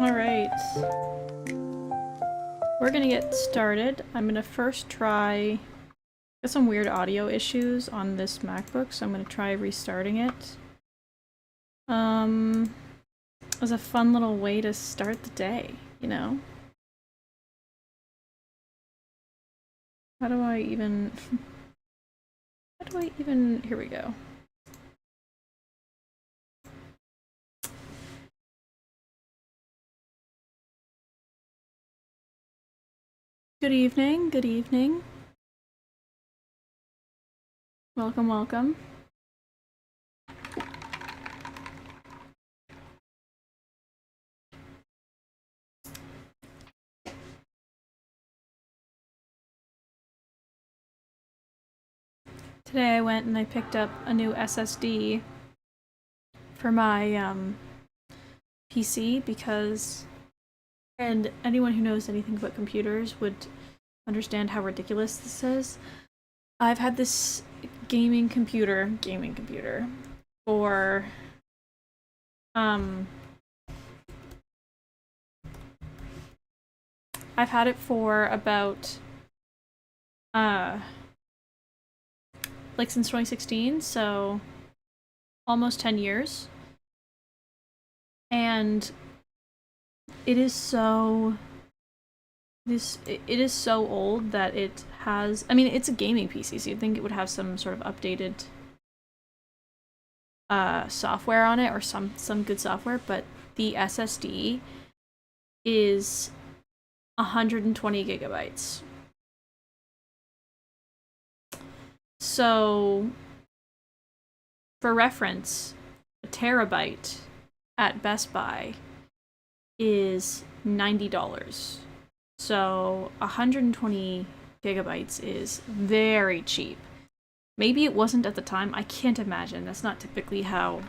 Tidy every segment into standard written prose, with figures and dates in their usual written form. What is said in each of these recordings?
Alright. We're gonna get started. I'm gonna first try... Got some weird audio issues on this MacBook, so I'm gonna try restarting it. It was a fun little way to start the day, you know? How do I even... Here we go. Good evening, good evening. Welcome, welcome. Today I went and I picked up a new SSD for my PC because, and anyone who knows anything about computers would understand how ridiculous this is. I've had this gaming computer for I've had it for about like since 2016, so almost 10 years. And it is so old that it has, I mean, it's a gaming PC, so you'd think it would have some sort of updated software on it, or some good software, but the SSD is 120 gigabytes. So for reference, a terabyte at Best Buy is $90. So 120 gigabytes is very cheap. Maybe it wasn't at the time. I can't imagine. That's not typically how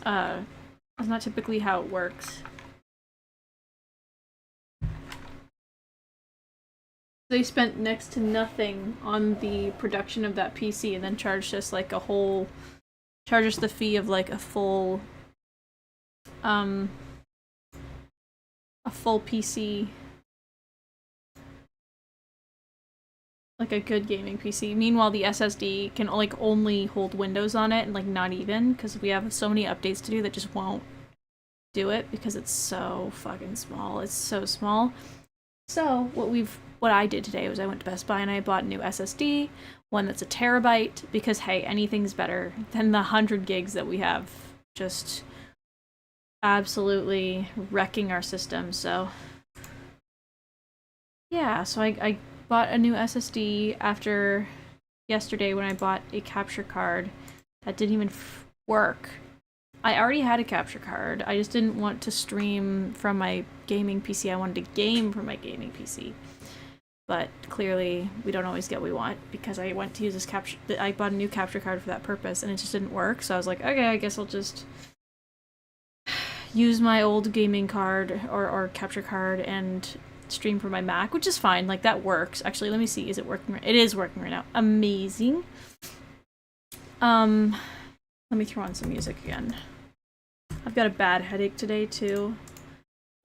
it works. They spent next to nothing on the production of that PC and then charged us like charged us the fee of like a full PC, like a good gaming PC. Meanwhile, the SSD can like only hold Windows on it, and like not even, because we have so many updates to do that just won't do it because it's so fucking small. It's so small. So what I did today was I went to Best Buy and I bought a new SSD, one that's a terabyte, because hey, anything's better than the 100 gigs that we have just absolutely wrecking our system. So yeah, so I bought a new SSD after yesterday when I bought a capture card that didn't even work. I already had a capture card. I just didn't want to stream from my gaming PC. I wanted to game from my gaming PC. But clearly, we don't always get what we want, because I went to use this I bought a new capture card for that purpose, and it just didn't work. So I was like, okay, I guess I'll just use my old gaming card or capture card and stream from my Mac, which is fine. Like, that works. Actually, let me see. Is it working? It is working right now. Amazing. Let me throw on some music again. I've got a bad headache today, too.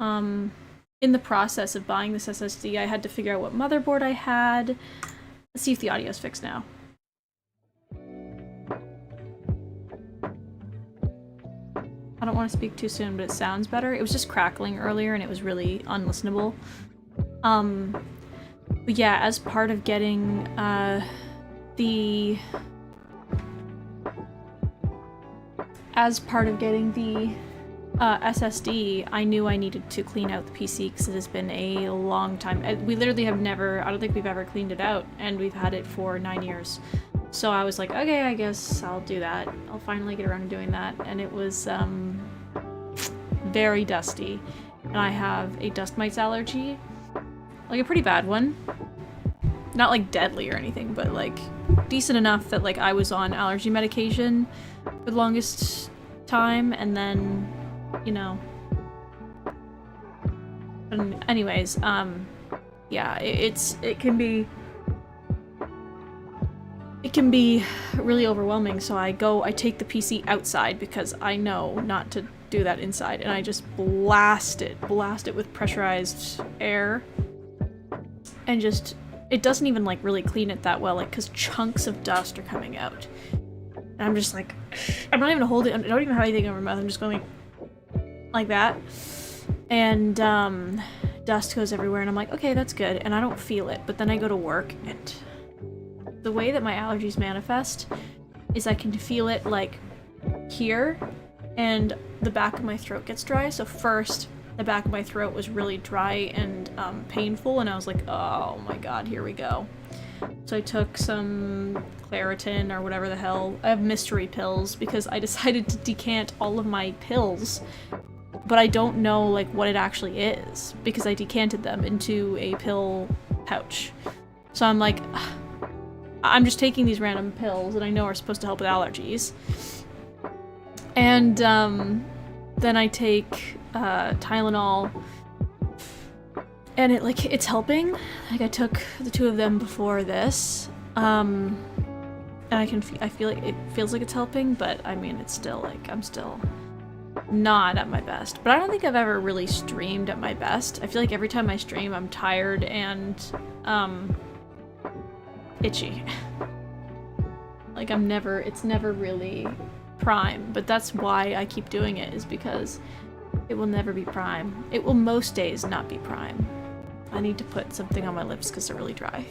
In the process of buying this SSD, I had to figure out what motherboard I had. Let's see if the audio's fixed now. I don't want to speak too soon, but it sounds better. It was just crackling earlier, and it was really unlistenable. But yeah, as part of getting, the SSD, I knew I needed to clean out the PC because it has been a long time. We literally have never, I don't think we've ever cleaned it out, and we've had it for 9 years. So I was like, okay, I guess I'll do that. I'll finally get around to doing that. And it was very dusty. And I have a dust mites allergy. Like a pretty bad one. Not like deadly or anything, but like decent enough that like I was on allergy medication for the longest time, and then, you know. And anyways, yeah, it can be really overwhelming, so I take the PC outside because I know not to do that inside, and I just blast it with pressurized air, and just, it doesn't even like really clean it that well, like, because chunks of dust are coming out. And I'm just like, I'm not even holding, I don't even have anything over my mouth, I'm just going like that. And dust goes everywhere, and I'm like, okay, that's good, and I don't feel it, but then I go to work, and the way that my allergies manifest is I can feel it like here, and the back of my throat gets dry. So first, the back of my throat was really dry and painful, and I was like, oh my god, here we go. So I took some Claritin or whatever the hell. I have mystery pills because I decided to decant all of my pills, but I don't know like what it actually is because I decanted them into a pill pouch. So I'm like, I'm just taking these random pills that I know are supposed to help with allergies. And then I take Tylenol, and it's helping. Like, I took the 2 of them before this, and I feel like it feels like it's helping, but I mean, it's still like, I'm still not at my best. But I don't think I've ever really streamed at my best. I feel like every time I stream, I'm tired and itchy. Like, it's never really prime, but that's why I keep doing it, is because it will never be prime. It will most days not be prime. I need to put something on my lips because they're really dry.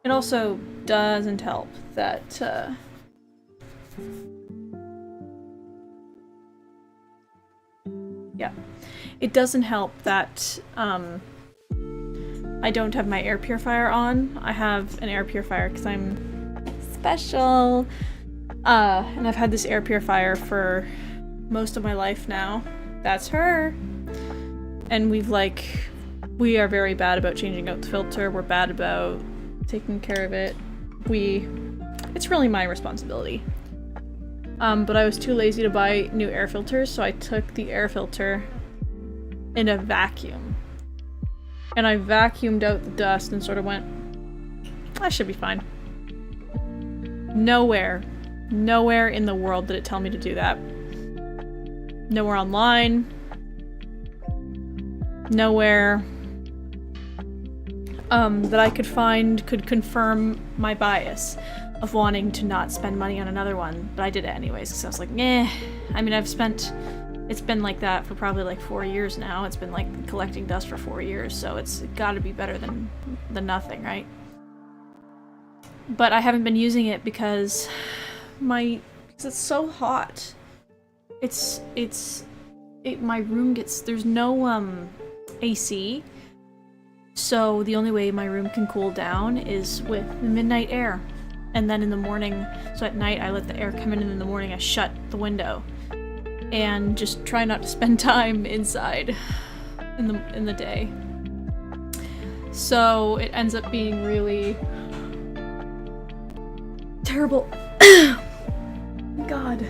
It also doesn't help that, yeah. It doesn't help that, I don't have my air purifier on. I have an air purifier because I'm special. And I've had this air purifier for most of my life now. That's her. And we are very bad about changing out the filter. We're bad about taking care of it. It's really my responsibility. But I was too lazy to buy new air filters, so I took the air filter in a vacuum. And I vacuumed out the dust and sort of went, I should be fine. Nowhere in the world did it tell me to do that. Nowhere online. Nowhere that I could find could confirm my bias of wanting to not spend money on another one, but I did it anyways because I was like, eh. I mean, it's been like that for probably like 4 years now. It's been like collecting dust for 4 years, so it's gotta be better than nothing, right? But I haven't been using it because it's so hot. My room there's no AC, so the only way my room can cool down is with the midnight air. And then in the morning, so at night I let the air come in, and in the morning I shut the window. And just try not to spend time inside in the day. So it ends up being really terrible. God,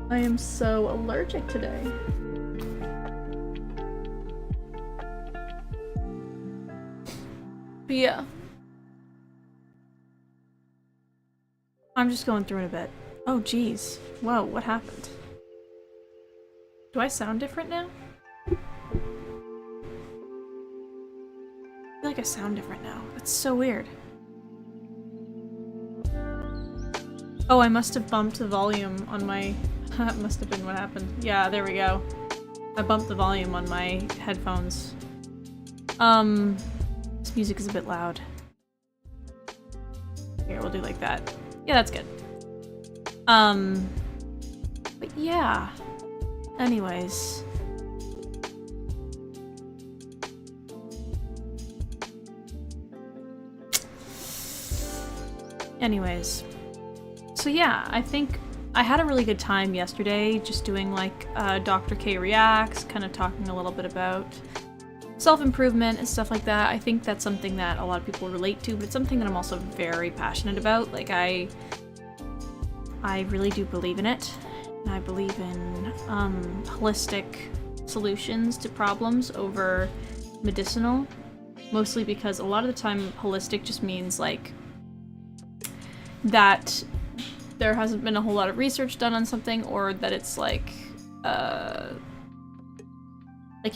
I am so allergic today. But yeah. I'm just going through it a bit. Oh geez. Whoa, what happened? Do I sound different now? I feel like I sound different now. That's so weird. Oh, I must have bumped the volume on my... That must have been what happened. Yeah, there we go. I bumped the volume on my headphones. This music is a bit loud. Here, we'll do like that. Yeah, that's good. But yeah. Anyways. So yeah, I think I had a really good time yesterday just doing like Dr. K Reacts, kind of talking a little bit about self-improvement and stuff like that. I think that's something that a lot of people relate to, but it's something that I'm also very passionate about. Like I really do believe in it. And I believe in holistic solutions to problems over medicinal, mostly because a lot of the time holistic just means like that there hasn't been a whole lot of research done on something, or that it's like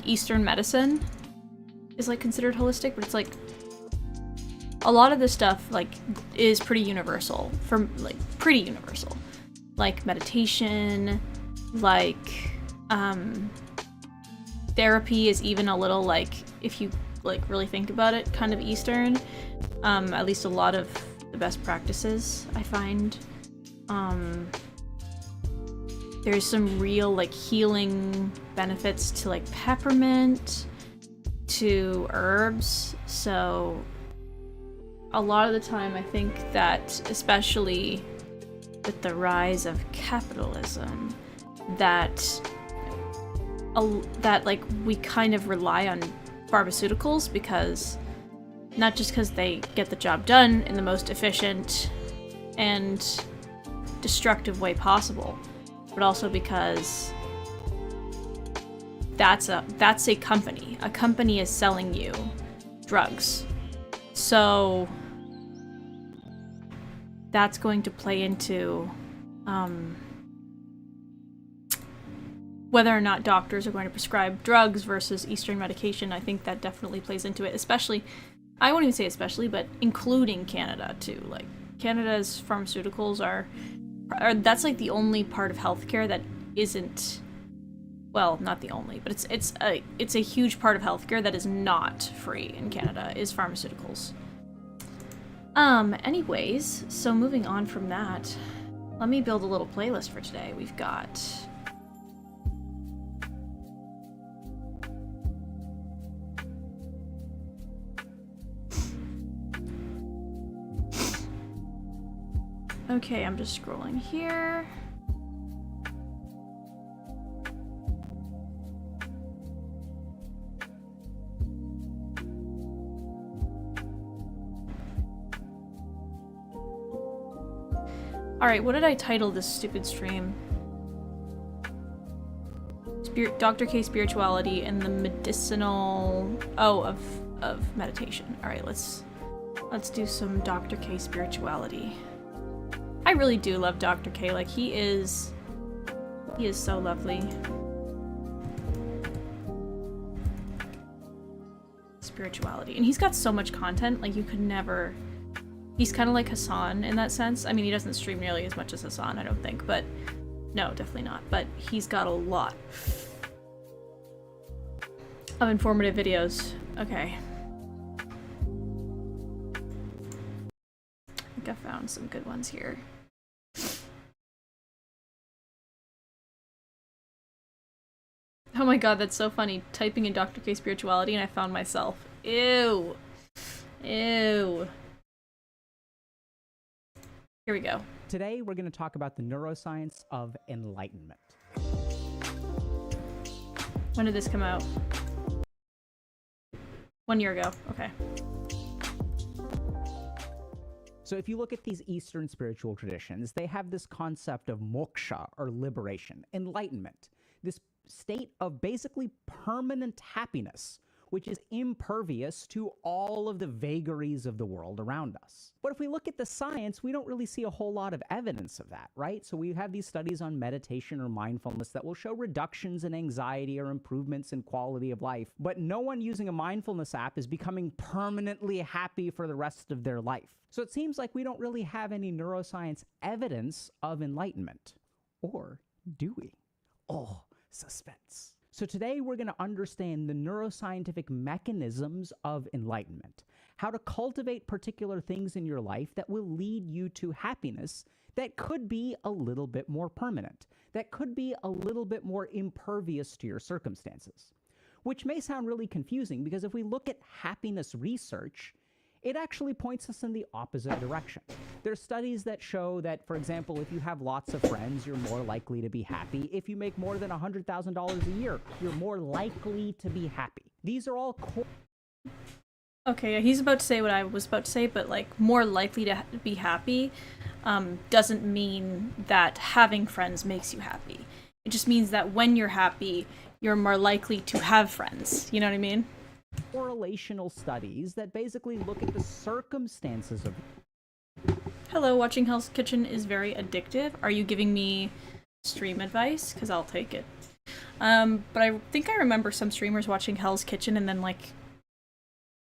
Eastern medicine is like considered holistic, but it's like a lot of this stuff like is pretty universal, like meditation, like therapy is even a little like, if you like really think about it, kind of Eastern. At least a lot of the best practices I find. There's some real like healing benefits to like peppermint, to herbs. So a lot of the time I think that, especially with the rise of capitalism, that like we kind of rely on pharmaceuticals, because not just because they get the job done in the most efficient and destructive way possible, but also because that's a company. A company is selling you drugs. So that's going to play into whether or not doctors are going to prescribe drugs versus Eastern medication. I think that definitely plays into it, especially, I won't even say especially, but including Canada too. Like, Canada's pharmaceuticals are that's like the only part of healthcare that isn't, well, not the only, but it's a huge part of healthcare that is not free in Canada, is pharmaceuticals. Anyways, so moving on from that, let me build a little playlist for today. We've got... Okay, I'm just scrolling here. Alright, what did I title this stupid stream? Dr. K Spirituality and the medicinal... Oh, of meditation. Alright, let's do some Dr. K Spirituality. I really do love Dr. K, like he is so lovely. Spirituality. And he's got so much content, like you could never... He's kind of like Hassan in that sense. I mean, he doesn't stream nearly as much as Hassan, I don't think, but no, definitely not. But he's got a lot of informative videos. Okay. I think I found some good ones here. Oh my god, that's so funny. Typing in Dr. K Spirituality and I found myself. Ew. Ew. Here we go. Today, we're going to talk about the neuroscience of enlightenment. When did this come out? 1 year ago. Okay. So if you look at these Eastern spiritual traditions, they have this concept of moksha, or liberation, enlightenment, this state of basically permanent happiness, which is impervious to all of the vagaries of the world around us. But if we look at the science, we don't really see a whole lot of evidence of that, right? So we have these studies on meditation or mindfulness that will show reductions in anxiety or improvements in quality of life, but no one using a mindfulness app is becoming permanently happy for the rest of their life. So it seems like we don't really have any neuroscience evidence of enlightenment. Or do we? Oh, suspense. So today we're going to understand the neuroscientific mechanisms of enlightenment, how to cultivate particular things in your life that will lead you to happiness that could be a little bit more permanent, that could be a little bit more impervious to your circumstances. Which may sound really confusing because if we look at happiness research, it actually points us in the opposite direction. There's studies that show that, for example, if you have lots of friends, you're more likely to be happy. If you make more than $100,000 a year, you're more likely to be happy. These are all Okay, he's about to say what I was about to say, but like more likely to be happy doesn't mean that having friends makes you happy. It just means that when you're happy, you're more likely to have friends. You know what I mean? correlational studies that basically look at the circumstances of... Hello, watching Hell's Kitchen is very addictive. Are you giving me stream advice? Because I'll take it. But I think I remember some streamers watching Hell's Kitchen and then, like,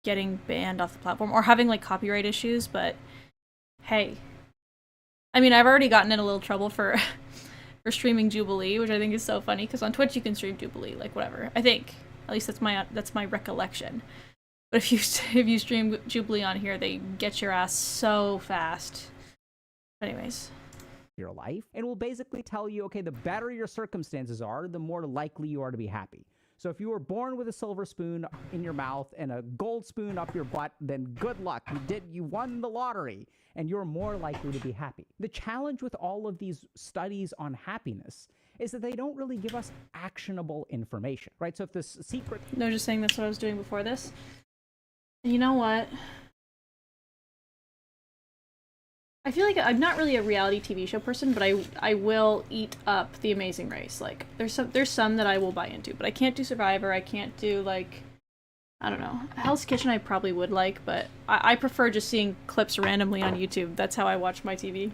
getting banned off the platform, or having, like, copyright issues, but hey. I mean, I've already gotten in a little trouble for for streaming Jubilee, which I think is so funny, because on Twitch you can stream Jubilee, like, whatever. I think. At least that's my recollection. But if you stream Jubilee on here, they get your ass so fast. Anyways. Your life, and will basically tell you, okay, the better your circumstances are, the more likely you are to be happy. So if you were born with a silver spoon in your mouth and a gold spoon up your butt, then good luck. You won the lottery, and you're more likely to be happy. The challenge with all of these studies on happiness is that they don't really give us actionable information, right? So if this secret... No, just saying that's what I was doing before this. And you know what? I feel like I'm not really a reality TV show person, but I will eat up The Amazing Race. Like, there's some that I will buy into, but I can't do Survivor, I can't do, like, I don't know. Hell's Kitchen I probably would like, but I prefer just seeing clips randomly on YouTube. That's how I watch my TV.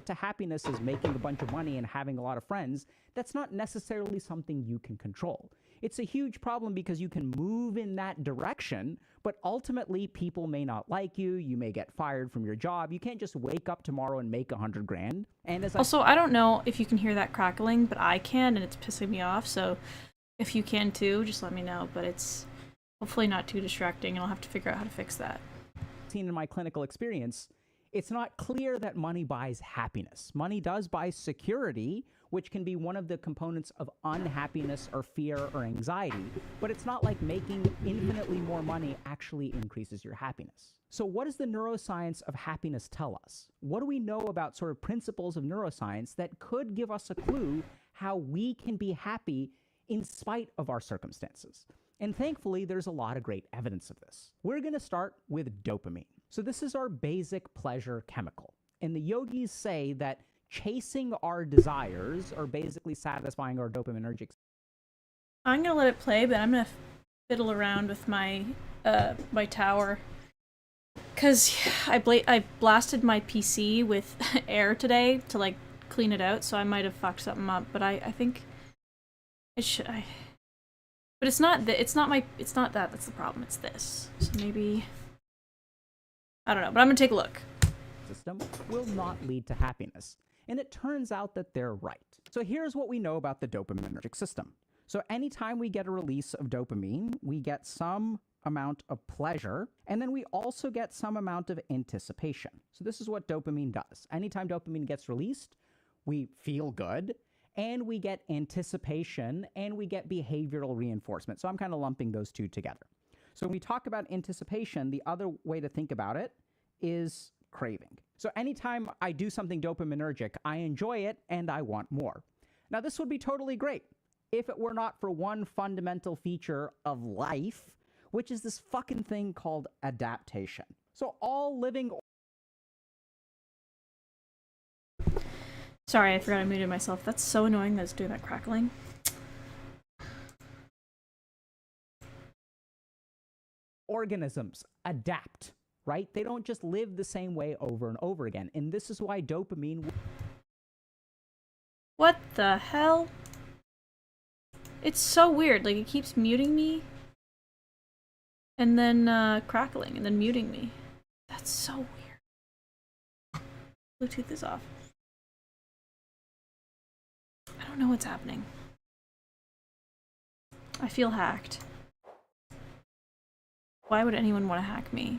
To happiness is making a bunch of money and having a lot of friends. That's not necessarily something you can control. It's a huge problem because you can move in that direction, but ultimately people may not like you. You may get fired from your job. You can't just wake up tomorrow and make 100 grand. And as also, I don't know if you can hear that crackling, but I can, and it's pissing me off. So if you can too, just let me know. But it's hopefully not too distracting, and I'll have to figure out how to fix that. Seen in my clinical experience, It's not clear that money buys happiness. Money does buy security, which can be one of the components of unhappiness or fear or anxiety, but it's not like making infinitely more money actually increases your happiness. So what does the neuroscience of happiness tell us? What do we know about sort of principles of neuroscience that could give us a clue how we can be happy in spite of our circumstances? And thankfully, there's a lot of great evidence of this. We're going to start with dopamine. So this is our basic pleasure chemical. And the yogis say that chasing our desires, or basically satisfying our dopaminergic. I'm gonna let it play, but I'm gonna fiddle around with my my tower, cause I blasted my PC with air today to like clean it out, so I might have fucked something up. But I think it should. But it's not that. It's not that. That's the problem. It's this. So maybe I don't know. But I'm gonna take a look. System will not lead to happiness. And it turns out that they're right. So here's what we know about the dopaminergic system. So anytime we get a release of dopamine, we get some amount of pleasure, and then we also get some amount of anticipation. So this is what dopamine does. Anytime dopamine gets released, we feel good, and we get anticipation, and we get behavioral reinforcement. So I'm kind of lumping those two together. So when we talk about anticipation, the other way to think about it is craving. So anytime I do something dopaminergic, I enjoy it and I want more. Now this would be totally great if it were not for one fundamental feature of life, which is this fucking thing called adaptation. So all living... Sorry, I forgot I muted myself. That's so annoying that it's doing that crackling. Organisms adapt, right? They don't just live the same way over and over again. And this is why dopamine... What the hell? It's so weird. Like, it keeps muting me. And then, crackling. And then muting me. That's so weird. Bluetooth is off. I don't know what's happening. I feel hacked. Why would anyone want to hack me?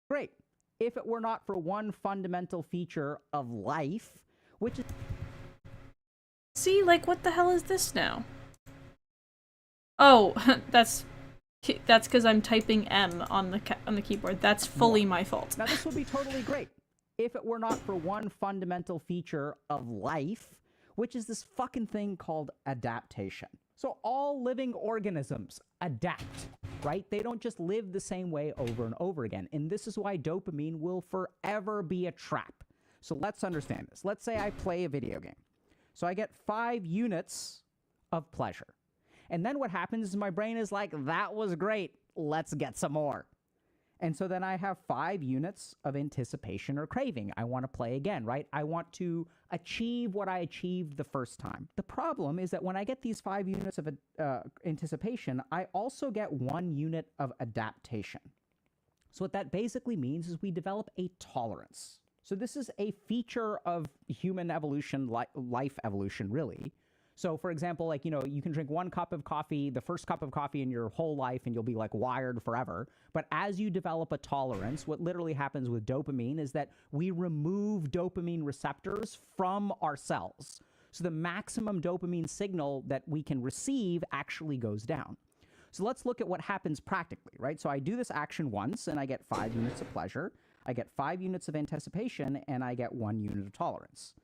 Great. If it were not for one fundamental feature of life, which is... See, like, what the hell is this now? Oh, that's because I'm typing M on the keyboard. That's fully my fault. Now this would be totally great if it were not for one fundamental feature of life, which is this fucking thing called adaptation. So all living organisms adapt, right? They don't just live the same way over and over again. And this is why dopamine will forever be a trap. So let's understand this. Let's say I play a video game. So I get 5 units of pleasure. And then what happens is my brain is like, that was great. Let's get some more. And so then I have 5 units of anticipation or craving. I want to play again, right? I want to achieve what I achieved the first time. The problem is that when I get these 5 units of anticipation, I also get 1 unit of adaptation. So what that basically means is we develop a tolerance. So this is a feature of human evolution, life evolution, really. So for example, like, you know, you can drink 1 cup of coffee, the first cup of coffee in your whole life, and you'll be like wired forever. But as you develop a tolerance, what literally happens with dopamine is that we remove dopamine receptors from our cells. So the maximum dopamine signal that we can receive actually goes down. So let's look at what happens practically, right? So I do this action once and I get 5 units of pleasure. I get 5 units of anticipation and I get 1 unit of tolerance.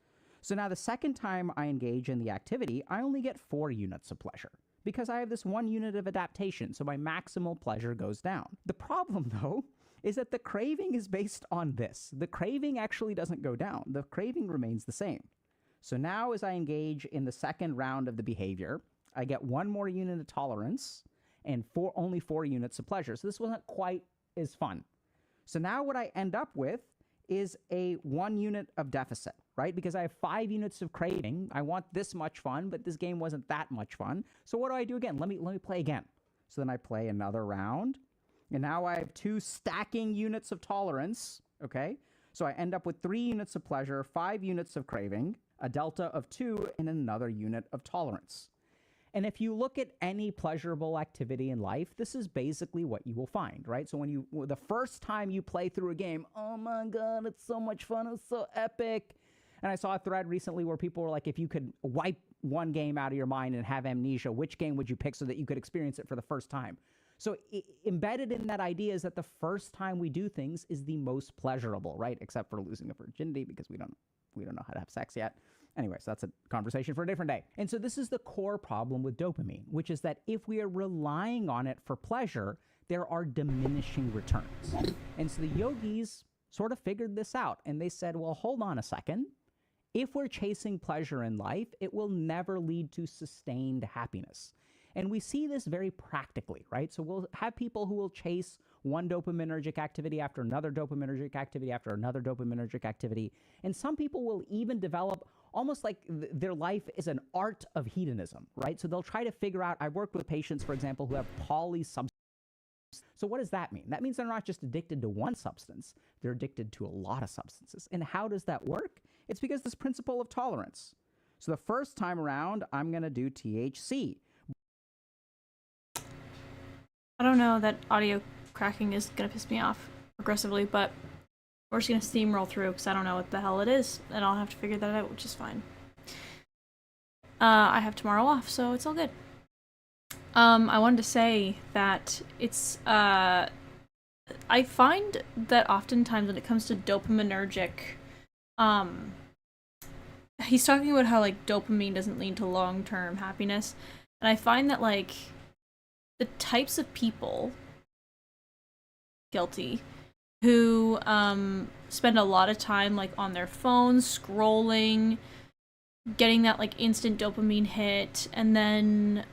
So now the second time I engage in the activity, I only get 4 units of pleasure because I have this 1 unit of adaptation, so my maximal pleasure goes down. The problem, though, is that the craving is based on this. The craving actually doesn't go down. The craving remains the same. So now as I engage in the second round of the behavior, I get 1 more unit of tolerance and only 4 units of pleasure. So this wasn't quite as fun. So now what I end up with is a 1 unit of deficit, right? Because I have 5 units of craving. I want this much fun, but this game wasn't that much fun. So what do I do again? Let me play again. So then I play another round. And now I have 2 stacking units of tolerance, okay? So I end up with 3 units of pleasure, 5 units of craving, a delta of 2, and another unit of tolerance. And if you look at any pleasurable activity in life, this is basically what you will find, right? So the first time you play through a game, oh my God, it's so much fun, it's so epic. And I saw a thread recently where people were like, if you could wipe one game out of your mind and have amnesia, which game would you pick so that you could experience it for the first time? So embedded in that idea is that the first time we do things is the most pleasurable, right? Except for losing a virginity, because we don't know how to have sex yet. Anyways, that's a conversation for a different day. And so this is the core problem with dopamine, which is that if we are relying on it for pleasure, there are diminishing returns. And so the yogis sort of figured this out, and they said, well, hold on a second. If we're chasing pleasure in life, it will never lead to sustained happiness. And we see this very practically, right? So we'll have people who will chase one dopaminergic activity after another dopaminergic activity after another dopaminergic activity. And some people will even develop almost like their life is an art of hedonism, right? So they'll try to figure out, I've worked with patients, for example, who have polysubstance. So what does that mean? That means they're not just addicted to one substance, they're addicted to a lot of substances. And how does that work? It's because this principle of tolerance. So the first time around, I'm going to do THC. I don't know, that audio cracking is gonna piss me off aggressively, but we're just gonna steamroll through because I don't know what the hell it is, and I'll have to figure that out, which is fine. I have tomorrow off, so it's all good. I wanted to say that it's, I find that oftentimes when it comes to dopaminergic, he's talking about how, like, dopamine doesn't lead to long-term happiness, and I find that, like, the types of people, guilty, who spend a lot of time, like, on their phones, scrolling, getting that, like, instant dopamine hit, and then,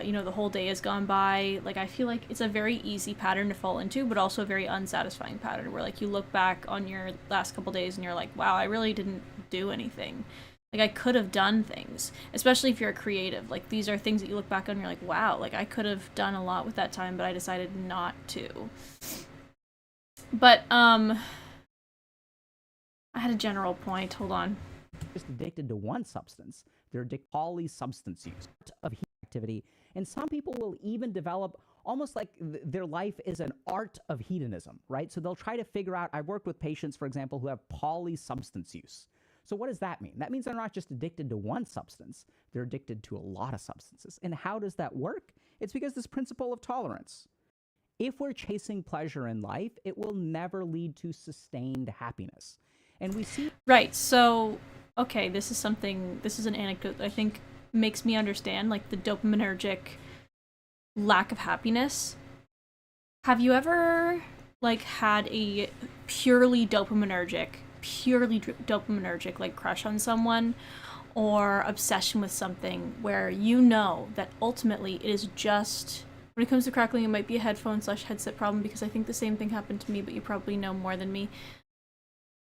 you know, the whole day has gone by. Like, I feel like it's a very easy pattern to fall into, but also a very unsatisfying pattern where, like, you look back on your last couple days and you're like, wow, I really didn't do anything. Like, I could have done things, especially if you're a creative. Like, these are things that you look back on and you're like, wow, like, I could have done a lot with that time, but I decided not to. But, I had a general point. Hold on. Just addicted to one substance. They're addicted to polysubstance use of activity. And some people will even develop almost like their life is an art of hedonism, right? So they'll try to figure out, I've worked with patients, for example, who have polysubstance use. So what does that mean? That means they're not just addicted to one substance, they're addicted to a lot of substances. And how does that work? It's because this principle of tolerance. If we're chasing pleasure in life, it will never lead to sustained happiness. And we see... Right, so, okay, this is an anecdote that I think makes me understand, like, the dopaminergic lack of happiness. Have you ever, like, had a purely dopaminergic, like, crush on someone or obsession with something where you know that ultimately it is just, when it comes to crackling, it might be a headphone/headset problem, because I think the same thing happened to me, but you probably know more than me.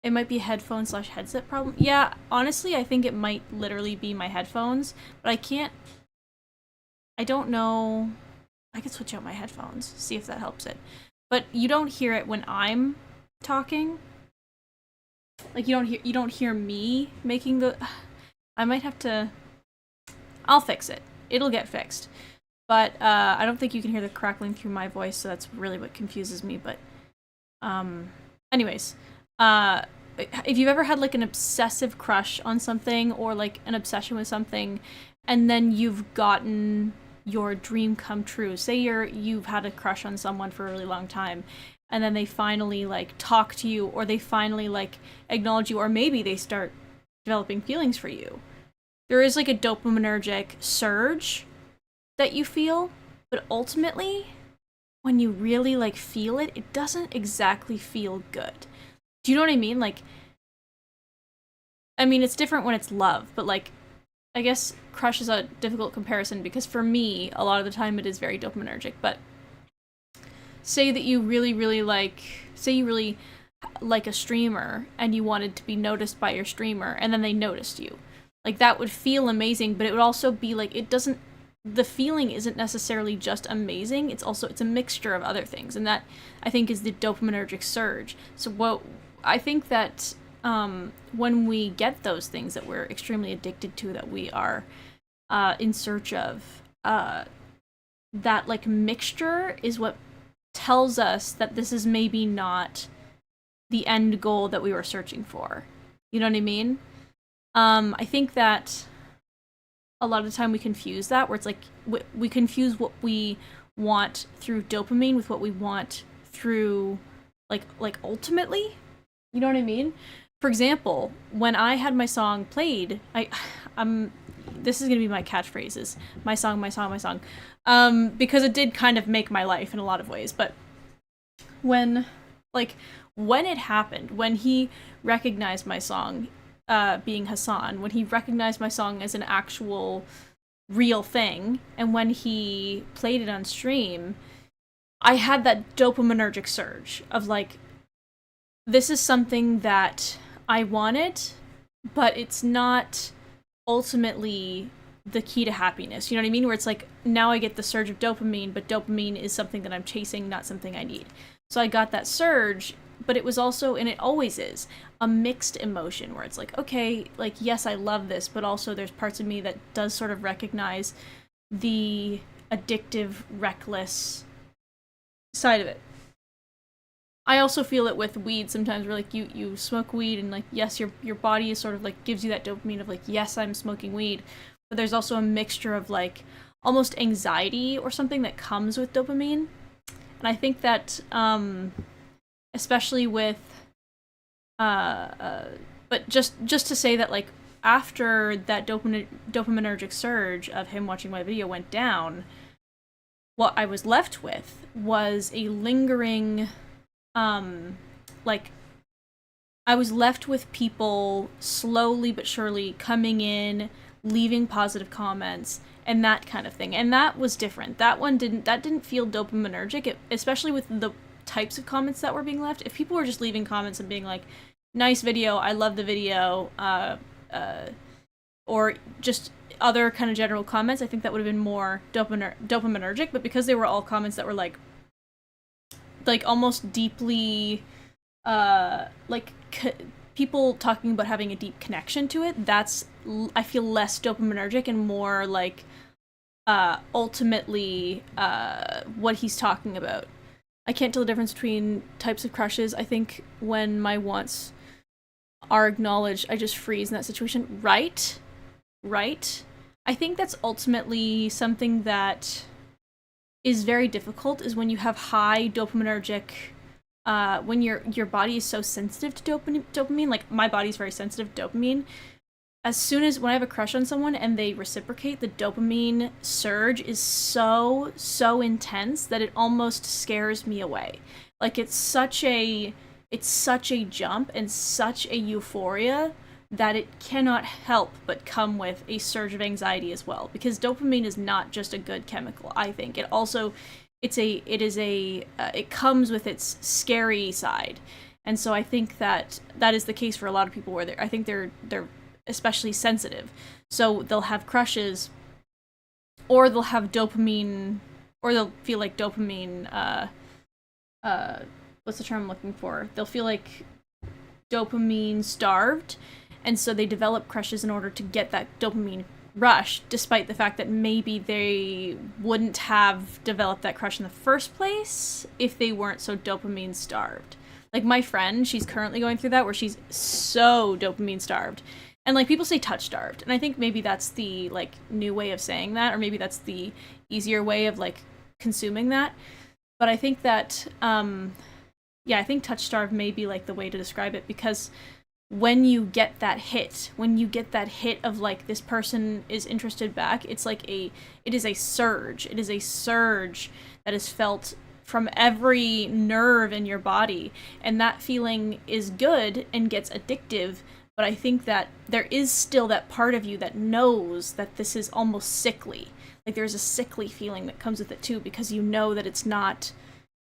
It might be a headphone/headset problem. Yeah, honestly, I think it might literally be my headphones, but I don't know. I could switch out my headphones, see if that helps it. But you don't hear it when I'm talking. Like, you don't hear me making the... I might have to... I'll fix it. It'll get fixed. But, I don't think you can hear the crackling through my voice, so that's really what confuses me, but... Anyways, if you've ever had, like, an obsessive crush on something, or, like, an obsession with something, and then you've gotten your dream come true. Say you've had a crush on someone for a really long time, and then they finally, like, talk to you, or they finally, like, acknowledge you, or maybe they start developing feelings for you. There is, like, a dopaminergic surge that you feel, but ultimately, when you really, like, feel it, it doesn't exactly feel good. Do you know what I mean? Like, I mean, it's different when it's love, but, like, I guess crush is a difficult comparison, because for me, a lot of the time it is very dopaminergic, but say that you really like a streamer and you wanted to be noticed by your streamer, and then they noticed you. Like, that would feel amazing, but it would also be like, the feeling isn't necessarily just amazing, it's a mixture of other things, and that, I think, is the dopaminergic surge. So I think that when we get those things that we're extremely addicted to, that we are in search of, that like mixture is what tells us that this is maybe not the end goal that we were searching for. You know what I mean? I think that a lot of the time we confuse that, where it's like we confuse what we want through dopamine with what we want through like ultimately. You know what I mean? For example, when I had my song played, I'm this is gonna be my catchphrases. My song, my song, my song. Because it did kind of make my life in a lot of ways. But when it happened, when he recognized my song, being Hassan, when he recognized my song as an actual real thing, and when he played it on stream, I had that dopaminergic surge of like, this is something that I wanted, but it's not ultimately the key to happiness. You know what I mean? Where it's like, now I get the surge of dopamine, but dopamine is something that I'm chasing, not something I need. So I got that surge, but it was also, and it always is, a mixed emotion where it's like, okay, like, yes, I love this, but also there's parts of me that does sort of recognize the addictive, reckless side of it. I also feel it with weed sometimes, where like you smoke weed and like, yes, your body is sort of like gives you that dopamine of like, yes, I'm smoking weed, but there's also a mixture of like almost anxiety or something that comes with dopamine. And I think that especially with but just to say that like after that dopaminergic surge of him watching my video went down, what I was left with was a lingering like I was left with people slowly but surely coming in, leaving positive comments, and that kind of thing. And that was different. That didn't feel dopaminergic, especially with the types of comments that were being left. If people were just leaving comments and being like, nice video, I love the video, or just other kind of general comments, I think that would have been more dopaminergic. But because they were all comments that were like almost deeply people talking about having a deep connection to it, that's, I feel, less dopaminergic and more like ultimately what he's talking about. I can't tell the difference between types of crushes. I think when my wants are acknowledged, I just freeze in that situation. Right. I think that's ultimately something that is very difficult, is when you have high dopaminergic, when your body is so sensitive to dopamine, like my body's very sensitive to dopamine. As soon as when I have a crush on someone and they reciprocate, the dopamine surge is so intense that it almost scares me away. Like it's such a jump and such a euphoria that it cannot help but come with a surge of anxiety as well, because dopamine is not just a good chemical. I think it also it comes with its scary side. And so I think that is the case for a lot of people, where I think they're especially sensitive. So they'll have crushes, or they'll have dopamine, or they'll feel like dopamine, what's the term I'm looking for? They'll feel like dopamine starved, and so they develop crushes in order to get that dopamine rush, despite the fact that maybe they wouldn't have developed that crush in the first place if they weren't so dopamine starved. Like my friend, she's currently going through that, where she's so dopamine starved. And like people say touch starved, and I think maybe that's the like new way of saying that, or maybe that's the easier way of like consuming that. But I think that I think touch starved may be like the way to describe it, because when you get that hit of like this person is interested back, it is a surge. It is a surge that is felt from every nerve in your body, and that feeling is good and gets addictive. But I think that there is still that part of you that knows that this is almost sickly. Like there's a sickly feeling that comes with it too, because you know that it's not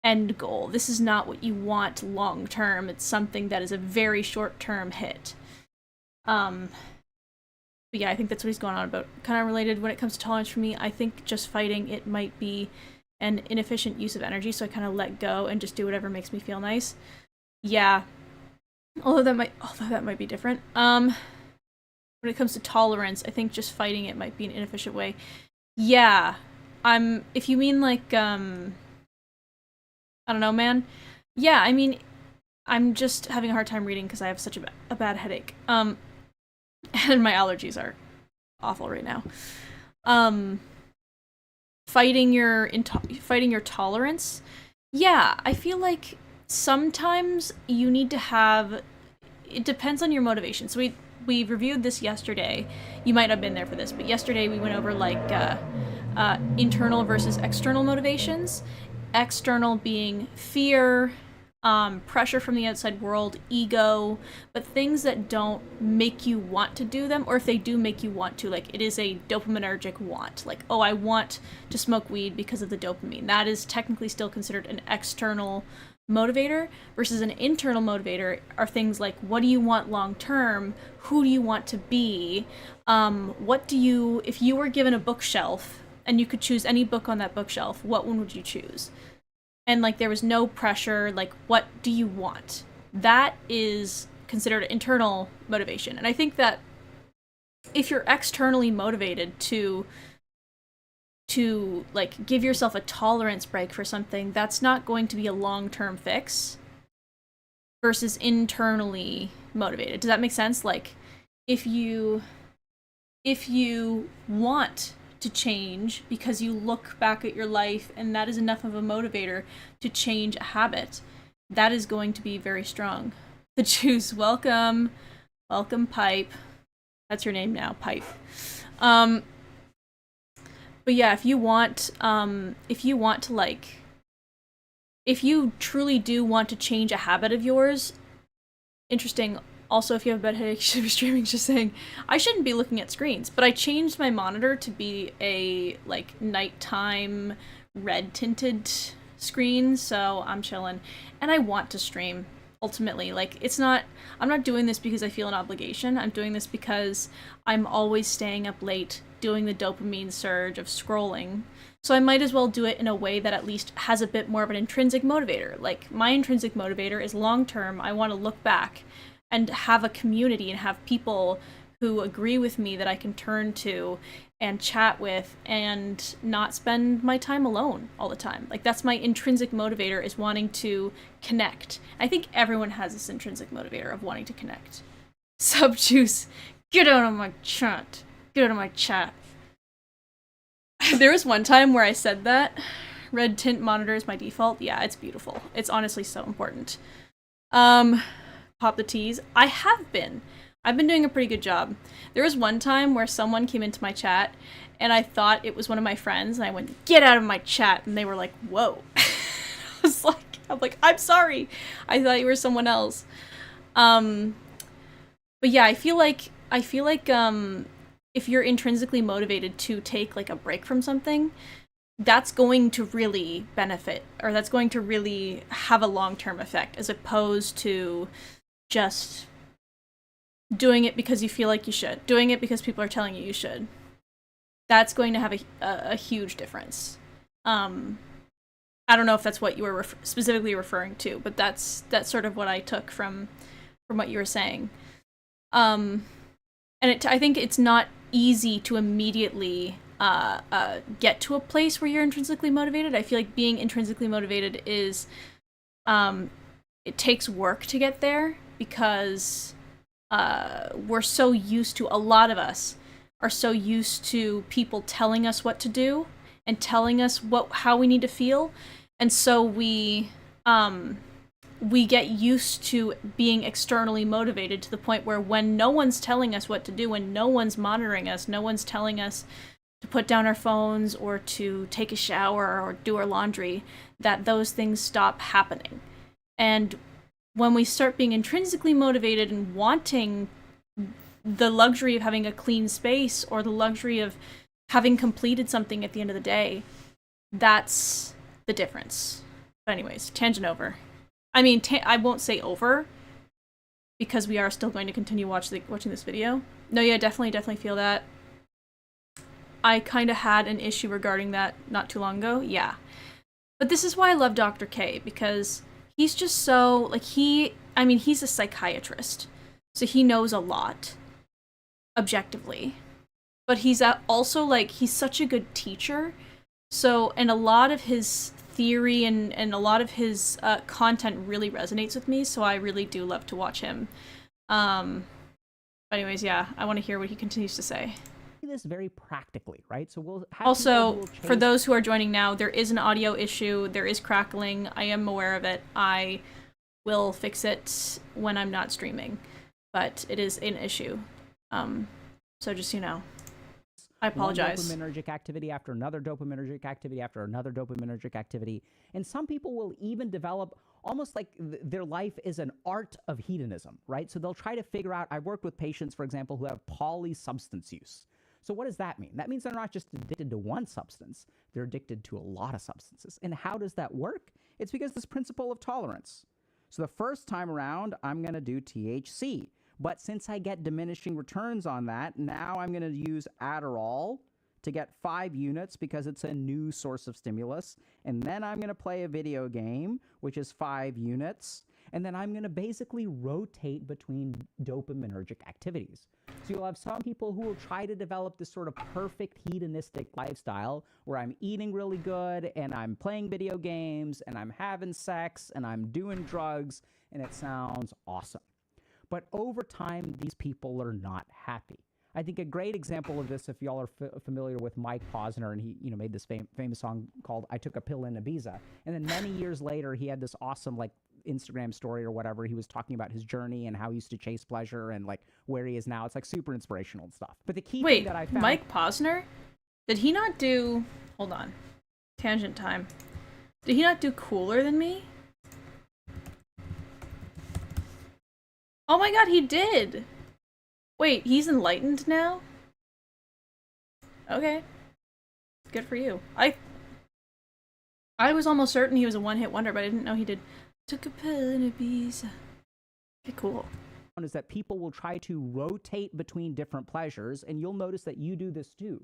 end goal. This is not what you want long term. It's something that is a very short term hit. But yeah, I think that's what he's going on about. Kind of related when it comes to tolerance for me. I think just fighting it might be an inefficient use of energy, so I kind of let go and just do whatever makes me feel nice. Yeah. Although that might be different. When it comes to tolerance, I think just fighting it might be an inefficient way. Yeah. If you mean like, I don't know, man. Yeah, I mean, I'm just having a hard time reading because I have such a bad headache. And my allergies are awful right now. Um, fighting your tolerance. Yeah, I feel like sometimes you need to have. It depends on your motivation. So we reviewed this yesterday. You might have been there for this, but yesterday we went over like internal versus external motivations. External being fear, pressure from the outside world, ego, but things that don't make you want to do them, or if they do make you want to, like it is a dopaminergic want. Like, oh, I want to smoke weed because of the dopamine. That is technically still considered an external motivator versus an internal motivator are things like what do you want long term, who do you want to be, what do you, if you were given a bookshelf and you could choose any book on that bookshelf, what one would you choose? And like there was no pressure, like what do you want? That is considered internal motivation. And I think that if you're externally motivated to like give yourself a tolerance break for something, that's not going to be a long-term fix versus internally motivated. Does that make sense? Like if you want to change because you look back at your life and that is enough of a motivator to change a habit, that is going to be very strong. The juice, welcome. Welcome, Pipe. That's your name now, Pipe. But yeah, if you want to like, if you truly do want to change a habit of yours, interesting. Also, if you have a bad headache, you should be streaming. Just saying, I shouldn't be looking at screens, but I changed my monitor to be a like nighttime red tinted screen, so I'm chilling, and I want to stream. Ultimately, like it's not. I'm not doing this because I feel an obligation. I'm doing this because I'm always staying up late doing the dopamine surge of scrolling. So I might as well do it in a way that at least has a bit more of an intrinsic motivator. Like my intrinsic motivator is long term. I want to look back and have a community and have people who agree with me that I can turn to and chat with and not spend my time alone all the time. Like that's my intrinsic motivator, is wanting to connect. I think everyone has this intrinsic motivator of wanting to connect. Subjuice, get out of my chat. Get out of my chat. There was one time where I said that. Red tint monitor is my default. Yeah, it's beautiful. It's honestly so important. Pop the teas. I've been doing a pretty good job. There was one time where someone came into my chat and I thought it was one of my friends and I went, get out of my chat, and they were like, whoa. I'm like, I'm sorry. I thought you were someone else. But yeah, I feel like if you're intrinsically motivated to take like a break from something, that's going to really benefit, or that's going to really have a long-term effect, as opposed to just doing it because you feel like you should, doing it because people are telling you should. That's going to have a huge difference. I don't know if that's what you were specifically referring to, but that's sort of what I took from what you were saying. And I think it's not easy to immediately get to a place where you're intrinsically motivated. I feel like being intrinsically motivated is, it takes work to get there, because we're so used to, a lot of us are so used to people telling us what to do and telling us how we need to feel, and so we get used to being externally motivated to the point where when no one's telling us what to do, when no one's monitoring us, no one's telling us to put down our phones or to take a shower or do our laundry, that those things stop happening. And when we start being intrinsically motivated and wanting the luxury of having a clean space or the luxury of having completed something at the end of the day, that's the difference. But anyways, tangent over. I mean, I won't say over, because we are still going to continue watching this video. No, yeah, definitely feel that. I kind of had an issue regarding that not too long ago, yeah. But this is why I love Dr. K, because he's just so, like, he's a psychiatrist, so he knows a lot, objectively. but he's also like he's such a good teacher. So, and a lot of his theory and a lot of his content really resonates with me. So I really do love to watch him. But anyways, yeah, I want to hear what he continues to say. This very practically, right? So we'll have Also, for those who are joining now, there is an audio issue. There is crackling. I am aware of it. I will fix it when I'm not streaming, but it is an issue. So just so you know, I apologize. One dopaminergic activity after another dopaminergic activity after another dopaminergic activity, and some people will even develop almost like their life is an art of hedonism, right? So they'll try to figure out. I've worked with patients, for example, who have polysubstance use. So what does that mean? That means they're not just addicted to one substance, they're addicted to a lot of substances. And how does that work? It's because this principle of tolerance. So the first time around, I'm going to do THC. But since I get diminishing returns on that, now I'm going to use Adderall to get 5 units because it's a new source of stimulus. And then I'm going to play a video game, which is 5 units. And then I'm going to basically rotate between dopaminergic activities. So you'll have some people who will try to develop this sort of perfect hedonistic lifestyle where I'm eating really good and I'm playing video games and I'm having sex and I'm doing drugs, and it sounds awesome. But over time, these people are not happy. I think a great example of this, if y'all are familiar with Mike Posner, and he made this famous song called "I Took a Pill in Ibiza," and then many years later, he had this awesome Instagram story or whatever. He was talking about his journey and how he used to chase pleasure and where he is now. It's super inspirational and stuff. But the key thing that I found, Mike Posner, did he not do? Hold on, tangent time. Did he not do Cooler Than Me? Oh my god, he did! Wait, he's enlightened now? Okay. Good for you. I was almost certain he was a one-hit wonder, but I didn't know he did Took a Pill in Ibiza. Okay, cool. Is that people will try to rotate between different pleasures, and you'll notice that you do this too.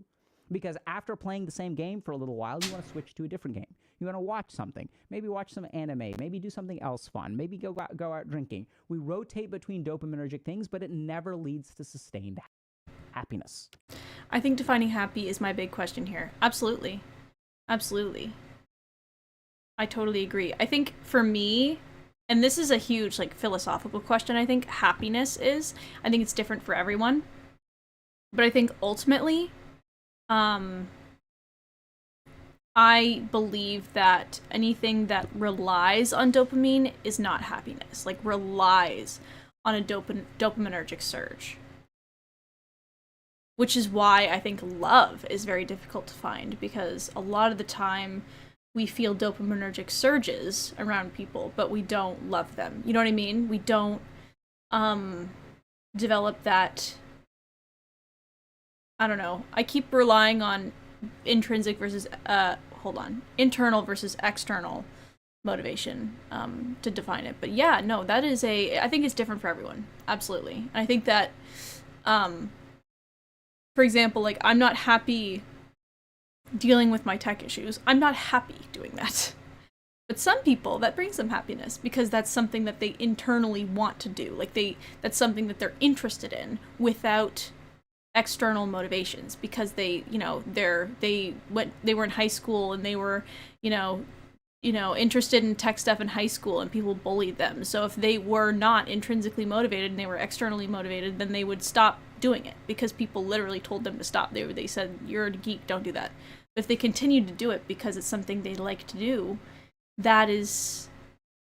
Because after playing the same game for a little while, you want to switch to a different game. You want to watch something. Maybe watch some anime. Maybe do something else fun. Maybe go out drinking. We rotate between dopaminergic things, but it never leads to sustained happiness. I think defining happy is my big question here. Absolutely. Absolutely. I totally agree. I think for me, and this is a huge philosophical question, I think happiness is. I think it's different for everyone. But I think ultimately, I believe that anything that relies on dopamine is not happiness. Relies on a dopaminergic surge. Which is why I think love is very difficult to find, because a lot of the time we feel dopaminergic surges around people, but we don't love them. You know what I mean? We don't develop that. I don't know. I keep relying on intrinsic versus internal versus external motivation to define it. But yeah, no, that is I think it's different for everyone. Absolutely. And I think that for example, I'm not happy dealing with my tech issues. I'm not happy doing that. But some people, that brings them happiness because that's something that they internally want to do. That's something that they're interested in without external motivations, because they were in high school and they were, interested in tech stuff in high school and people bullied them. So if they were not intrinsically motivated and they were externally motivated, then they would stop doing it because people literally told them to stop. They said, "You're a geek, don't do that." But if they continued to do it because it's something they like to do, that is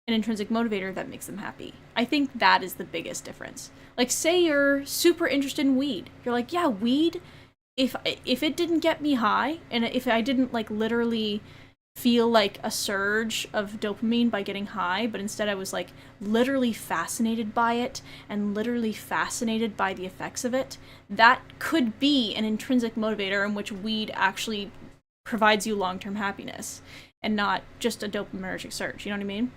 an intrinsic motivator that makes them happy. I think that is the biggest difference. Say you're super interested in weed. You're like, yeah, weed, if it didn't get me high, and if I didn't literally feel a surge of dopamine by getting high, but instead I was literally fascinated by it and literally fascinated by the effects of it, that could be an intrinsic motivator in which weed actually provides you long-term happiness and not just a dopaminergic surge. You know what I mean?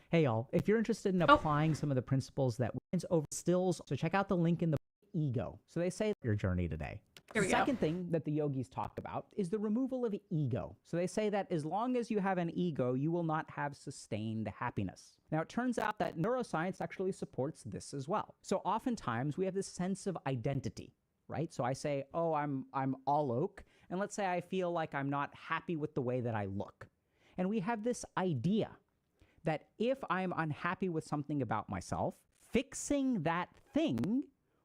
Hey y'all, if you're interested in applying some of the principles that wins over stills, so check out the link in the ego. So they say your journey today. Here we go. Second thing that the yogis talk about is the removal of ego. So they say that as long as you have an ego, you will not have sustained happiness. Now, it turns out that neuroscience actually supports this as well. So oftentimes we have this sense of identity. right? So I say, oh, I'm all oak, and let's say I feel like I'm not happy with the way that I look. And we have this idea that if I'm unhappy with something about myself, fixing that thing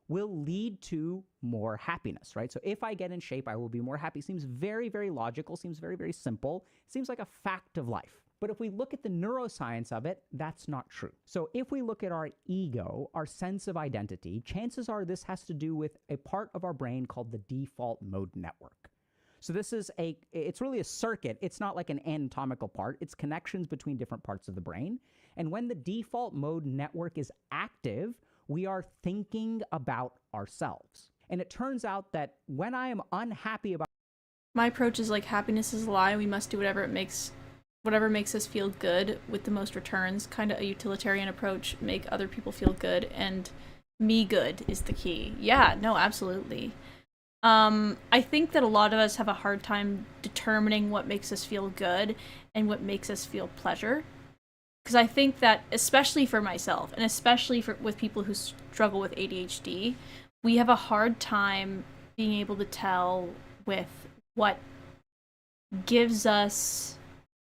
will lead to more happiness, right? So if I get in shape, I will be more happy. Seems very, very logical, seems very, very simple, seems like a fact of life. But if we look at the neuroscience of it, that's not true. So if we look at our ego, our sense of identity, chances are this has to do with a part of our brain called the default mode network. So it's really a circuit. It's not like an anatomical part. It's connections between different parts of the brain. And when the default mode network is active, we are thinking about ourselves. And it turns out that when I am unhappy about... My approach is like, happiness is a lie. We must do whatever makes us feel good with the most returns. Kind of a utilitarian approach. Make other people feel good, and me good is the key. Yeah, no, absolutely. I think that a lot of us have a hard time determining what makes us feel good and what makes us feel pleasure. Because I think that, especially for myself, and especially with people who struggle with ADHD, we have a hard time being able to tell with what gives us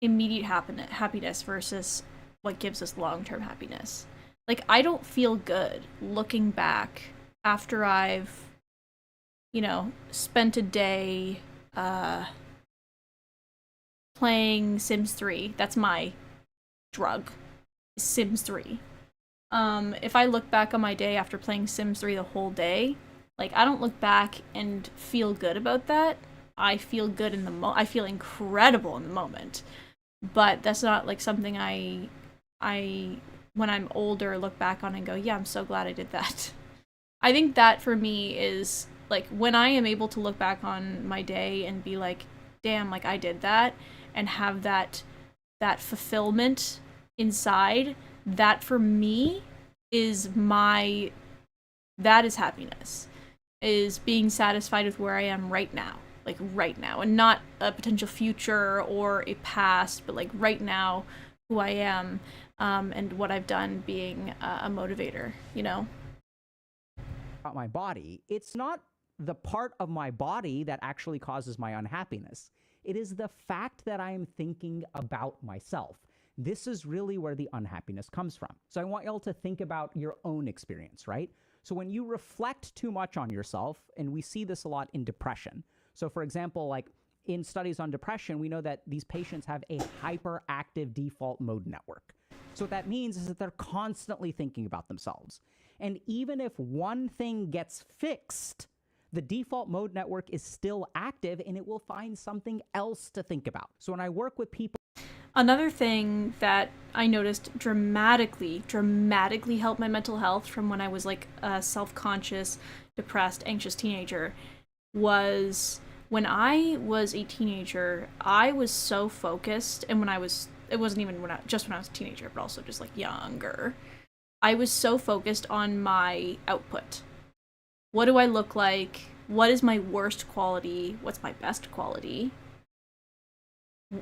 immediate happiness versus what gives us long-term happiness. Like, I don't feel good looking back after I've spent a day playing Sims 3. That's my drug. Sims 3. If I look back on my day after playing Sims 3 the whole day, like, I don't look back and feel good about that. I feel good in I feel incredible in the moment. But that's not like something I when I'm older look back on and go, yeah, I'm so glad I did that. I think that for me is like, when I am able to look back on my day and be like, damn, like, I did that, and have that fulfillment inside, that for me is that is happiness, is being satisfied with where I am right now, like right now, and not a potential future or a past, but like right now, who I am, and what I've done being a motivator, About my body, it's not the part of my body that actually causes my unhappiness. It is the fact that I am thinking about myself. This is really where the unhappiness comes from. So I want y'all to think about your own experience, right? So when you reflect too much on yourself, and we see this a lot in depression. So for example, like in studies on depression, we know that these patients have a hyperactive default mode network. So what that means is that they're constantly thinking about themselves. And even if one thing gets fixed, the default mode network is still active, and it will find something else to think about. So when I work with people... Another thing that I noticed dramatically helped my mental health from when I was like a self-conscious, depressed, anxious teenager was when I was a teenager, I was so focused, and it wasn't even just when I was a teenager, but also just like younger. I was so focused on my output. What do I look like? What is my worst quality? What's my best quality?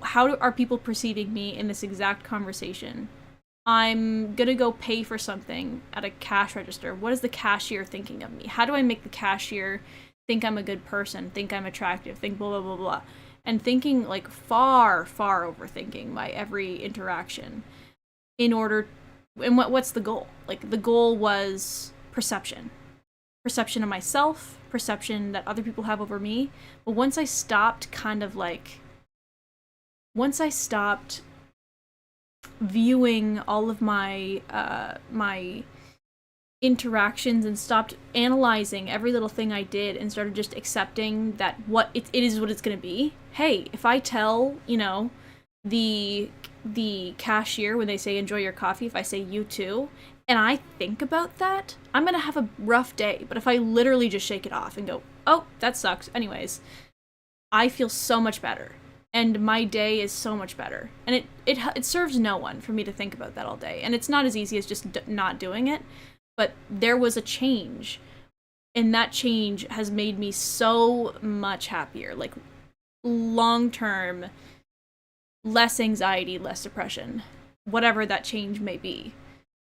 How are people perceiving me in this exact conversation? I'm gonna go pay for something at a cash register. What is the cashier thinking of me? How do I make the cashier think I'm a good person, think I'm attractive, think blah, blah, blah, blah. And thinking like far, far overthinking my every interaction and what's the goal? Like, the goal was perception of myself, perception that other people have over me. But once I stopped viewing all of my my interactions and stopped analyzing every little thing I did and started just accepting that it is what it's gonna be. Hey, if I tell, the cashier when they say enjoy your coffee, if I say you too, and I think about that, I'm gonna have a rough day. But if I literally just shake it off and go, oh, that sucks anyways, I feel so much better. And my day is so much better. And it serves no one for me to think about that all day. And it's not as easy as just not doing it. But there was a change. And that change has made me so much happier. Like, long-term, less anxiety, less depression. Whatever that change may be.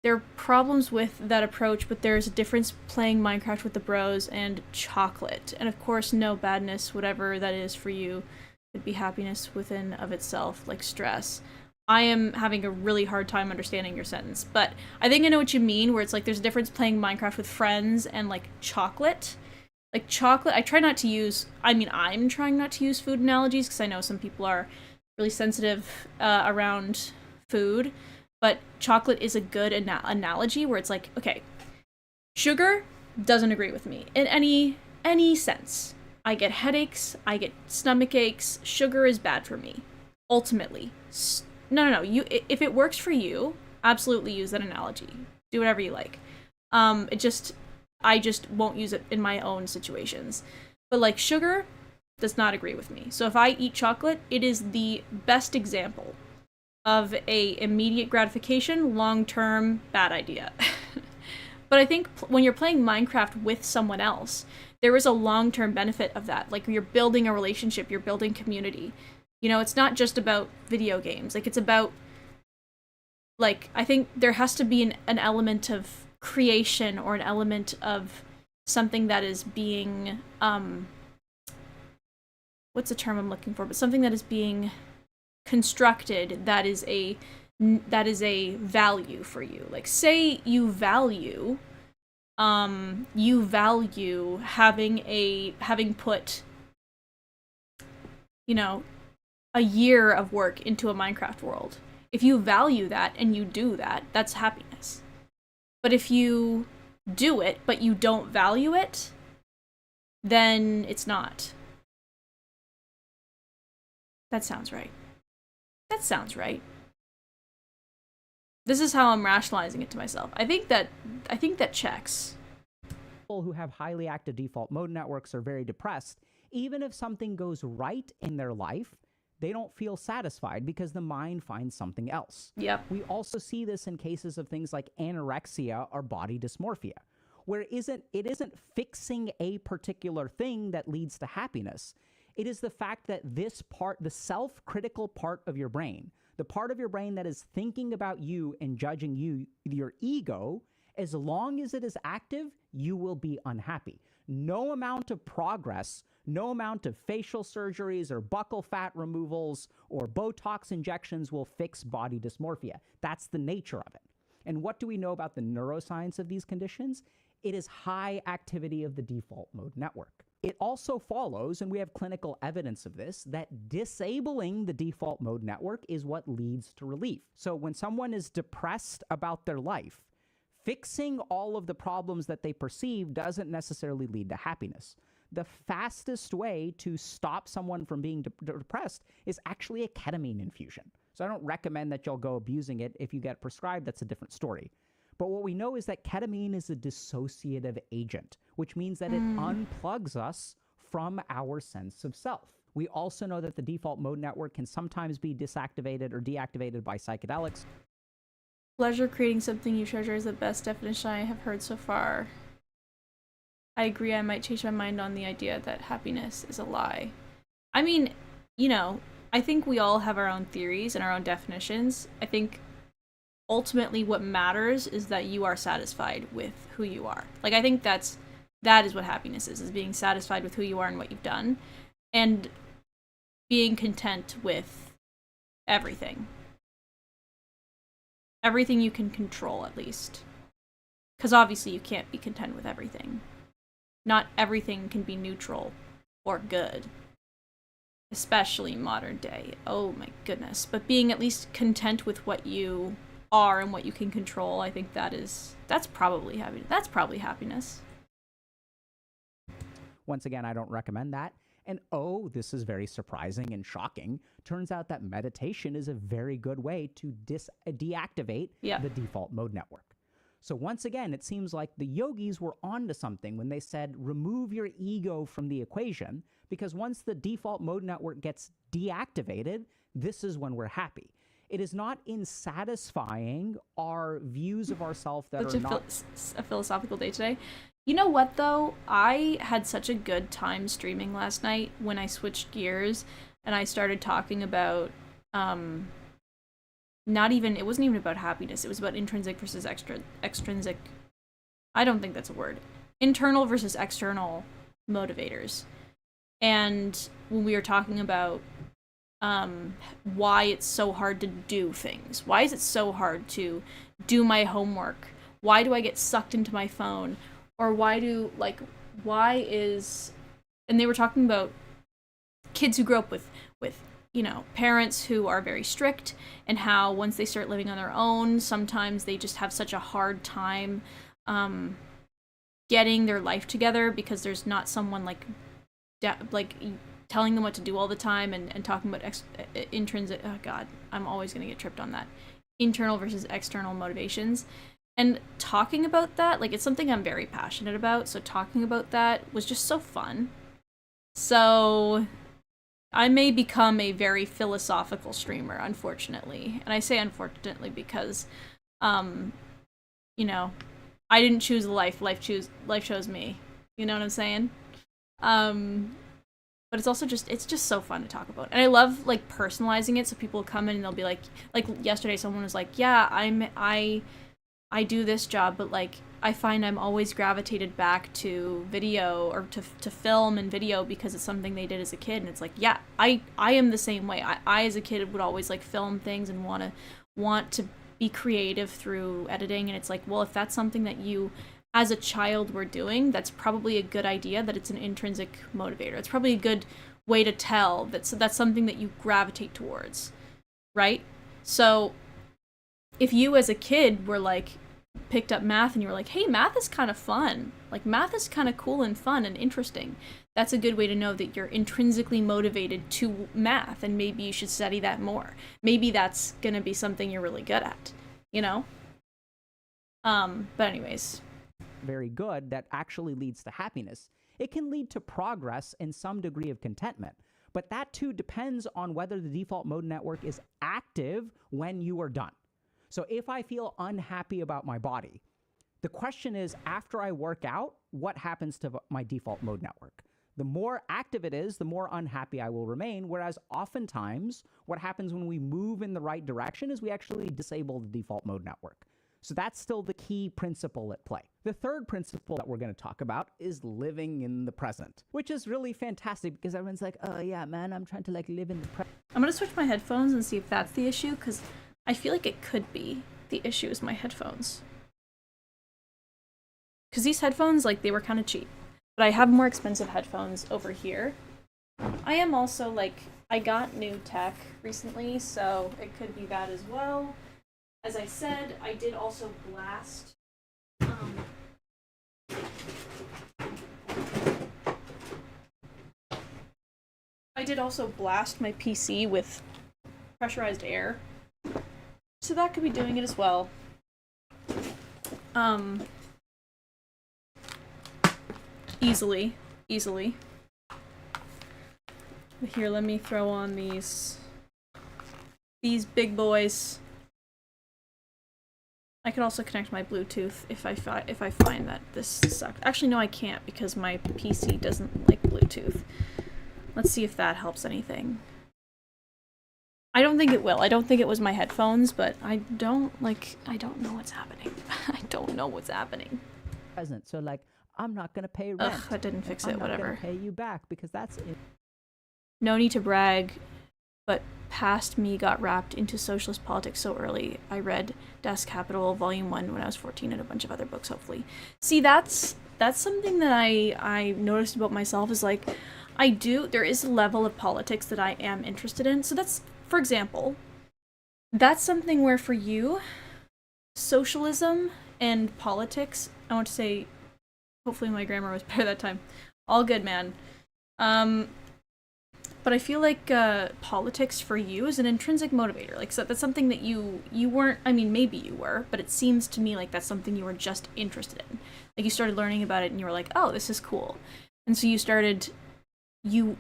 there are problems with that approach, but there's a difference playing Minecraft with the bros and chocolate. And of course, no badness, whatever that is for you, could be happiness within of itself, like stress. I am having a really hard time understanding your sentence, but I think I know what you mean, where it's like there's a difference playing Minecraft with friends and like chocolate. Like chocolate, I try not to use, I mean, I'm trying not to use food analogies because I know some people are really sensitive around food, but chocolate is a good analogy where it's like, okay, sugar doesn't agree with me in any sense. I get headaches, I get stomach aches, sugar is bad for me, ultimately. No. If it works for you, absolutely use that analogy. Do whatever you like. I just won't use it in my own situations. But like sugar does not agree with me. So if I eat chocolate, it is the best example of a immediate gratification, long-term bad idea. But I think when you're playing Minecraft with someone else, there is a long-term benefit of that. Like you're building a relationship, you're building community. You know, it's not just about video games. Like, it's about, like, I think there has to be an element of creation or an element of something that is being, what's the term I'm looking for? But something that is being constructed that is a value for you. Like, say you value having put, you know, a year of work into a Minecraft world. If you value that and you do that, that's happiness. But if you do it, but you don't value it, then it's not. That sounds right. That sounds right. This is how I'm rationalizing it to myself. I think that checks. People who have highly active default mode networks are very depressed. Even if something goes right in their life, they don't feel satisfied because the mind finds something else. Yep. We also see this in cases of things like anorexia or body dysmorphia, where it isn't fixing a particular thing that leads to happiness. It is the fact that this part, the self-critical part of your brain, the part of your brain that is thinking about you and judging you, your ego, as long as it is active, you will be unhappy. No amount of progress, no amount of facial surgeries or buccal fat removals or Botox injections will fix body dysmorphia. That's the nature of it. And what do we know about the neuroscience of these conditions? It is high activity of the default mode network. It also follows, and we have clinical evidence of this, that disabling the default mode network is what leads to relief. So when someone is depressed about their life, fixing all of the problems that they perceive doesn't necessarily lead to happiness. The fastest way to stop someone from being depressed is actually a ketamine infusion. So I don't recommend that you'll go abusing it. If you get prescribed, that's a different story. But what we know is that ketamine is a dissociative agent, which means that it unplugs us from our sense of self. We also know that the default mode network can sometimes be disactivated or deactivated by psychedelics. Pleasure creating something you treasure is the best definition I have heard so far. I agree, I might change my mind on the idea that happiness is a lie. I mean, you know, I think we all have our own theories and our own definitions. I think ultimately what matters is that you are satisfied with who you are. Like, I think that is what happiness is being satisfied with who you are and what you've done, and being content with everything. Everything you can control, at least. Because obviously you can't be content with everything. Not everything can be neutral or good. Especially modern day. Oh my goodness. But being at least content with what you are and what you can control, I think that's probably happiness. That's probably happiness. Once again, I don't recommend that. And oh, this is very surprising and shocking. Turns out that meditation is a very good way to deactivate the default mode network. So once again, it seems like the yogis were onto something when they said, remove your ego from the equation, because once the default mode network gets deactivated, this is when we're happy. It is not in satisfying our views of ourselves that are not... a philosophical day today. You know what, though? I had such a good time streaming last night when I switched gears and I started talking about it wasn't even about happiness. It was about intrinsic versus extrinsic. I don't think that's a word. Internal versus external motivators. And when we were talking about why it's so hard to do things, why is it so hard to do my homework? Why do I get sucked into my phone? Or and they were talking about kids who grew up with parents who are very strict, and how once they start living on their own, sometimes they just have such a hard time getting their life together because there's not someone like telling them what to do all the time, and talking about intrinsic. Oh God, I'm always gonna get tripped on that. Internal versus external motivations, and talking about that, like, it's something I'm very passionate about. So talking about that was just so fun. So I may become a very philosophical streamer, unfortunately. And I say unfortunately because, I didn't choose the life. Life chose me. You know what I'm saying? But it's also it's just so fun to talk about. And I love, like, personalizing it, so people come in and they'll be like yesterday someone was like, yeah, I do this job, but, like, I find I'm always gravitated back to video, or to film and video, because it's something they did as a kid. And it's like, yeah, I am the same way. I as a kid would always, like, film things and want to be creative through editing. And it's like, well, if that's something that you as a child were doing, that's probably a good idea that it's an intrinsic motivator. It's probably a good way to tell that's something that you gravitate towards, right? So if you as a kid were like, picked up math and you were like, hey, math is kind of fun, like, math is kind of cool and fun and interesting, that's a good way to know that you're intrinsically motivated to math, and maybe you should study that more. Maybe that's gonna be something you're really good at, but anyways, very good that actually leads to happiness. It can lead to progress and some degree of contentment, but that too depends on whether the default mode network is active when you are done. So if I feel unhappy about my body, the question is, after I work out, what happens to my default mode network? The more active it is, the more unhappy I will remain, whereas oftentimes what happens when we move in the right direction is we actually disable the default mode network. So that's still the key principle at play. The third principle that we're going to talk about is living in the present, which is really fantastic because everyone's like, oh yeah, man, I'm trying to, like, live in the present. I'm going to switch my headphones and see if that's the issue, because I feel like it could be the issue is my headphones. Because these headphones, like, they were kind of cheap. But I have more expensive headphones over here. I am also, like, I got new tech recently, so it could be that as well. As I said, I did also blast my PC with pressurized air. So that could be doing it as well. Easily. But here, let me throw on these big boys. I could also connect my Bluetooth if I find that this sucks. Actually, no, I can't, because my PC doesn't like Bluetooth. Let's see if that helps anything. I don't think it will. I don't think it was my headphones, but I don't know what's happening. I don't know what's happening. Present. So, like, I'm not going to pay rent. Ugh, that didn't fix it, whatever. I'm not going to pay you back because that's it. No need to brag, but past me got wrapped into socialist politics so early. I read Das Kapital Volume 1 when I was 14 and a bunch of other books, hopefully. See, that's something that I noticed about myself, is, like, there is a level of politics that I am interested in. So that's, for example, that's something where for you, socialism and politics, I want to say, hopefully my grammar was better that time. All good, man. But I feel like politics for you is an intrinsic motivator. Like, so that's something that you weren't, I mean, maybe you were, but it seems to me like that's something you were just interested in. Like, you started learning about it and you were like, oh, this is cool. And so you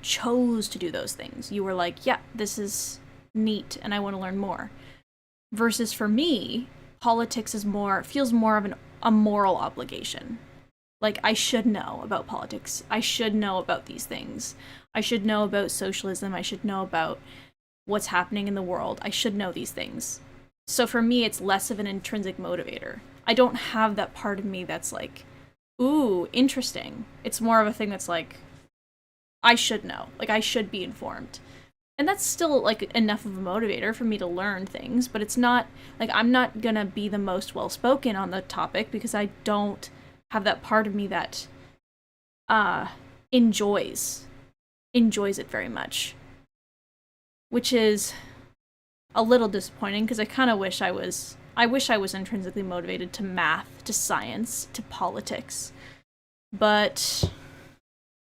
chose to do those things. You were like, yeah, this is neat and I want to learn more. Versus for me, politics feels more of a moral obligation. Like, I should know about politics. I should know about these things. I should know about socialism. I should know about what's happening in the world. I should know these things. So for me, it's less of an intrinsic motivator. I don't have that part of me that's like, ooh, interesting. It's more of a thing that's like, I should know. Like, I should be informed. And that's still, like, enough of a motivator for me to learn things, but it's not, like, I'm not gonna be the most well-spoken on the topic because I don't have that part of me that, enjoys it very much. Which is a little disappointing because I kind of wish I was intrinsically motivated to math, to science, to politics. But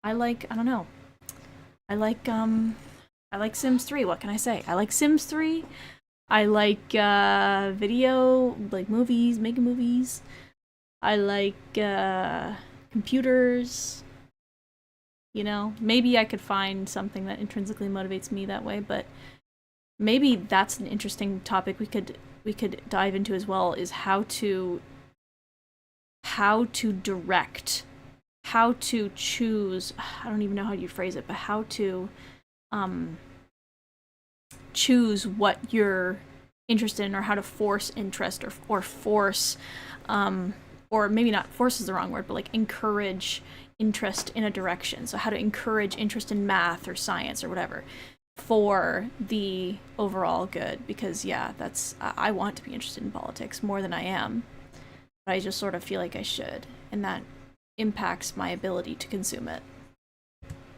I don't know. I like Sims 3. What can I say? I like Sims 3. I like video, like movies, making movies. I like computers. You know, maybe I could find something that intrinsically motivates me that way, but maybe that's an interesting topic we could dive into as well, is how to direct, how to choose, I don't even know how you phrase it, but how to choose what you're interested in, or how to force interest, or force or maybe not force is the wrong word, but like encourage interest in a direction. So how to encourage interest in math or science or whatever for the overall good, because yeah, that's I want to be interested in politics more than I am, but I just sort of feel like I should, and that impacts my ability to consume it.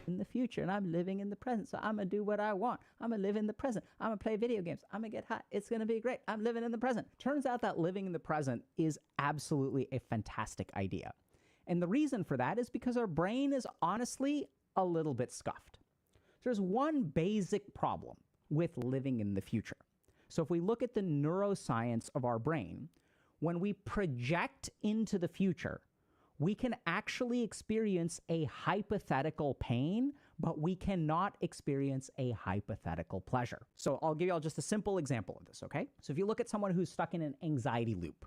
In the future, and I'm living in the present, so I'm gonna do what I want. I'm gonna live in the present. I'm gonna play video games. I'm gonna get high. It's gonna be great. I'm living in the present. Turns out that living in the present is absolutely a fantastic idea. And the reason for that is because our brain is honestly a little bit scuffed. There's one basic problem with living in the future. So if we look at the neuroscience of our brain, when we project into the future, we can actually experience a hypothetical pain, but we cannot experience a hypothetical pleasure. So I'll give you all just a simple example of this, okay? So if you look at someone who's stuck in an anxiety loop,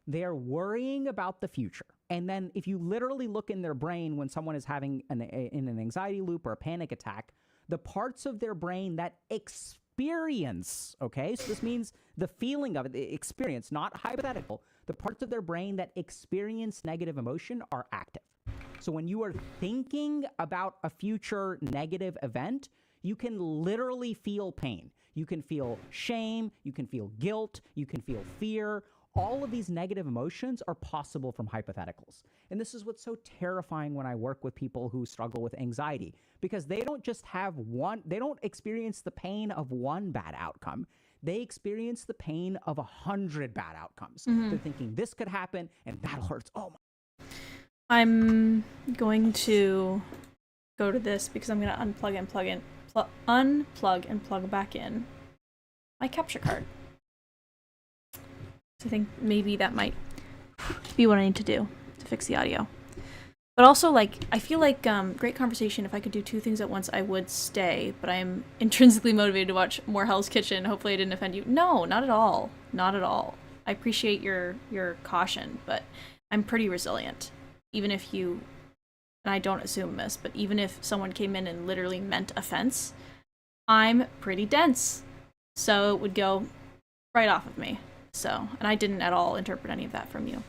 they're worrying about the future. And then if you literally look in their brain when someone is having in an anxiety loop or a panic attack, the parts of their brain that experience, okay? So this means the feeling of it, the experience, not hypothetical. The parts of their brain that experience negative emotion are active. So when you are thinking about a future negative event, you can literally feel pain. You can feel shame, you can feel guilt, you can feel fear. All of these negative emotions are possible from hypotheticals. And this is what's so terrifying when I work with people who struggle with anxiety, because they don't just have they don't experience the pain of one bad outcome. They experience the pain of 100 bad outcomes. Mm-hmm. They're thinking this could happen and that hurts. Oh my. I'm going to go to this because I'm going to unplug and plug back in my capture card. So I think maybe that might be what I need to do to fix the audio. But also, like, I feel like great conversation. If I could do two things at once, I would stay. But I'm intrinsically motivated to watch more Hell's Kitchen. Hopefully I didn't offend you. No, not at all. Not at all. I appreciate your caution, but I'm pretty resilient. Even if you, and I don't assume this, but even if someone came in and literally meant offense, I'm pretty dense. So it would go right off of me. So, and I didn't at all interpret any of that from you.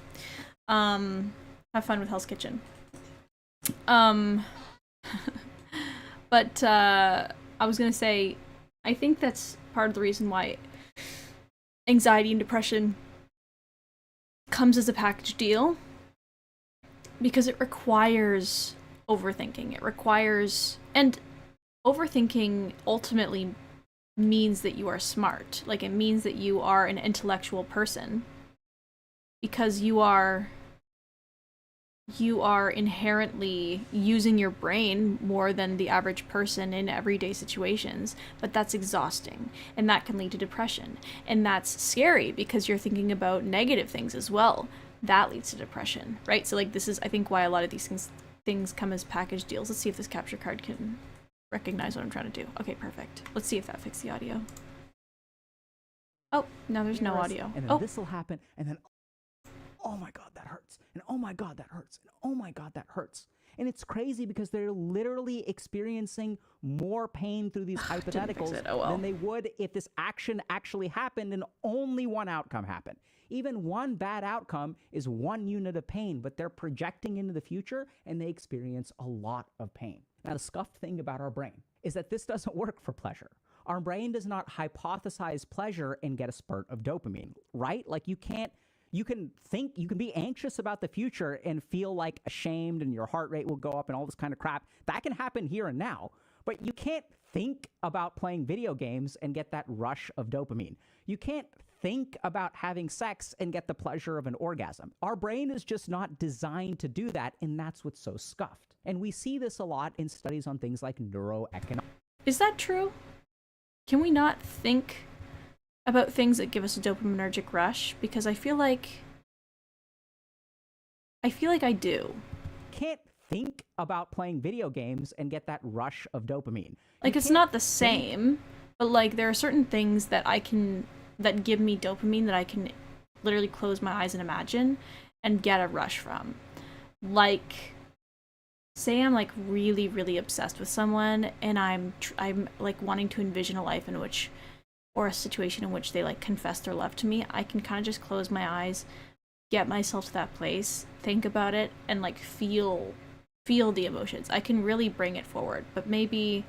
Have fun with Hell's Kitchen. But I was gonna say, I think that's part of the reason why anxiety and depression comes as a package deal, because it requires overthinking. It requires, and overthinking ultimately means that you are smart. Like, it means that you are an intellectual person, because you are inherently using your brain more than the average person in everyday situations, but that's exhausting, and that can lead to depression, and that's scary because you're thinking about negative things as well. That leads to depression, right? So like, this is, I think, why a lot of these things come as package deals. Let's see if this capture card can recognize what I'm trying to do. Okay, perfect. Let's see if that fixed the audio. Oh, no, there's no audio. And then this will happen, and then oh my God, that hurts. And oh my God, that hurts. And oh my God, that hurts. And it's crazy because they're literally experiencing more pain through these hypotheticals than they would if this action actually happened and only one outcome happened. Even one bad outcome is 1 unit of pain, but they're projecting into the future and they experience a lot of pain. Now, the scuffed thing about our brain is that this doesn't work for pleasure. Our brain does not hypothesize pleasure and get a spurt of dopamine, right? Like you can be anxious about the future and feel like ashamed and your heart rate will go up and all this kind of crap. That can happen here and now, but you can't think about playing video games and get that rush of dopamine. You can't think about having sex and get the pleasure of an orgasm. Our brain is just not designed to do that, and that's what's so scuffed. And we see this a lot in studies on things like neuroeconomics. Is that true? Can we not think about things that give us a dopaminergic rush? Because I feel like I do. Can't think about playing video games and get that rush of dopamine. Like, it's not the same, but like there are certain things that that give me dopamine that I can literally close my eyes and imagine and get a rush from. Like, say I'm like really, really obsessed with someone and I'm like wanting to envision a life in which, or a situation in which they like confess their love to me. I can kind of just close my eyes, get myself to that place, think about it, and like feel the emotions. I can really bring it forward, but maybe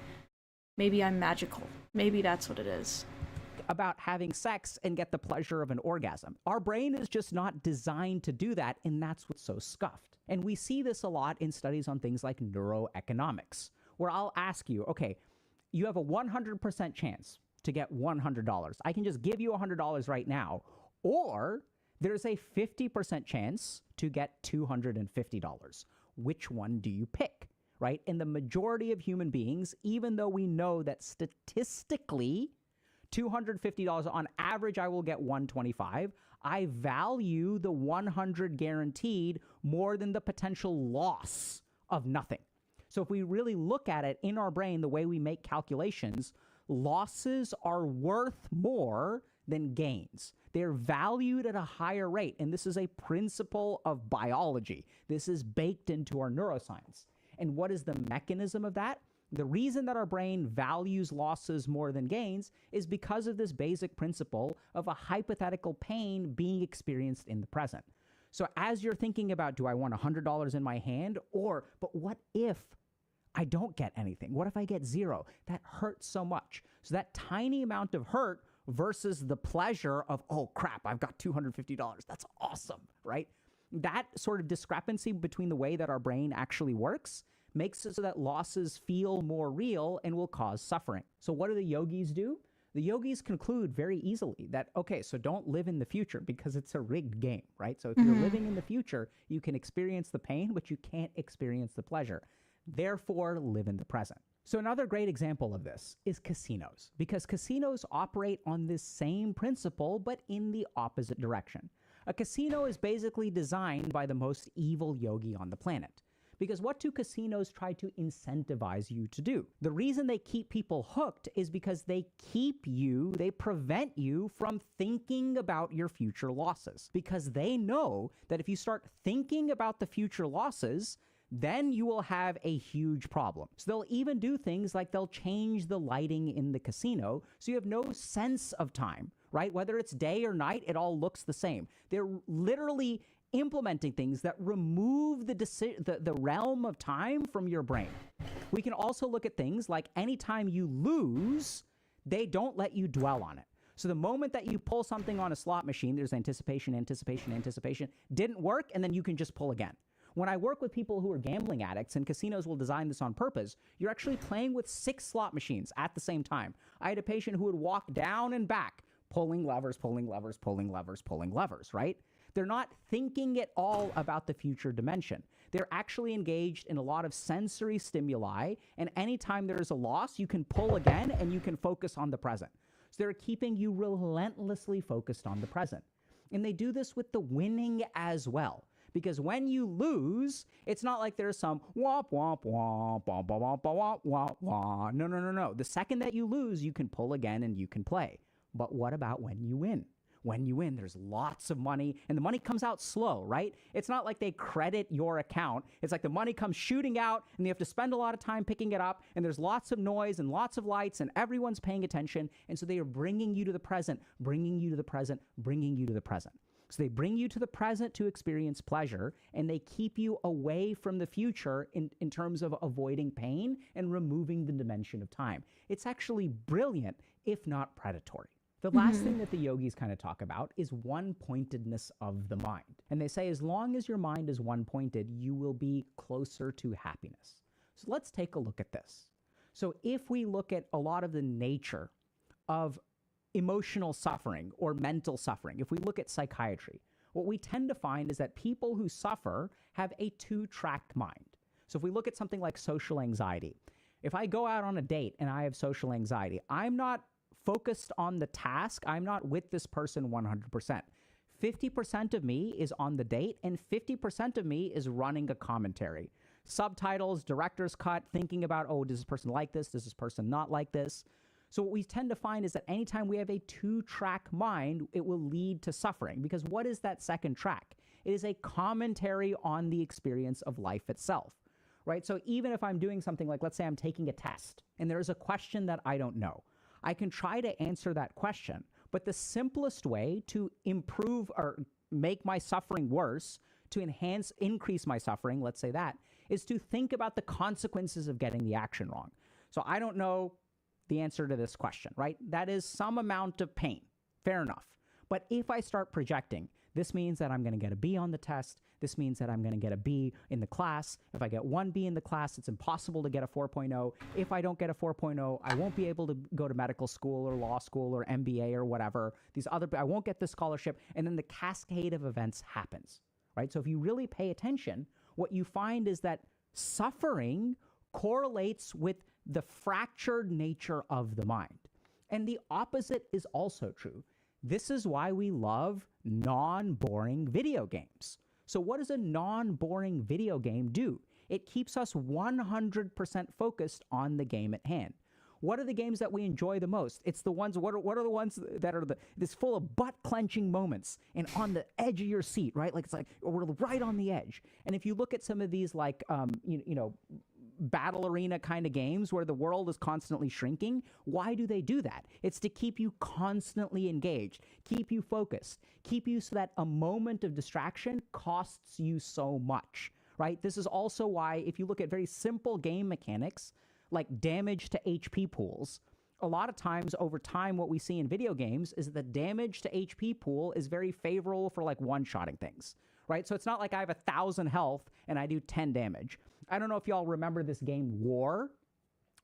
I'm magical. Maybe that's what it is. About having sex and get the pleasure of an orgasm. Our brain is just not designed to do that, and that's what's so scuffed. And we see this a lot in studies on things like neuroeconomics, where I'll ask you, okay, you have a 100% chance to get $100. I can just give you $100 right now, or there's a 50% chance to get $250. Which one do you pick, right? And the majority of human beings, even though we know that statistically $250 on average, I will get $125. I value the 100 guaranteed more than the potential loss of nothing. So if we really look at it in our brain, the way we make calculations, losses are worth more than gains. They're valued at a higher rate. And this is a principle of biology. This is baked into our neuroscience. And what is the mechanism of that? The reason that our brain values losses more than gains is because of this basic principle of a hypothetical pain being experienced in the present. So as you're thinking about, do I want $100 in my hand? But what if I don't get anything? What if I get zero? That hurts so much. So that tiny amount of hurt versus the pleasure of, oh crap, I've got $250. That's awesome, right? That sort of discrepancy between the way that our brain actually works makes it so that losses feel more real and will cause suffering. So what do the yogis do? The yogis conclude very easily that, okay, so don't live in the future because it's a rigged game, right? So if you're living in the future, you can experience the pain, but you can't experience the pleasure. Therefore, live in the present. So another great example of this is casinos, because casinos operate on this same principle, but in the opposite direction. A casino is basically designed by the most evil yogi on the planet. Because what do casinos try to incentivize you to do? The reason they keep people hooked is because they prevent you from thinking about your future losses. Because they know that if you start thinking about the future losses, then you will have a huge problem. So they'll even do things like they'll change the lighting in the casino so you have no sense of time, right? Whether it's day or night, it all looks the same. They're literally implementing things that remove the realm of time from your brain. We can also look at things like anytime you lose, they don't let you dwell on it. So the moment that you pull something on a slot machine, there's anticipation, didn't work, and then you can just pull again. When I work with people who are gambling addicts, and casinos will design this on purpose, you're actually playing with 6 slot machines at the same time. I had a patient who would walk down and back, pulling levers, right? They're not thinking at all about the future dimension. They're actually engaged in a lot of sensory stimuli, and anytime there's a loss, you can pull again and you can focus on the present. So they're keeping you relentlessly focused on the present. And they do this with the winning as well. Because when you lose, it's not like there's some womp, womp, womp, womp, womp, womp, womp, womp. No. The second that you lose, you can pull again and you can play. But what about when you win? When you win, there's lots of money, and the money comes out slow, right? It's not like they credit your account. It's like the money comes shooting out, and you have to spend a lot of time picking it up, and there's lots of noise and lots of lights, and everyone's paying attention, and so they are bringing you to the present, bringing you to the present, bringing you to the present. So they bring you to the present to experience pleasure, and they keep you away from the future in terms of avoiding pain and removing the dimension of time. It's actually brilliant, if not predatory. The last thing that the yogis kind of talk about is one-pointedness of the mind. And they say as long as your mind is one-pointed, you will be closer to happiness. So let's take a look at this. So if we look at a lot of the nature of emotional suffering or mental suffering, if we look at psychiatry, what we tend to find is that people who suffer have a two-track mind. So if we look at something like social anxiety, if I go out on a date and I have social anxiety, I'm not focused on the task. I'm not with this person 100%. 50% of me is on the date, and 50% of me is running a commentary. Subtitles, director's cut, thinking about, oh, does this person like this? Does this person not like this? So what we tend to find is that anytime we have a two-track mind, it will lead to suffering. Because what is that second track? It is a commentary on the experience of life itself, right? So even if I'm doing something like, let's say I'm taking a test, and there's a question that I don't know, I can try to answer that question. But the simplest way to improve or make my suffering worse, to increase my suffering, let's say that, is to think about the consequences of getting the action wrong. So I don't know the answer to this question, right? That is some amount of pain. Fair enough. But if I start projecting, this means that I'm going to get a B on the test. This means that I'm going to get a B in the class. If I get one B in the class, it's impossible to get a 4.0. If I don't get a 4.0, I won't be able to go to medical school or law school or MBA or whatever. I won't get the scholarship. And then the cascade of events happens, right? So if you really pay attention, what you find is that suffering correlates with the fractured nature of the mind. And the opposite is also true. This is why we love non-boring video games. So what does a non-boring video game do? It keeps us 100% focused on the game at hand. What are the games that we enjoy the most? It's the ones, what are the ones that are this full of butt-clenching moments and on the edge of your seat, right? Like, it's like, we're right on the edge. And if you look at some of these, like, battle arena kind of games where the world is constantly shrinking, why do they do that? It's to keep you constantly engaged, keep you focused, keep you so that a moment of distraction costs you so much, right? This is also why if you look at very simple game mechanics, like damage to HP pools, a lot of times over time what we see in video games is that the damage to HP pool is very favorable for like one-shotting things, right? So it's not like I have 1,000 health and I do 10 damage. I don't know if y'all remember this game War,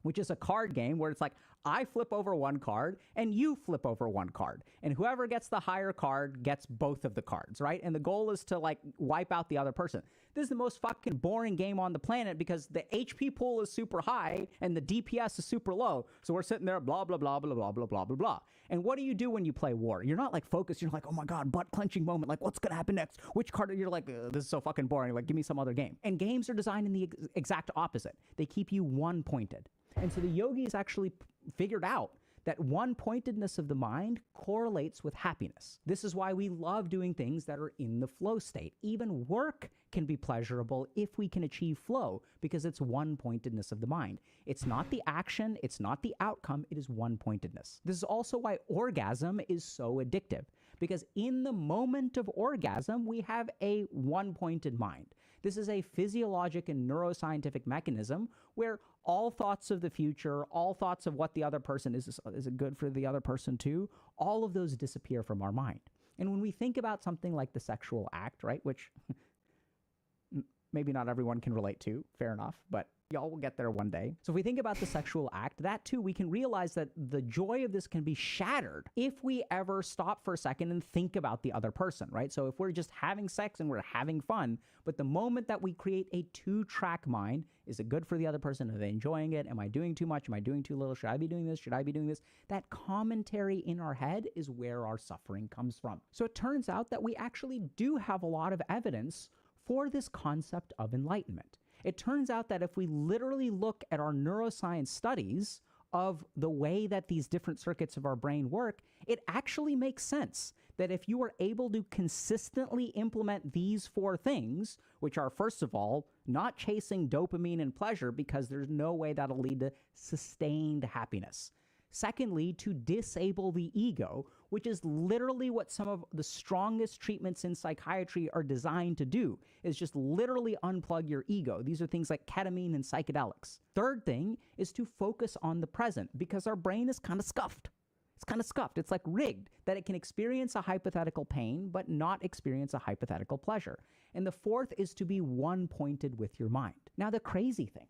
which is a card game where it's like I flip over one card and you flip over one card. And whoever gets the higher card gets both of the cards, right? And the goal is to like wipe out the other person. This is the most fucking boring game on the planet because the HP pool is super high and the DPS is super low. So we're sitting there, blah, blah, blah, blah, blah, blah, blah, blah, blah. And what do you do when you play War? You're not like focused. You're like, oh my God, butt clenching moment. Like, what's going to happen next? Which card? You're like, this is so fucking boring. Like, give me some other game. And games are designed in the exact opposite. They keep you one-pointed. And so the yogis actually figured out that one-pointedness of the mind correlates with happiness. This is why we love doing things that are in the flow state. Even work can be pleasurable if we can achieve flow because it's one-pointedness of the mind. It's not the action, it's not the outcome, it is one-pointedness. This is also why orgasm is so addictive because in the moment of orgasm, we have a one-pointed mind. This is a physiologic and neuroscientific mechanism where all thoughts of the future, all thoughts of what the other person is it good for the other person too, all of those disappear from our mind. And when we think about something like the sexual act, right, which maybe not everyone can relate to, fair enough, but y'all will get there one day. So if we think about the sexual act, that too, we can realize that the joy of this can be shattered if we ever stop for a second and think about the other person, right? So if we're just having sex and we're having fun, but the moment that we create a two-track mind, is it good for the other person? Are they enjoying it? Am I doing too much? Am I doing too little? Should I be doing this? Should I be doing this? That commentary in our head is where our suffering comes from. So it turns out that we actually do have a lot of evidence for this concept of enlightenment. It turns out that if we literally look at our neuroscience studies, of the way that these different circuits of our brain work, it actually makes sense that if you are able to consistently implement these 4 things, which are, first of all, not chasing dopamine and pleasure because there's no way that'll lead to sustained happiness. Secondly, to disable the ego, which is literally what some of the strongest treatments in psychiatry are designed to do, is just literally unplug your ego. These are things like ketamine and psychedelics. Third thing is to focus on the present, because our brain is kind of scuffed. It's kind of scuffed. It's like rigged, that it can experience a hypothetical pain, but not experience a hypothetical pleasure. And the fourth is to be one-pointed with your mind. Now, the crazy thing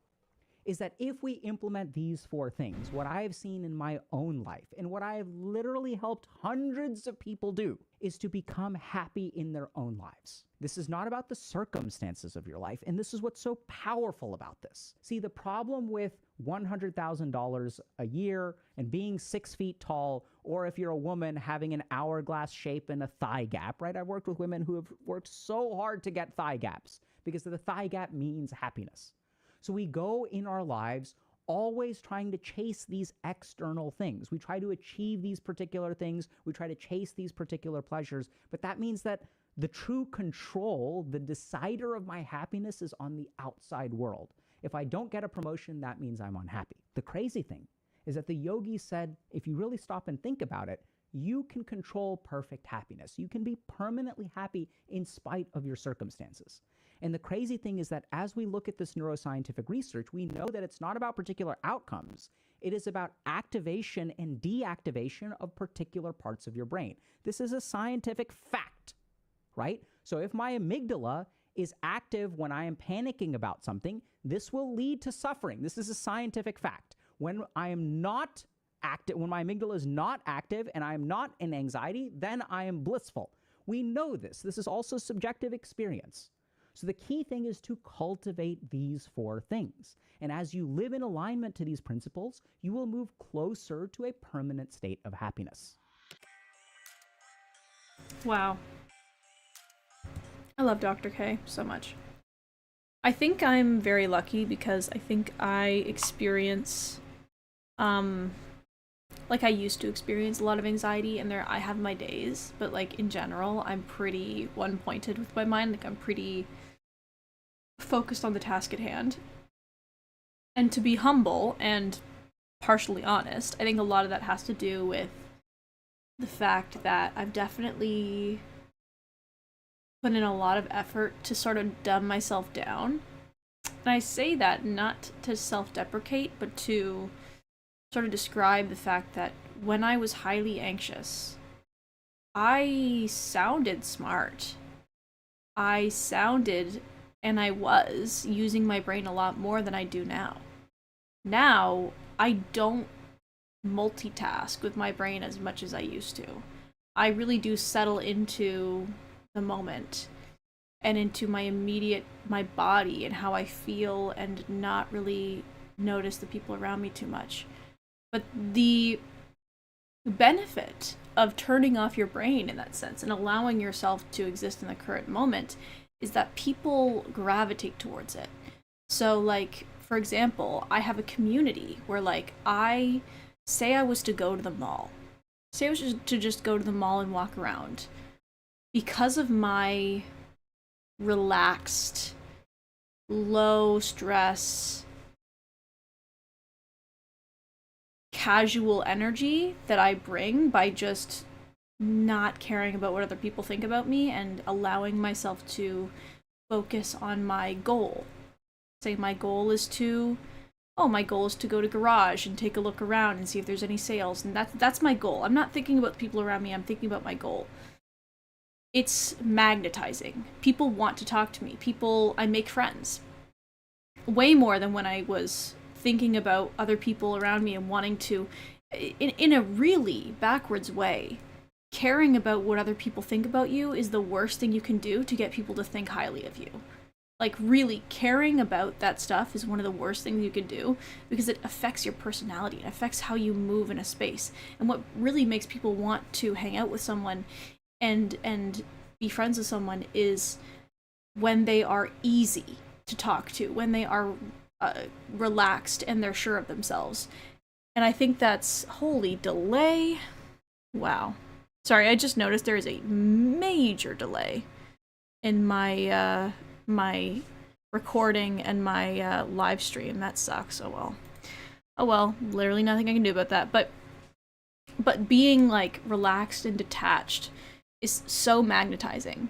is that if we implement these 4 things, what I have seen in my own life and what I have literally helped hundreds of people do is to become happy in their own lives. This is not about the circumstances of your life, and this is what's so powerful about this. See, the problem with $100,000 a year and being 6 feet tall, or if you're a woman having an hourglass shape and a thigh gap, right? I've worked with women who have worked so hard to get thigh gaps because the thigh gap means happiness. So we go in our lives always trying to chase these external things. We try to achieve these particular things. We try to chase these particular pleasures. But that means that the true control, the decider of my happiness, is on the outside world. If I don't get a promotion, that means I'm unhappy. The crazy thing is that the yogis said, if you really stop and think about it, you can control perfect happiness. You can be permanently happy in spite of your circumstances. And the crazy thing is that as we look at this neuroscientific research, we know that it's not about particular outcomes. It is about activation and deactivation of particular parts of your brain. This is a scientific fact, right? So if my amygdala is active when I am panicking about something, this will lead to suffering. This is a scientific fact. When I am not active, when my amygdala is not active and I am not in anxiety, then I am blissful. We know this. This is also subjective experience. So the key thing is to cultivate these 4 things. And as you live in alignment to these principles, you will move closer to a permanent state of happiness. Wow. I love Dr. K so much. I think I'm very lucky because I think I experience, like I used to experience a lot of anxiety, and I have my days, but like in general, I'm pretty one-pointed with my mind. Like I'm pretty focused on the task at hand. And to be humble and partially honest, I think a lot of that has to do with the fact that I've definitely put in a lot of effort to sort of dumb myself down. And I say that not to self-deprecate, but to sort of describe the fact that when I was highly anxious, I sounded smart. I sounded, and I was, using my brain a lot more than I do now. Now, I don't multitask with my brain as much as I used to. I really do settle into the moment and into my body and how I feel, and not really notice the people around me too much. But the benefit of turning off your brain in that sense and allowing yourself to exist in the current moment is that people gravitate towards it. So like, for example, I have a community where like I was to go to the mall. Say I was to just go to the mall and walk around. Because of my relaxed, low stress, casual energy that I bring by just not caring about what other people think about me and allowing myself to focus on my goal. Say my goal is to go to Garage and take a look around and see if there's any sales, and that's my goal. I'm not thinking about the people around me, I'm thinking about my goal. It's magnetizing. People want to talk to me. I make friends. Way more than when I was thinking about other people around me and wanting to, in a really backwards way, caring about what other people think about you is the worst thing you can do to get people to think highly of you. Like, really, caring about that stuff is one of the worst things you can do because it affects your personality. It affects how you move in a space. And what really makes people want to hang out with someone and be friends with someone is when they are easy to talk to, when they are relaxed and they're sure of themselves. And I think that's, holy delay. Wow. Sorry, I just noticed there is a major delay in my recording and my live stream. That sucks. Oh well. Oh well. Literally nothing I can do about that. But being like relaxed and detached is so magnetizing.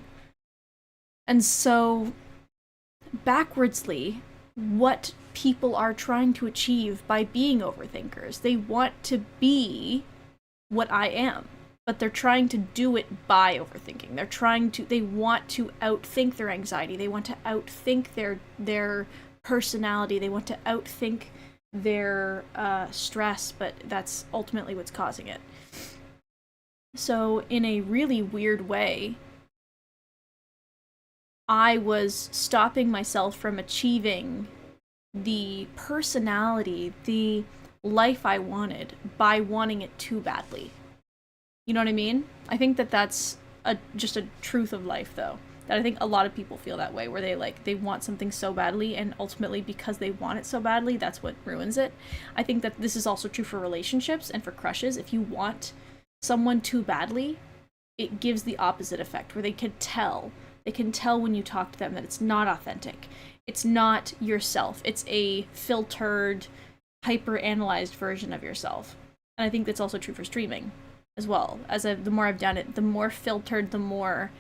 And so backwardsly, what people are trying to achieve by being overthinkers. They want to be what I am, but they're trying to do it by overthinking. They want to outthink their anxiety. They want to outthink their personality. They want to outthink their stress, but that's ultimately what's causing it. So in a really weird way, I was stopping myself from achieving the personality, the life I wanted by wanting it too badly. You know what I mean? I think that that's just a truth of life, though. That I think a lot of people feel that way, where they want something so badly, and ultimately because they want it so badly, that's what ruins it. I think that this is also true for relationships and for crushes. If you want someone too badly, it gives the opposite effect, where they can tell. They can tell when you talk to them that it's not authentic. It's not yourself. It's a filtered, hyper-analyzed version of yourself. And I think that's also true for streaming as well. The more I've done it, the more filtered, the more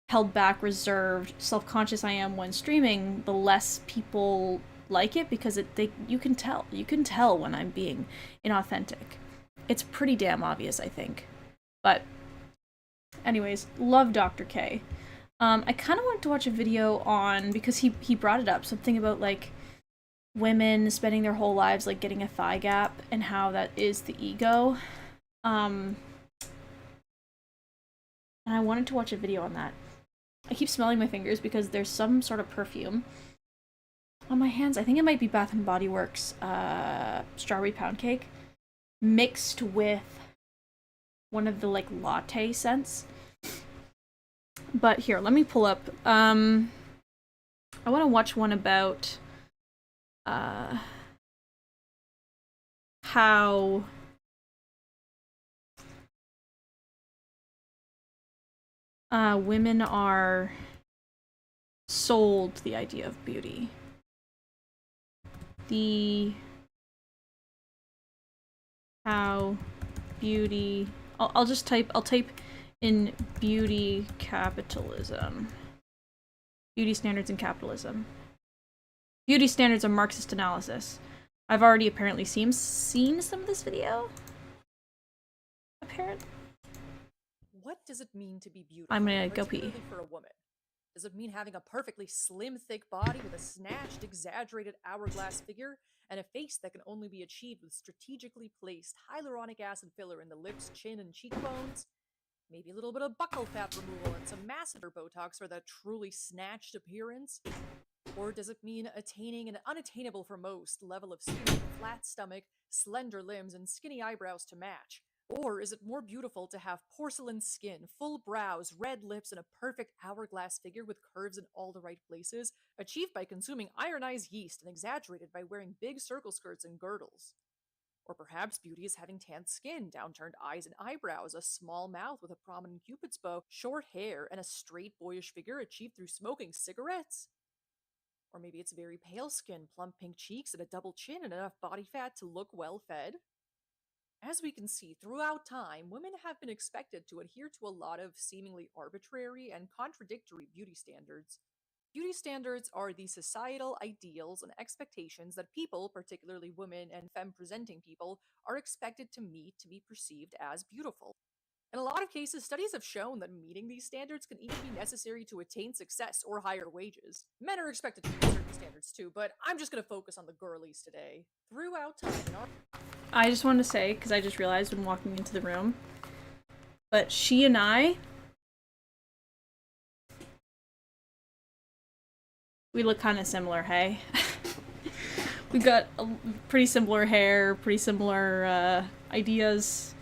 held back, reserved, self-conscious I am when streaming, the less people like it, because you can tell. You can tell when I'm being inauthentic. It's pretty damn obvious, I think. But anyways, love Dr. K. I kind of wanted to watch a video on, because he brought it up, something about like women spending their whole lives like getting a thigh gap and how that is the ego. And I wanted to watch a video on that. I keep smelling my fingers because there's some sort of perfume on my hands. I think it might be Bath and Body Works strawberry pound cake mixed with one of the like latte scents. But here, let me pull up. I want to watch one about how women are sold the idea of beauty. How beauty. I'll type in beauty capitalism. Beauty standards and capitalism. Beauty standards and Marxist analysis. I've already apparently seen some of this video. Apparently. What does it mean to be beautiful? I'm gonna go pee. Particularly for a woman. Does it mean having a perfectly slim, thick body with a snatched, exaggerated hourglass figure and a face that can only be achieved with strategically placed hyaluronic acid filler in the lips, chin, and cheekbones? Maybe a little bit of buccal fat removal and some masseter Botox for that truly snatched appearance? Or does it mean attaining an unattainable for most level of skin with a flat stomach, slender limbs, and skinny eyebrows to match? Or is it more beautiful to have porcelain skin, full brows, red lips, and a perfect hourglass figure with curves in all the right places, achieved by consuming ironized yeast and exaggerated by wearing big circle skirts and girdles? Or perhaps beauty is having tanned skin, downturned eyes and eyebrows, a small mouth with a prominent cupid's bow, short hair, and a straight boyish figure achieved through smoking cigarettes? Or maybe it's very pale skin, plump pink cheeks, and a double chin, and enough body fat to look well fed? As we can see, throughout time, women have been expected to adhere to a lot of seemingly arbitrary and contradictory beauty standards. Beauty standards are the societal ideals and expectations that people, particularly women and femme-presenting people, are expected to meet to be perceived as beautiful. In a lot of cases, studies have shown that meeting these standards can even be necessary to attain success or higher wages. Men are expected to meet certain standards too, but I'm just going to focus on the girlies today. Throughout time in our I just wanted to say, because I just realized when walking into the room, but she and I, we look kind of similar, hey? We've got pretty similar hair, pretty similar ideas,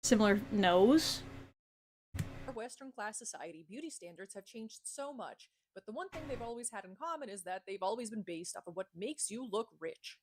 similar nose. Our Western class society, beauty standards have changed so much, but the one thing they've always had in common is that they've always been based off of what makes you look rich.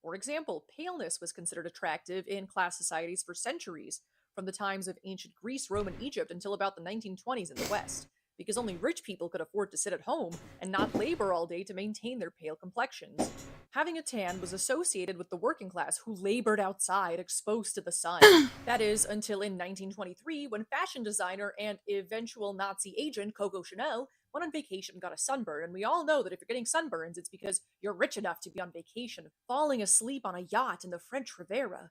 For example, paleness was considered attractive in class societies for centuries, from the times of ancient Greece, Rome, and Egypt until about the 1920s in the West, because only rich people could afford to sit at home and not labor all day to maintain their pale complexions. Having a tan was associated with the working class who labored outside, exposed to the sun. That is, until in 1923, when fashion designer and eventual Nazi agent Coco Chanel went on vacation and got a sunburn. And we all know that if you're getting sunburns, it's because you're rich enough to be on vacation, falling asleep on a yacht in the French Riviera.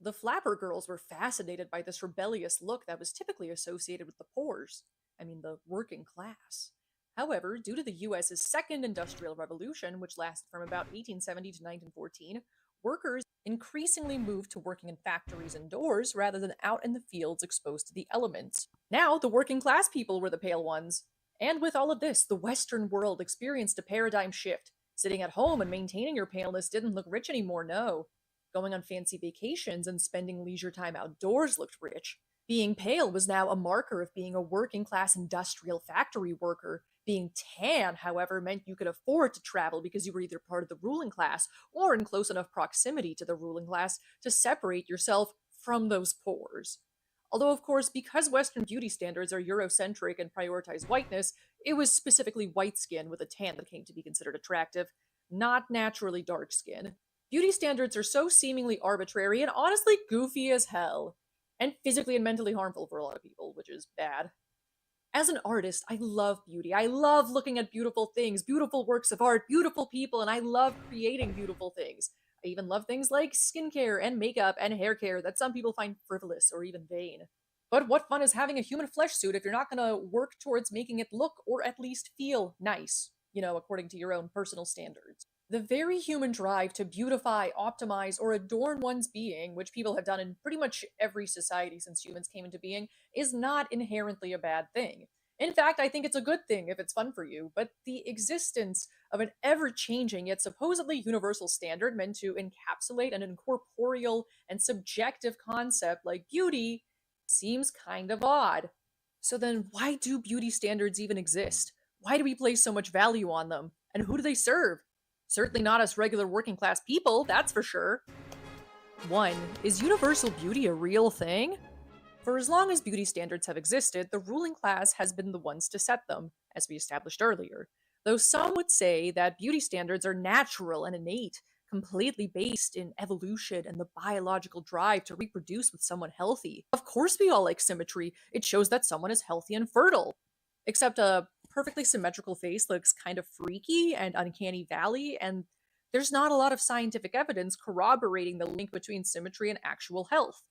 The flapper girls were fascinated by this rebellious look that was typically associated with the poors. I mean, the working class. However, due to the US's second industrial revolution, which lasted from about 1870 to 1914, workers increasingly moved to working in factories indoors rather than out in the fields exposed to the elements. Now, the working class people were the pale ones. And with all of this, the Western world experienced a paradigm shift. Sitting at home and maintaining your paleness didn't look rich anymore, no. Going on fancy vacations and spending leisure time outdoors looked rich. Being pale was now a marker of being a working class industrial factory worker. Being tan, however, meant you could afford to travel because you were either part of the ruling class or in close enough proximity to the ruling class to separate yourself from those pores. Although, of course, because Western beauty standards are Eurocentric and prioritize whiteness, it was specifically white skin with a tan that came to be considered attractive, not naturally dark skin. Beauty standards are so seemingly arbitrary and honestly goofy as hell, and physically and mentally harmful for a lot of people, which is bad. As an artist, I love beauty. I love looking at beautiful things, beautiful works of art, beautiful people, and I love creating beautiful things. I even love things like skincare and makeup and hair care that some people find frivolous or even vain. But what fun is having a human flesh suit if you're not going to work towards making it look or at least feel nice, according to your own personal standards? The very human drive to beautify, optimize, or adorn one's being, which people have done in pretty much every society since humans came into being, is not inherently a bad thing. In fact, I think it's a good thing if it's fun for you, but the existence of an ever changing yet supposedly universal standard meant to encapsulate an incorporeal and subjective concept like beauty seems kind of odd. So then, why do beauty standards even exist? Why do we place so much value on them? And who do they serve? Certainly not us regular working class people, that's for sure. 1. Is universal beauty a real thing? For as long as beauty standards have existed, the ruling class has been the ones to set them, as we established earlier. Though some would say that beauty standards are natural and innate, completely based in evolution and the biological drive to reproduce with someone healthy. Of course we all like symmetry, it shows that someone is healthy and fertile. Except a perfectly symmetrical face looks kind of freaky and uncanny valley, and there's not a lot of scientific evidence corroborating the link between symmetry and actual health.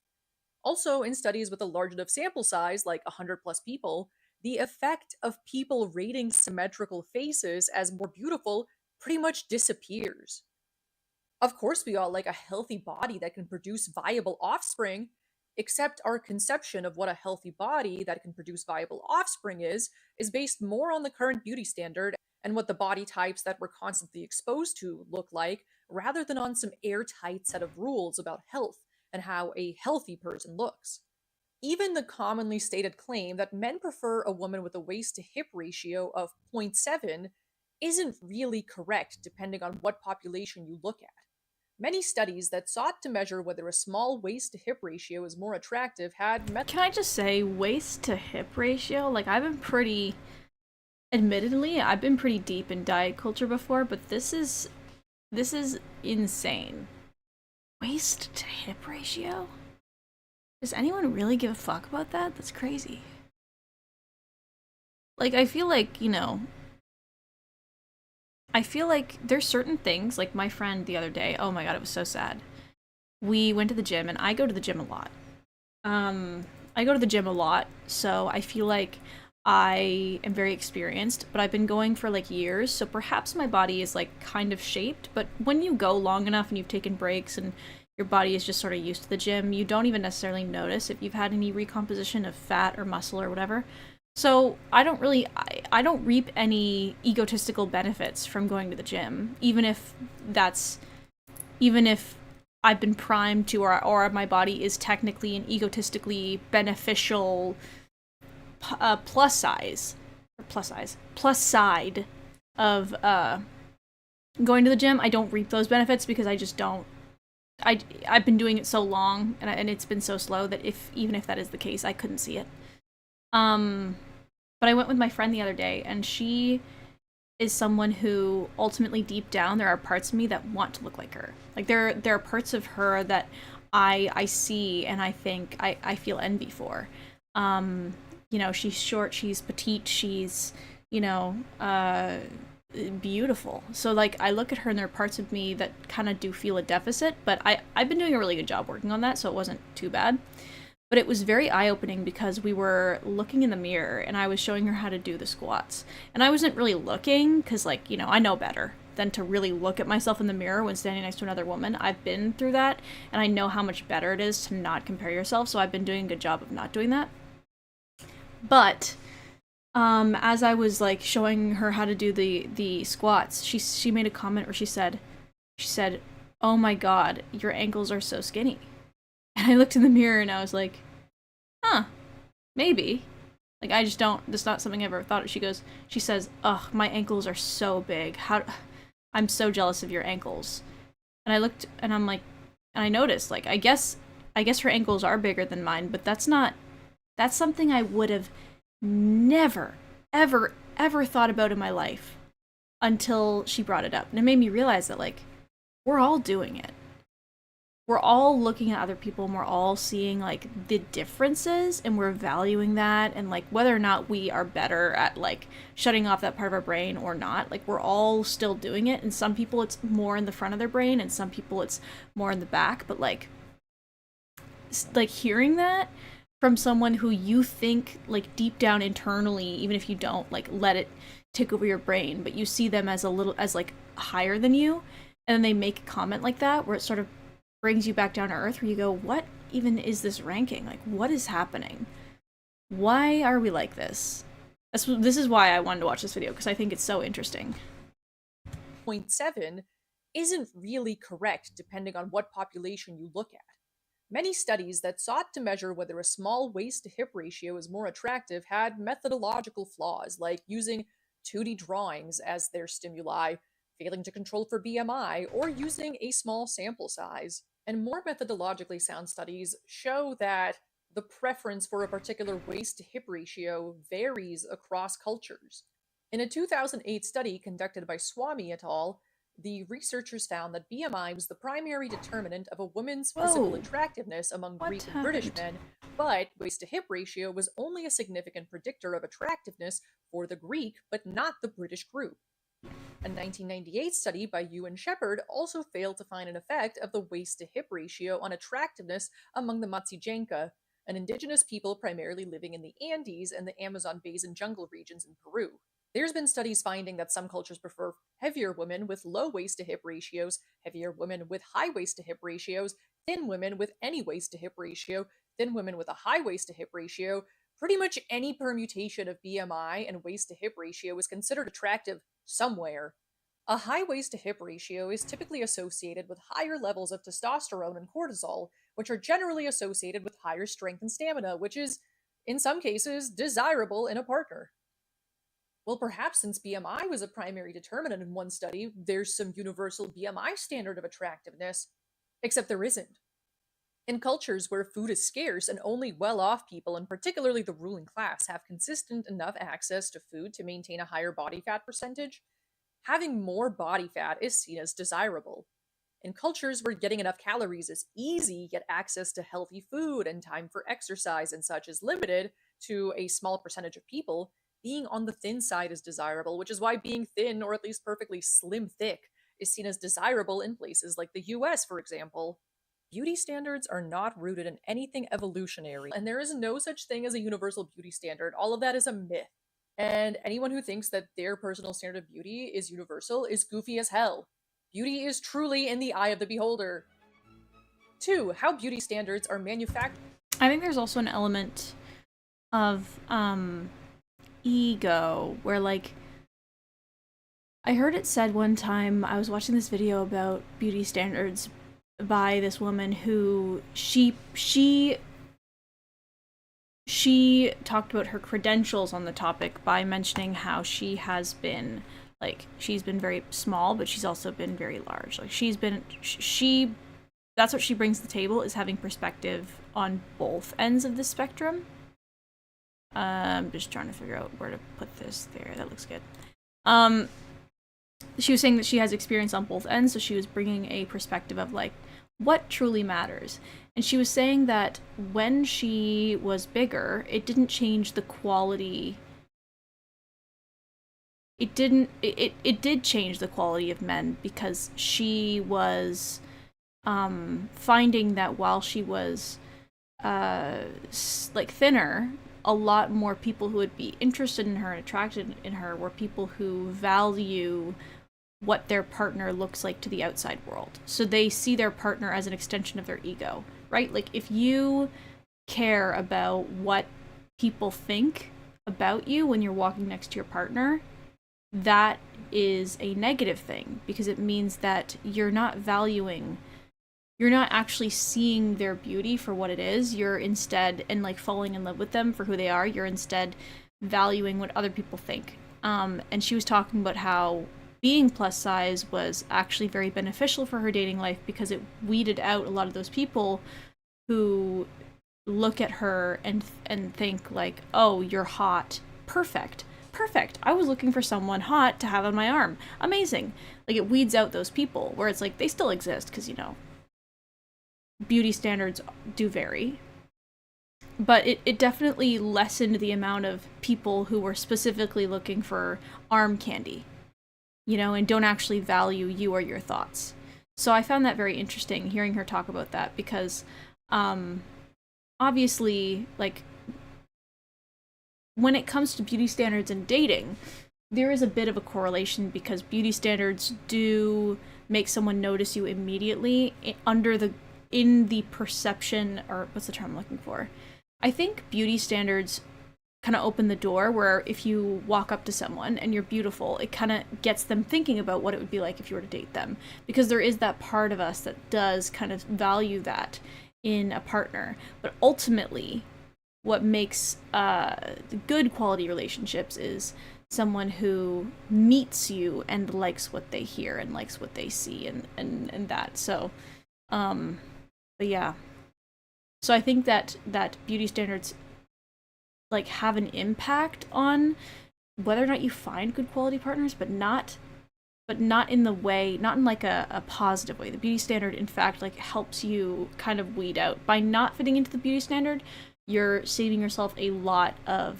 Also, in studies with a large enough sample size, like 100 plus people, the effect of people rating symmetrical faces as more beautiful pretty much disappears. Of course, we all like a healthy body that can produce viable offspring, except our conception of what a healthy body that can produce viable offspring is based more on the current beauty standard and what the body types that we're constantly exposed to look like, rather than on some airtight set of rules about health and how a healthy person looks. Even the commonly stated claim that men prefer a woman with a waist to hip ratio of 0.7 isn't really correct depending on what population you look at. Many studies that sought to measure whether a small waist to hip ratio is more attractive had Can I just say, waist to hip ratio? Like, admittedly, I've been pretty deep in diet culture before, but this is insane. Waist to hip ratio? Does anyone really give a fuck about that? That's crazy. Like, I feel like there's certain things, like my friend the other day, oh my god, it was so sad. We went to the gym, and I go to the gym a lot. So I feel like I am very experienced, but I've been going for like years, so perhaps my body is like kind of shaped, but when you go long enough and you've taken breaks and your body is just sort of used to the gym, you don't even necessarily notice if you've had any recomposition of fat or muscle or whatever. So I don't reap any egotistical benefits from going to the gym, even if I've been primed to, or my body is technically an egotistically beneficial plus side of going to the gym. I don't reap those benefits because I just don't I've been doing it so long, and it's been so slow that even if that is the case, I couldn't see it. But I went with my friend the other day, and she is someone who ultimately deep down there are parts of me that want to look like her. Like there are parts of her that I see and I think I feel envy for. She's short, she's petite, she's, beautiful. So like I look at her and there are parts of me that kind of do feel a deficit, but I've been doing a really good job working on that, so it wasn't too bad. But it was very eye-opening because we were looking in the mirror and I was showing her how to do the squats. And I wasn't really looking because, like, I know better than to really look at myself in the mirror when standing next to another woman. I've been through that and I know how much better it is to not compare yourself, so I've been doing a good job of not doing that. But as I was like showing her how to do the squats, she made a comment where she said, "Oh my god, your ankles are so skinny." And I looked in the mirror and I was like, huh, maybe. Like, I just don't, that's not something I've ever thought of. She says, ugh, my ankles are so big. I'm so jealous of your ankles. And I looked and I'm like, and I noticed, like, I guess her ankles are bigger than mine, but that's something I would have never, ever, ever thought about in my life until she brought it up. And it made me realize that, like, we're all doing it. We're all looking at other people and we're all seeing like the differences and we're valuing that, and like whether or not we are better at like shutting off that part of our brain or not, like we're all still doing it, and some people it's more in the front of their brain and some people it's more in the back, but like hearing that from someone who you think like deep down internally, even if you don't like let it take over your brain, but you see them as like higher than you, and then they make a comment like that where it sort of brings you back down to earth, where you go, what even is this ranking? Like, what is happening? Why are we like this? This is why I wanted to watch this video, because I think it's so interesting. 0.7 isn't really correct depending on what population you look at. Many studies that sought to measure whether a small waist-to-hip ratio is more attractive had methodological flaws, like using 2D drawings as their stimuli, failing to control for BMI, or using a small sample size. And more methodologically sound studies show that the preference for a particular waist-to-hip ratio varies across cultures. In a 2008 study conducted by Swami et al., the researchers found that BMI was the primary determinant of a woman's physical attractiveness among Greek and British men, but waist-to-hip ratio was only a significant predictor of attractiveness for the Greek, but not the British group. A 1998 study by Yu and Shepard also failed to find an effect of the waist-to-hip ratio on attractiveness among the Matsijenka, an indigenous people primarily living in the Andes and the Amazon basin jungle regions in Peru. There's been studies finding that some cultures prefer heavier women with low waist-to-hip ratios, heavier women with high waist-to-hip ratios, thin women with any waist-to-hip ratio, thin women with a high waist-to-hip ratio. Pretty much any permutation of BMI and waist-to-hip ratio is considered attractive somewhere. A high waist-to-hip ratio is typically associated with higher levels of testosterone and cortisol, which are generally associated with higher strength and stamina, which is, in some cases, desirable in a partner. Well, perhaps since BMI was a primary determinant in one study, there's some universal BMI standard of attractiveness, except there isn't. In cultures where food is scarce and only well-off people, and particularly the ruling class, have consistent enough access to food to maintain a higher body fat percentage, having more body fat is seen as desirable. In cultures where getting enough calories is easy, yet access to healthy food and time for exercise and such is limited to a small percentage of people, being on the thin side is desirable, which is why being thin, or at least perfectly slim thick, is seen as desirable in places like the US, for example. Beauty standards are not rooted in anything evolutionary, and there is no such thing as a universal beauty standard. All of that is a myth. And anyone who thinks that their personal standard of beauty is universal is goofy as hell. Beauty is truly in the eye of the beholder. 2. How beauty standards are manufactured. I think there's also an element of ego where, like, I heard it said one time, I was watching this video about beauty standards by this woman who she talked about her credentials on the topic by mentioning how she has been, like, she's been very small, but she's also been very large. Like, she that's what she brings to the table, is having perspective on both ends of the spectrum. I'm just trying to figure out where to put this. There, that looks good. She was saying that she has experience on both ends, so she was bringing a perspective of like what truly matters. And she was saying that when she was bigger, it didn't change the quality. It did change the quality of men, because she was finding that while she was like thinner, a lot more people who would be interested in her and attracted in her were people who value what their partner looks like to the outside world. So they see their partner as an extension of their ego, right? Like if you care about what people think about you when you're walking next to your partner, that is a negative thing, because it means that you're not actually seeing their beauty for what it is. You're instead, and like falling in love with them for who they are, you're instead valuing what other people think. And she was talking about how being plus size was actually very beneficial for her dating life, because it weeded out a lot of those people who look at her and think like, oh, you're hot. Perfect. I was looking for someone hot to have on my arm. Amazing. Like, it weeds out those people, where it's like, they still exist, because, you know, beauty standards do vary. But it definitely lessened the amount of people who were specifically looking for arm candy, you know, and don't actually value you or your thoughts. So I found that very interesting, hearing her talk about that, because obviously, like, when it comes to beauty standards and dating, there is a bit of a correlation, because beauty standards do make someone notice you immediately in the perception, or what's the term I'm looking for? I think beauty standards kind of open the door where if you walk up to someone and you're beautiful, it kind of gets them thinking about what it would be like if you were to date them, because there is that part of us that does kind of value that in a partner. But ultimately, what makes good quality relationships is someone who meets you and likes what they hear and likes what they see and that. So, but yeah. So I think that beauty standards like have an impact on whether or not you find good quality partners, but not in the way, not in like a positive way. The beauty standard, in fact, like helps you kind of weed out. By not fitting into the beauty standard, you're saving yourself a lot of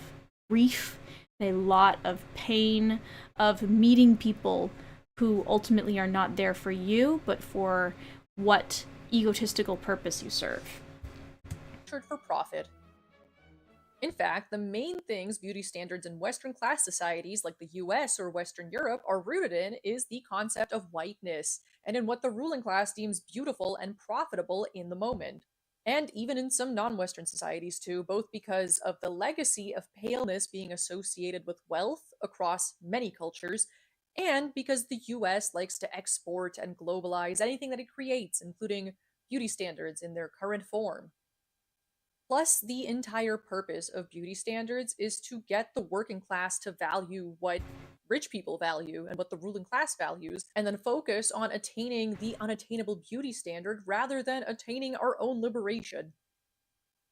grief, a lot of pain, of meeting people who ultimately are not there for you, but for what egotistical purpose you serve. For profit. In fact, the main things beauty standards in Western class societies like the US or Western Europe are rooted in is the concept of whiteness, and in what the ruling class deems beautiful and profitable in the moment. And even in some non-Western societies too, both because of the legacy of paleness being associated with wealth across many cultures, and because the US likes to export and globalize anything that it creates, including beauty standards in their current form. Plus, the entire purpose of beauty standards is to get the working class to value what rich people value and what the ruling class values, and then focus on attaining the unattainable beauty standard rather than attaining our own liberation.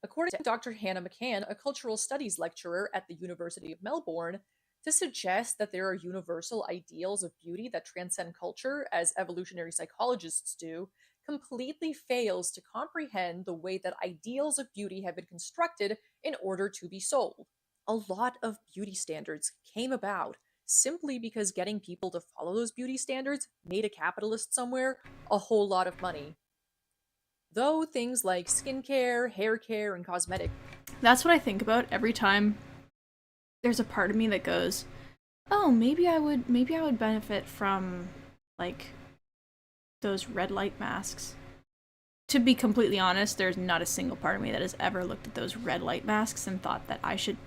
According to Dr. Hannah McCann, a cultural studies lecturer at the University of Melbourne, to suggest that there are universal ideals of beauty that transcend culture, as evolutionary psychologists do, completely fails to comprehend the way that ideals of beauty have been constructed in order to be sold. A lot of beauty standards came about simply because getting people to follow those beauty standards made a capitalist somewhere a whole lot of money. Though things like skincare, hair care, and cosmetics. That's what I think about every time there's a part of me that goes, oh, maybe I would benefit from like those red light masks. To be completely honest, there's not a single part of me that has ever looked at those red light masks and thought that I should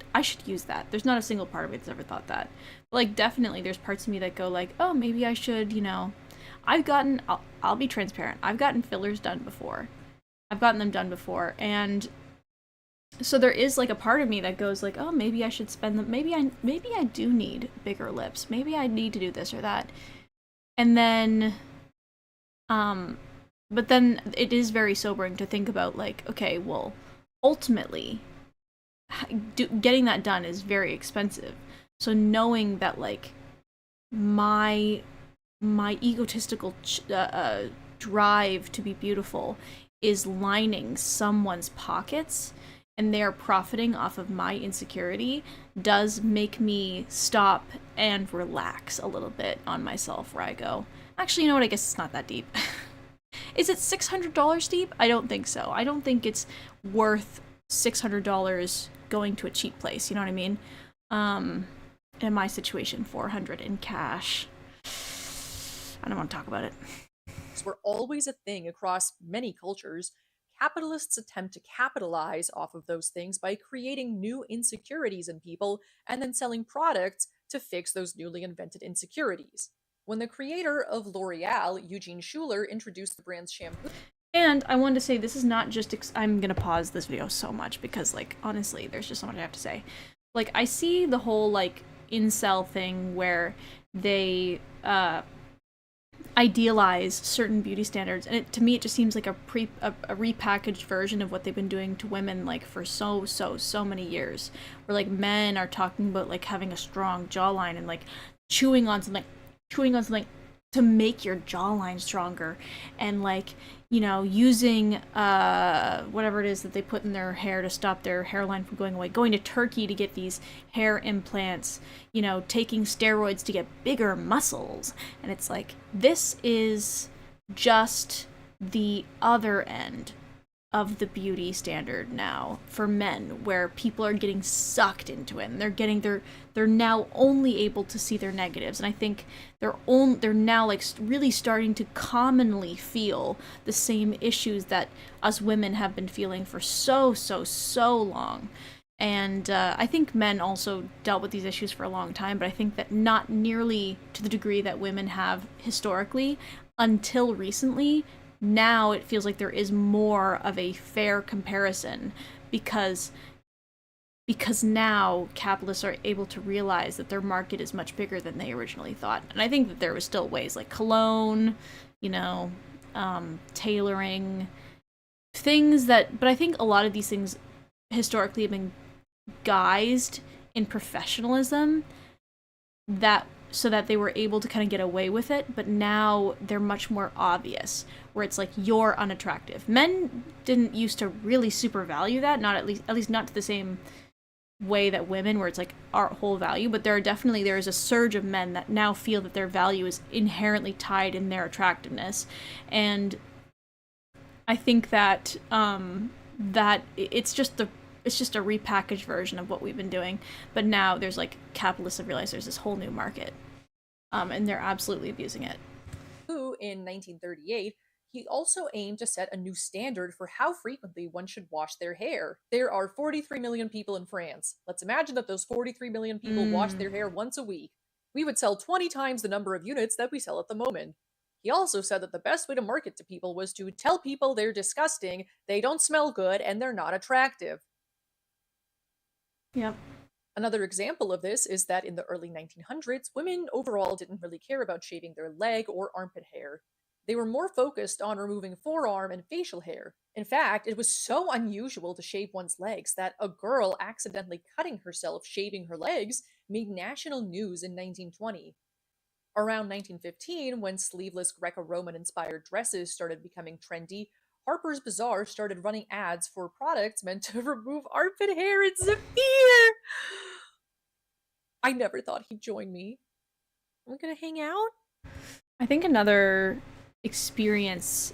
use that. There's not a single part of me that's ever thought that. But like, definitely there's parts of me that go like, oh, maybe I should, you know, I'll be transparent. I've gotten fillers done before. I've gotten them done before, and so there is like a part of me that goes like, oh, maybe I should spend them. Maybe I do need bigger lips. Maybe I need to do this or that. And then but then it is very sobering to think about, like, okay, well, ultimately, getting that done is very expensive. So knowing that, like, my egotistical drive to be beautiful is lining someone's pockets and they're profiting off of my insecurity does make me stop and relax a little bit on myself, where I go, actually, you know what, I guess it's not that deep. Is it $600 deep? I don't think so. I don't think it's worth $600 going to a cheap place, you know what I mean? In my situation, $400 in cash. I don't want to talk about it. Were always a thing across many cultures. Capitalists attempt to capitalize off of those things by creating new insecurities in people and then selling products to fix those newly invented insecurities. When the creator of L'Oreal, Eugene Schuler, introduced the brand's shampoo. And I wanted to say, this is not just, I'm gonna pause this video so much because, like, honestly, there's just so much I have to say. Like, I see the whole, like, incel thing where they, idealize certain beauty standards, and to me it just seems like a repackaged version of what they've been doing to women, like, for so many years, where, like, men are talking about, like, having a strong jawline and, like, chewing on something to make your jawline stronger, and, like, you know, using whatever it is that they put in their hair to stop their hairline from going away, going to Turkey to get these hair implants, you know, taking steroids to get bigger muscles. And it's like, this is just the other end of the beauty standard now for men, where people are getting sucked into it, and they're now only able to see their negatives. And I think they're now, like, really starting to commonly feel the same issues that us women have been feeling for so long. And I think men also dealt with these issues for a long time, but I think that not nearly to the degree that women have historically until recently. Now it feels like there is more of a fair comparison because now capitalists are able to realize that their market is much bigger than they originally thought. And I think that there was still ways like cologne, you know, tailoring, things that, but I think a lot of these things historically have been guised in professionalism, that so that they were able to kind of get away with it, but now they're much more obvious, where it's like, you're unattractive. Men didn't used to really super value that, not at least not to the same way that women, where it's like our whole value, but there is a surge of men that now feel that their value is inherently tied in their attractiveness. And I think that that it's just a repackaged version of what we've been doing, but now there's, like, capitalists have realized there's this whole new market, and they're absolutely abusing it. Who, in 1938, he also aimed to set a new standard for how frequently one should wash their hair. There are 43 million people in France. Let's imagine that those 43 million people wash their hair once a week. We would sell 20 times the number of units that we sell at the moment. He also said that the best way to market to people was to tell people they're disgusting, they don't smell good, and they're not attractive. Yep. Another example of this is that in the early 1900s, women overall didn't really care about shaving their leg or armpit hair. They were more focused on removing forearm and facial hair. In fact, it was so unusual to shave one's legs that a girl accidentally cutting herself shaving her legs made national news in 1920. Around 1915, when sleeveless Greco-Roman inspired dresses started becoming trendy, Harper's Bazaar started running ads for products meant to remove armpit hair and Zafir. I never thought he'd join me. Are we gonna hang out? I think another experience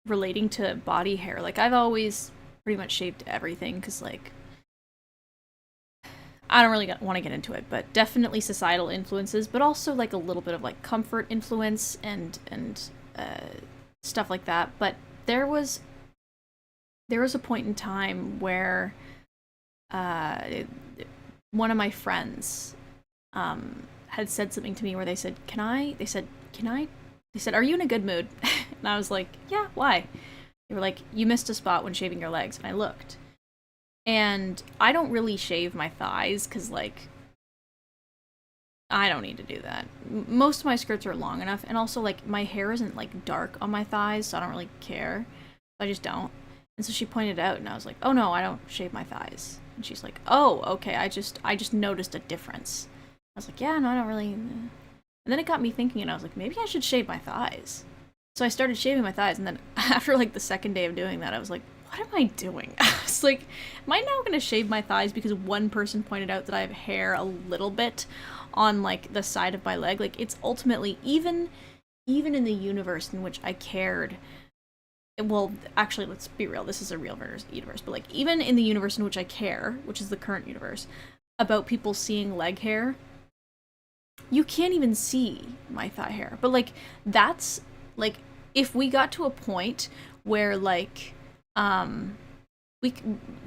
relating to body hair, like, I've always pretty much shaved everything because, like, I don't really want to get into it, but definitely societal influences, but also, like, a little bit of, like, comfort influence and stuff like that. But there was a point in time where one of my friends had said something to me where they said, are you in a good mood? And I was like, yeah, why? They were like, you missed a spot when shaving your legs. And I looked. And I don't really shave my thighs because, like, I don't need to do that. Most of my skirts are long enough, and also like my hair isn't like dark on my thighs, so I don't really care. I just don't. And so she pointed it out, and I was like, "Oh no, I don't shave my thighs." And she's like, "Oh, okay. I just noticed a difference." I was like, "Yeah, no, I don't really." And then it got me thinking, and I was like, maybe I should shave my thighs. So I started shaving my thighs, and then after like the second day of doing that, I was like, "What am I doing?" I was like, "Am I now gonna shave my thighs because one person pointed out that I have hair a little bit on like the side of my leg?" Like it's ultimately even in the universe in which I cared. Well, actually, let's be real. This is a real universe, but like even in the universe in which I care, which is the current universe, about people seeing leg hair, you can't even see my thigh hair. But like that's like if we got to a point where like we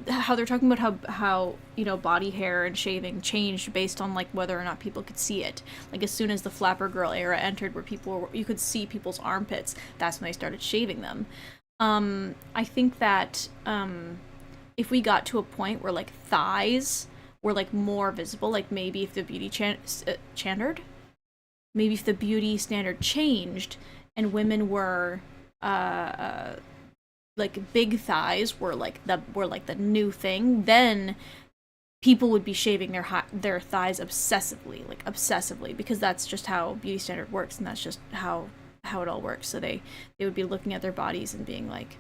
how they're talking about how you know body hair and shaving changed based on like whether or not people could see it. Like as soon as the flapper girl era entered, where you could see people's armpits, that's when they started shaving them. I think that if we got to a point where like thighs were like more visible, like maybe if the maybe if the beauty standard changed and women were like big thighs were like the new thing, then people would be shaving their thighs obsessively, because that's just how beauty standard works, and that's just how it all works. So they would be looking at their bodies and being like,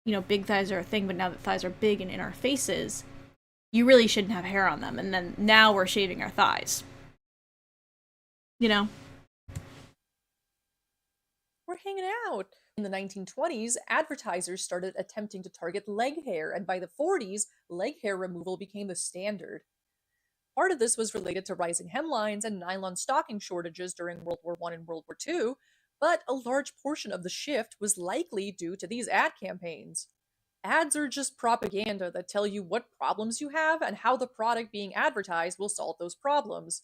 you know, big thighs are a thing, but now that thighs are big and in our faces, you really shouldn't have hair on them. And then now we're shaving our thighs. You know? We're hanging out. In the 1920s, advertisers started attempting to target leg hair, and by the 40s, leg hair removal became the standard. Part of this was related to rising hemlines and nylon stocking shortages during World War I and World War II, but a large portion of the shift was likely due to these ad campaigns. Ads are just propaganda that tell you what problems you have and how the product being advertised will solve those problems.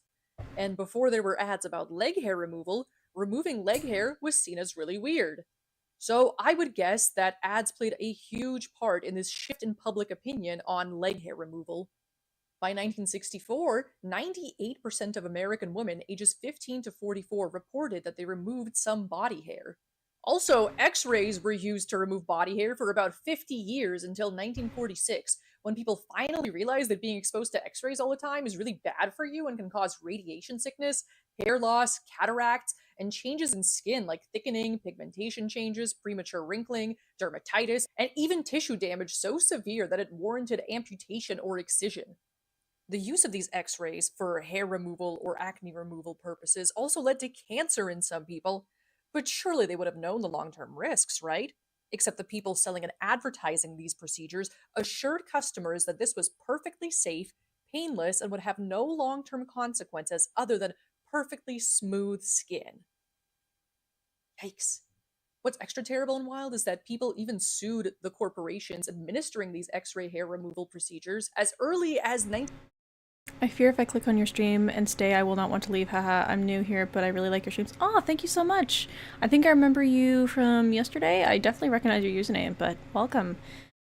And before there were ads about leg hair removal, removing leg hair was seen as really weird. So I would guess that ads played a huge part in this shift in public opinion on leg hair removal. By 1964, 98% of American women ages 15 to 44 reported that they removed some body hair. Also, x rays were used to remove body hair for about 50 years until 1946, when people finally realized that being exposed to x rays all the time is really bad for you and can cause radiation sickness, hair loss, cataracts, and changes in skin like thickening, pigmentation changes, premature wrinkling, dermatitis, and even tissue damage so severe that it warranted amputation or excision. The use of these x rays for hair removal or acne removal purposes also led to cancer in some people, but surely they would have known the long term risks, right? Except the people selling and advertising these procedures assured customers that this was perfectly safe, painless, and would have no long term consequences other than perfectly smooth skin. Yikes. What's extra terrible and wild is that people even sued the corporations administering these x ray hair removal procedures as early as 19. I fear if I click on your stream and stay, I will not want to leave. Haha, I'm new here, but I really like your streams. Oh, thank you so much. I think I remember you from yesterday. I definitely recognize your username, but welcome.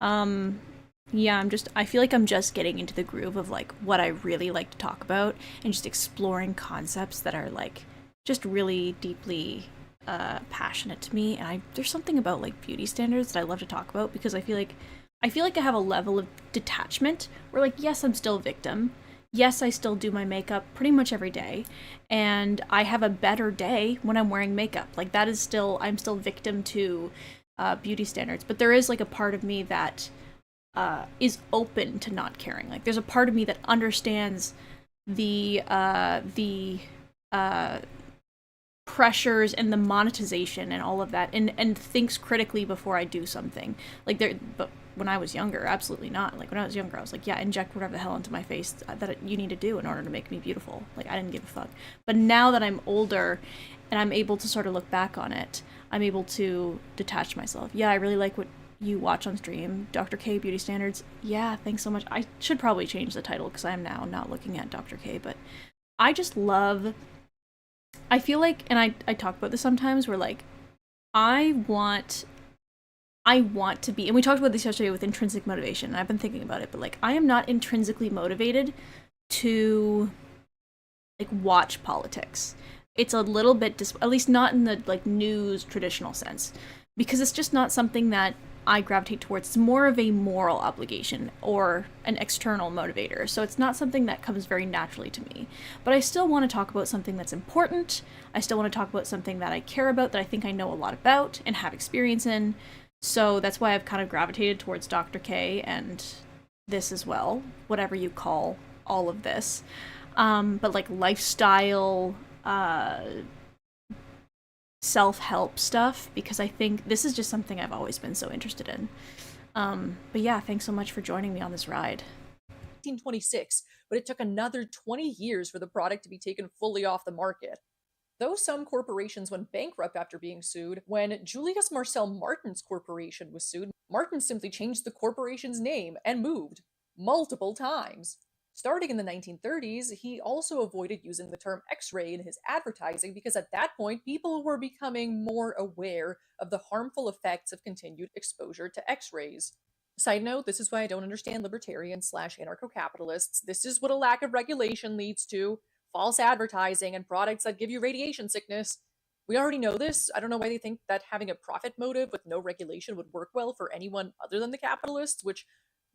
Yeah, I feel like I'm just getting into the groove of like what I really like to talk about and just exploring concepts that are like just really deeply passionate to me. And there's something about like beauty standards that I love to talk about, because I feel like I have a level of detachment where like, yes, I'm still a victim. Yes, I still do my makeup pretty much every day, and I have a better day when I'm wearing makeup. Like that is I'm still victim to beauty standards, but there is like a part of me that is open to not caring. Like there's a part of me that understands the pressures and the monetization and all of that, and thinks critically before I do something. But when I was younger, absolutely not. Like when I was younger, I was like, yeah, inject whatever the hell into my face that you need to do in order to make me beautiful. Like I didn't give a fuck. But now that I'm older and I'm able to sort of look back on it, I'm able to detach myself. Yeah, I really like what you watch on stream, Dr. K Beauty Standards. Yeah, thanks so much. I should probably change the title because I'm now not looking at Dr. K, but I just love, I feel like, and I talk about this sometimes, where like I want to be, and we talked about this yesterday with intrinsic motivation, and I've been thinking about it, but like I am not intrinsically motivated to like watch politics. It's a little bit at least not in the like news traditional sense, because it's just not something that I gravitate towards. It's more of a moral obligation or an external motivator. So it's not something that comes very naturally to me. But I still want to talk about something that's important. I still want to talk about something that I care about, that I think I know a lot about and have experience in. So that's why I've kind of gravitated towards Dr. K and this as well, whatever you call all of this. But like lifestyle, self-help stuff, because I think this is just something I've always been so interested in. But yeah, thanks so much for joining me on this ride. 1926, but it took another 20 years for the product to be taken fully off the market. Though some corporations went bankrupt after being sued, when Julius Marcel Martin's corporation was sued, Martin simply changed the corporation's name and moved multiple times. Starting in the 1930s, he also avoided using the term X-ray in his advertising because at that point, people were becoming more aware of the harmful effects of continued exposure to X-rays. Side note, this is why I don't understand libertarians slash anarcho-capitalists. This is what a lack of regulation leads to: false advertising and products that give you radiation sickness. We already know this. I don't know why they think that having a profit motive with no regulation would work well for anyone other than the capitalists, which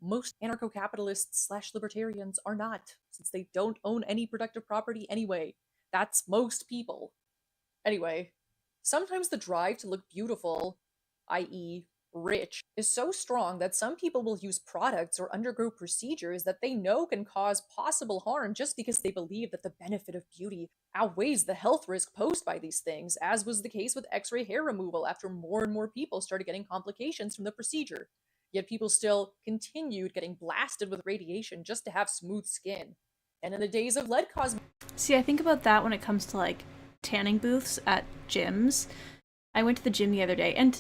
most anarcho-capitalists slash libertarians are not, since they don't own any productive property anyway. That's most people. Anyway, sometimes the drive to look beautiful, i.e., rich, is so strong that some people will use products or undergo procedures that they know can cause possible harm just because they believe that the benefit of beauty outweighs the health risk posed by these things, as was the case with X-ray hair removal after more and more people started getting complications from the procedure. Yet people still continued getting blasted with radiation just to have smooth skin. And in the days of lead cosmetics... See, I think about that when it comes to like tanning booths at gyms. I went to the gym the other day, and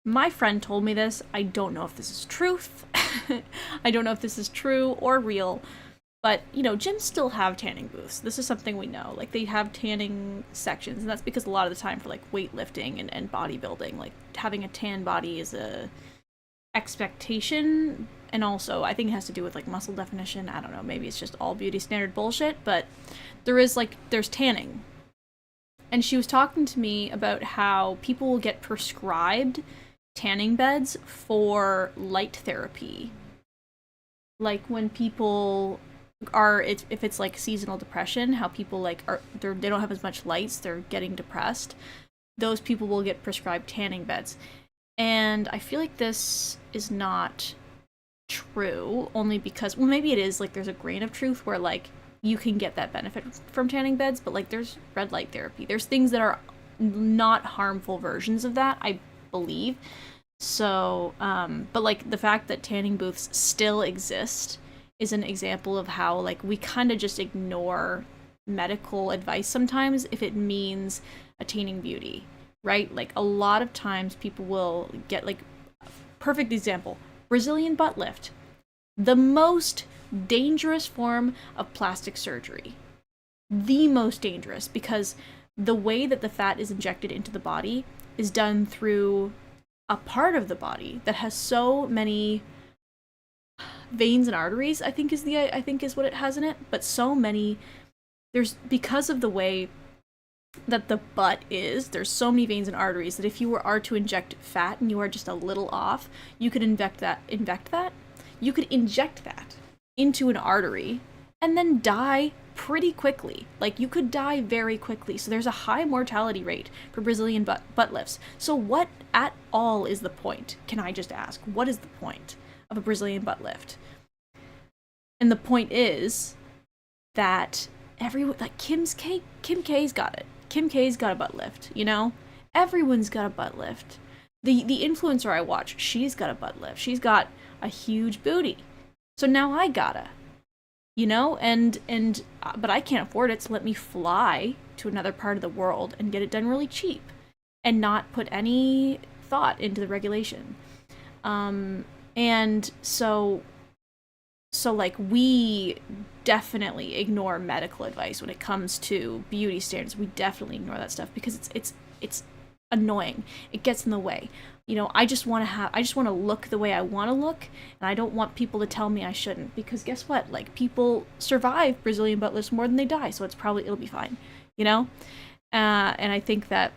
my friend told me this. I don't know if this is truth. I don't know if this is true or real. But, you know, gyms still have tanning booths. This is something we know. Like, they have tanning sections, and that's because a lot of the time for, like, weightlifting and bodybuilding, like, having a tan body is a expectation, and also I think it has to do with, like, muscle definition. I don't know, maybe it's just all beauty standard bullshit, but there's tanning. And she was talking to me about how people will get prescribed tanning beds for light therapy. Like when people are, if it's like seasonal depression, how people like they don't have as much lights, they're getting depressed. Those people will get prescribed tanning beds. And I feel like this is not true, only because, well, maybe it is, like, there's a grain of truth where, like, you can get that benefit from tanning beds, but, like, there's red light therapy. There's things that are not harmful versions of that, I believe. So, but, like, the fact that tanning booths still exist is an example of how, like, we kind of just ignore medical advice sometimes if it means attaining beauty. Right? Like, a lot of times people will get, like, perfect example, Brazilian butt lift. The most dangerous form of plastic surgery. The most dangerous, because the way that the fat is injected into the body is done through a part of the body that has so many veins and arteries, I think is what it has in it, but so many, because of the way that the butt is, there's so many veins and arteries that if you are to inject fat and you are just a little off, you could inject that into an artery and then die pretty quickly. Like, you could die very quickly. So there's a high mortality rate for Brazilian butt lifts. So what at all is the point? Can I just ask, what is the point of a Brazilian butt lift? And the point is that everyone, like Kim K's got it. Kim K's got a butt lift, you know? Everyone's got a butt lift. The influencer I watch, she's got a butt lift. She's got a huge booty. So now I gotta, you know? But I can't afford it, so let me fly to another part of the world and get it done really cheap and not put any thought into the regulation. And so like, we definitely ignore medical advice when it comes to beauty standards. We definitely ignore that stuff because it's annoying. It gets in the way. You know, I just want to look the way I want to look, and I don't want people to tell me I shouldn't, because guess what? Like, people survive Brazilian butt lifts more than they die, so it'll be fine, you know? And I think that,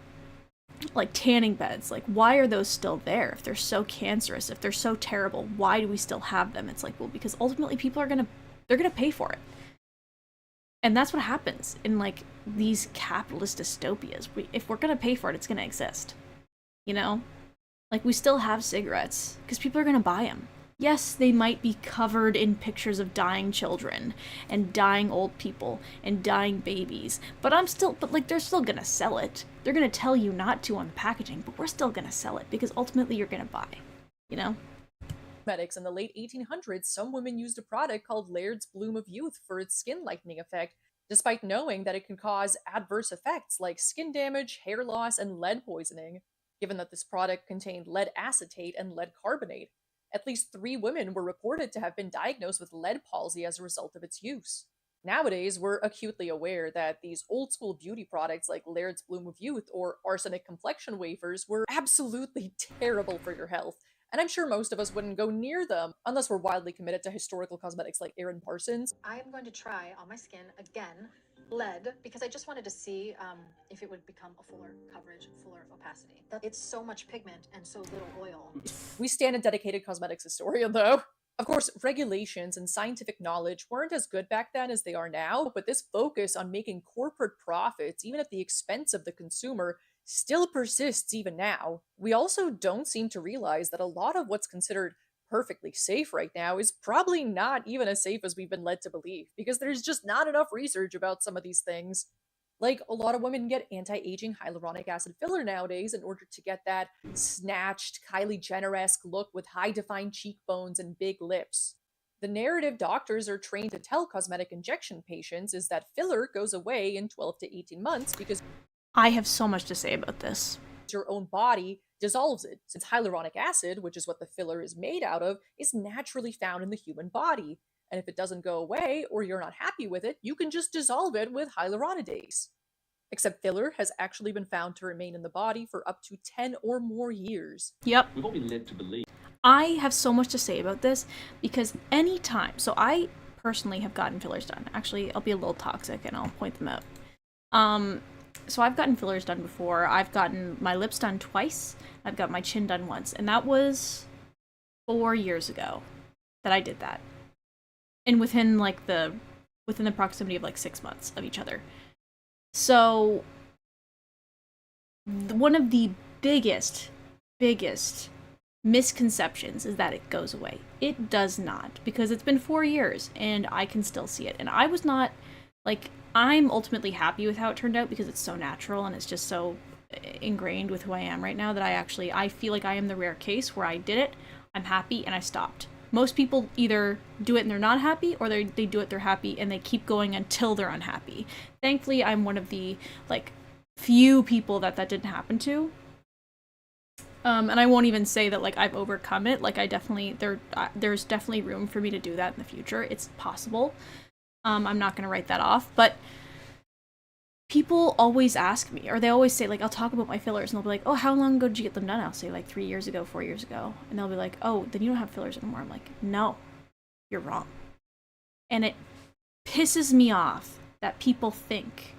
like, tanning beds, like, why are those still there? If they're so cancerous, if they're so terrible, why do we still have them? It's like, well, because ultimately they're gonna pay for it. And that's what happens in, like, these capitalist dystopias. If we're gonna pay for it, it's gonna exist, you know? Like, we still have cigarettes, because people are gonna buy them. Yes, they might be covered in pictures of dying children, and dying old people, and dying babies, but like, they're still gonna sell it. They're gonna tell you not to on the packaging, but we're still gonna sell it, because ultimately you're gonna buy, you know? Cosmetics in the late 1800s, some women used a product called Laird's Bloom of Youth for its skin lightening effect, despite knowing that it could cause adverse effects like skin damage, hair loss, and lead poisoning. Given that this product contained lead acetate and lead carbonate, at least 3 women were reported to have been diagnosed with lead palsy as a result of its use. Nowadays, we're acutely aware that these old school beauty products like Laird's Bloom of Youth or arsenic complexion wafers were absolutely terrible for your health, and I'm sure most of us wouldn't go near them unless we're wildly committed to historical cosmetics like Erin Parsons. I am going to try on my skin again lead because I just wanted to see if it would become a fuller coverage, fuller opacity. It's so much pigment and so little oil. We stand a dedicated cosmetics historian, though. Of course, regulations and scientific knowledge weren't as good back then as they are now, but this focus on making corporate profits, even at the expense of the consumer, still persists even now. We also don't seem to realize that a lot of what's considered perfectly safe right now is probably not even as safe as we've been led to believe, because there's just not enough research about some of these things. Like, a lot of women get anti-aging hyaluronic acid filler nowadays in order to get that snatched, Kylie Jenner-esque look with high-defined cheekbones and big lips. The narrative doctors are trained to tell cosmetic injection patients is that filler goes away in 12 to 18 months because I have so much to say about this. your own body dissolves it, since hyaluronic acid, which is what the filler is made out of, is naturally found in the human body. And if it doesn't go away, or you're not happy with it, you can just dissolve it with hyaluronidase. Except filler has actually been found to remain in the body for up to 10 or more years. Yep. We've all been led to believe. I have so much to say about this, because so I personally have gotten fillers done. Actually, I'll be a little toxic and I'll point them out. So I've gotten fillers done before. I've gotten my lips done twice. I've got my chin done once. And that was 4 years ago that I did that. And within the proximity of like 6 months of each other. So one of the biggest misconceptions is that it goes away. It does not, because it's been 4 years and I can still see it. And I was not, like, I'm ultimately happy with how it turned out because it's so natural and it's just so ingrained with who I am right now that I feel like I am the rare case where I did it, I'm happy, and I stopped. Most people either do it and they're not happy, or they do it, they're happy, and they keep going until they're unhappy. Thankfully, I'm one of the, like, few people that didn't happen to. And I won't even say that, like, I've overcome it. Like, there's definitely room for me to do that in the future. It's possible. I'm not going to write that off, but people always ask me, or they always say, like, I'll talk about my fillers, and they'll be like, oh, how long ago did you get them done? I'll say, like, 3 years ago, 4 years ago. And they'll be like, oh, then you don't have fillers anymore. I'm like, no, you're wrong. And it pisses me off that people think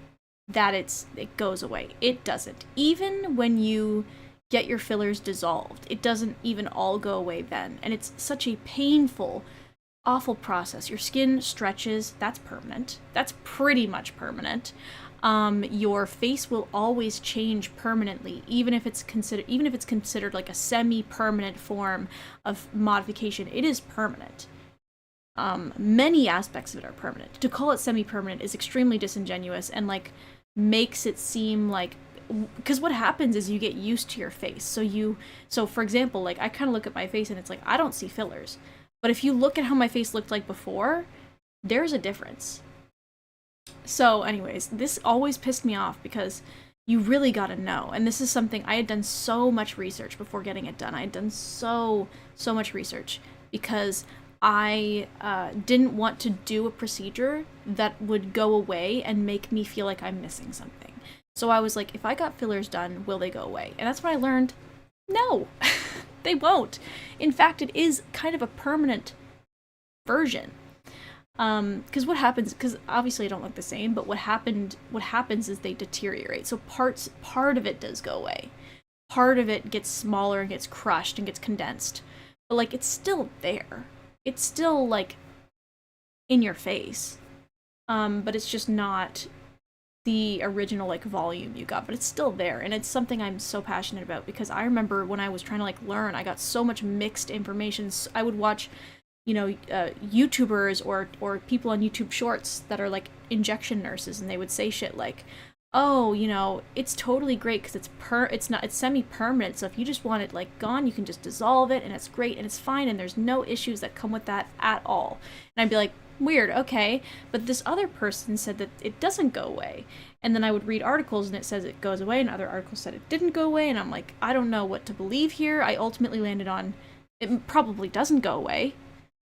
that it goes away. It doesn't. Even when you get your fillers dissolved, it doesn't even all go away then. And it's such a painful, awful process. Your skin stretches. That's permanent. That's pretty much permanent. Your face will always change permanently, even if it's considered like a semi-permanent form of modification. It is permanent. Many aspects of it are permanent. To call it semi-permanent is extremely disingenuous and, like, makes it seem like, because what happens is you get used to your face. So for example, like, I kind of look at my face and it's like, I don't see fillers. But if you look at how my face looked like before, there's a difference. So anyways, this always pissed me off because you really gotta know. And this is something, I had done so much research before getting it done. I had done so much research because I didn't want to do a procedure that would go away and make me feel like I'm missing something. So I was like, if I got fillers done, will they go away? And that's when I learned, no, they won't. In fact, it is kind of a permanent version. Because what happens, because obviously I don't look the same, but what happens is they deteriorate. So part of it does go away. Part of it gets smaller and gets crushed and gets condensed. But like, it's still there. It's still like in your face. But it's just not the original like volume you got, but it's still there, and it's something I'm so passionate about, because I remember when I was trying to like learn, I got so much mixed information. I would watch, you know, YouTubers or people on YouTube Shorts that are like injection nurses, and they would say shit like, oh, you know, it's totally great because it's semi-permanent, so if you just want it like gone, you can just dissolve it, and it's great and it's fine, and there's no issues that come with that at all. And I'd be like, weird, okay, but this other person said that it doesn't go away. And then I would read articles and it says it goes away, and other articles said it didn't go away, and I'm like, I don't know what to believe here. I ultimately landed on it probably doesn't go away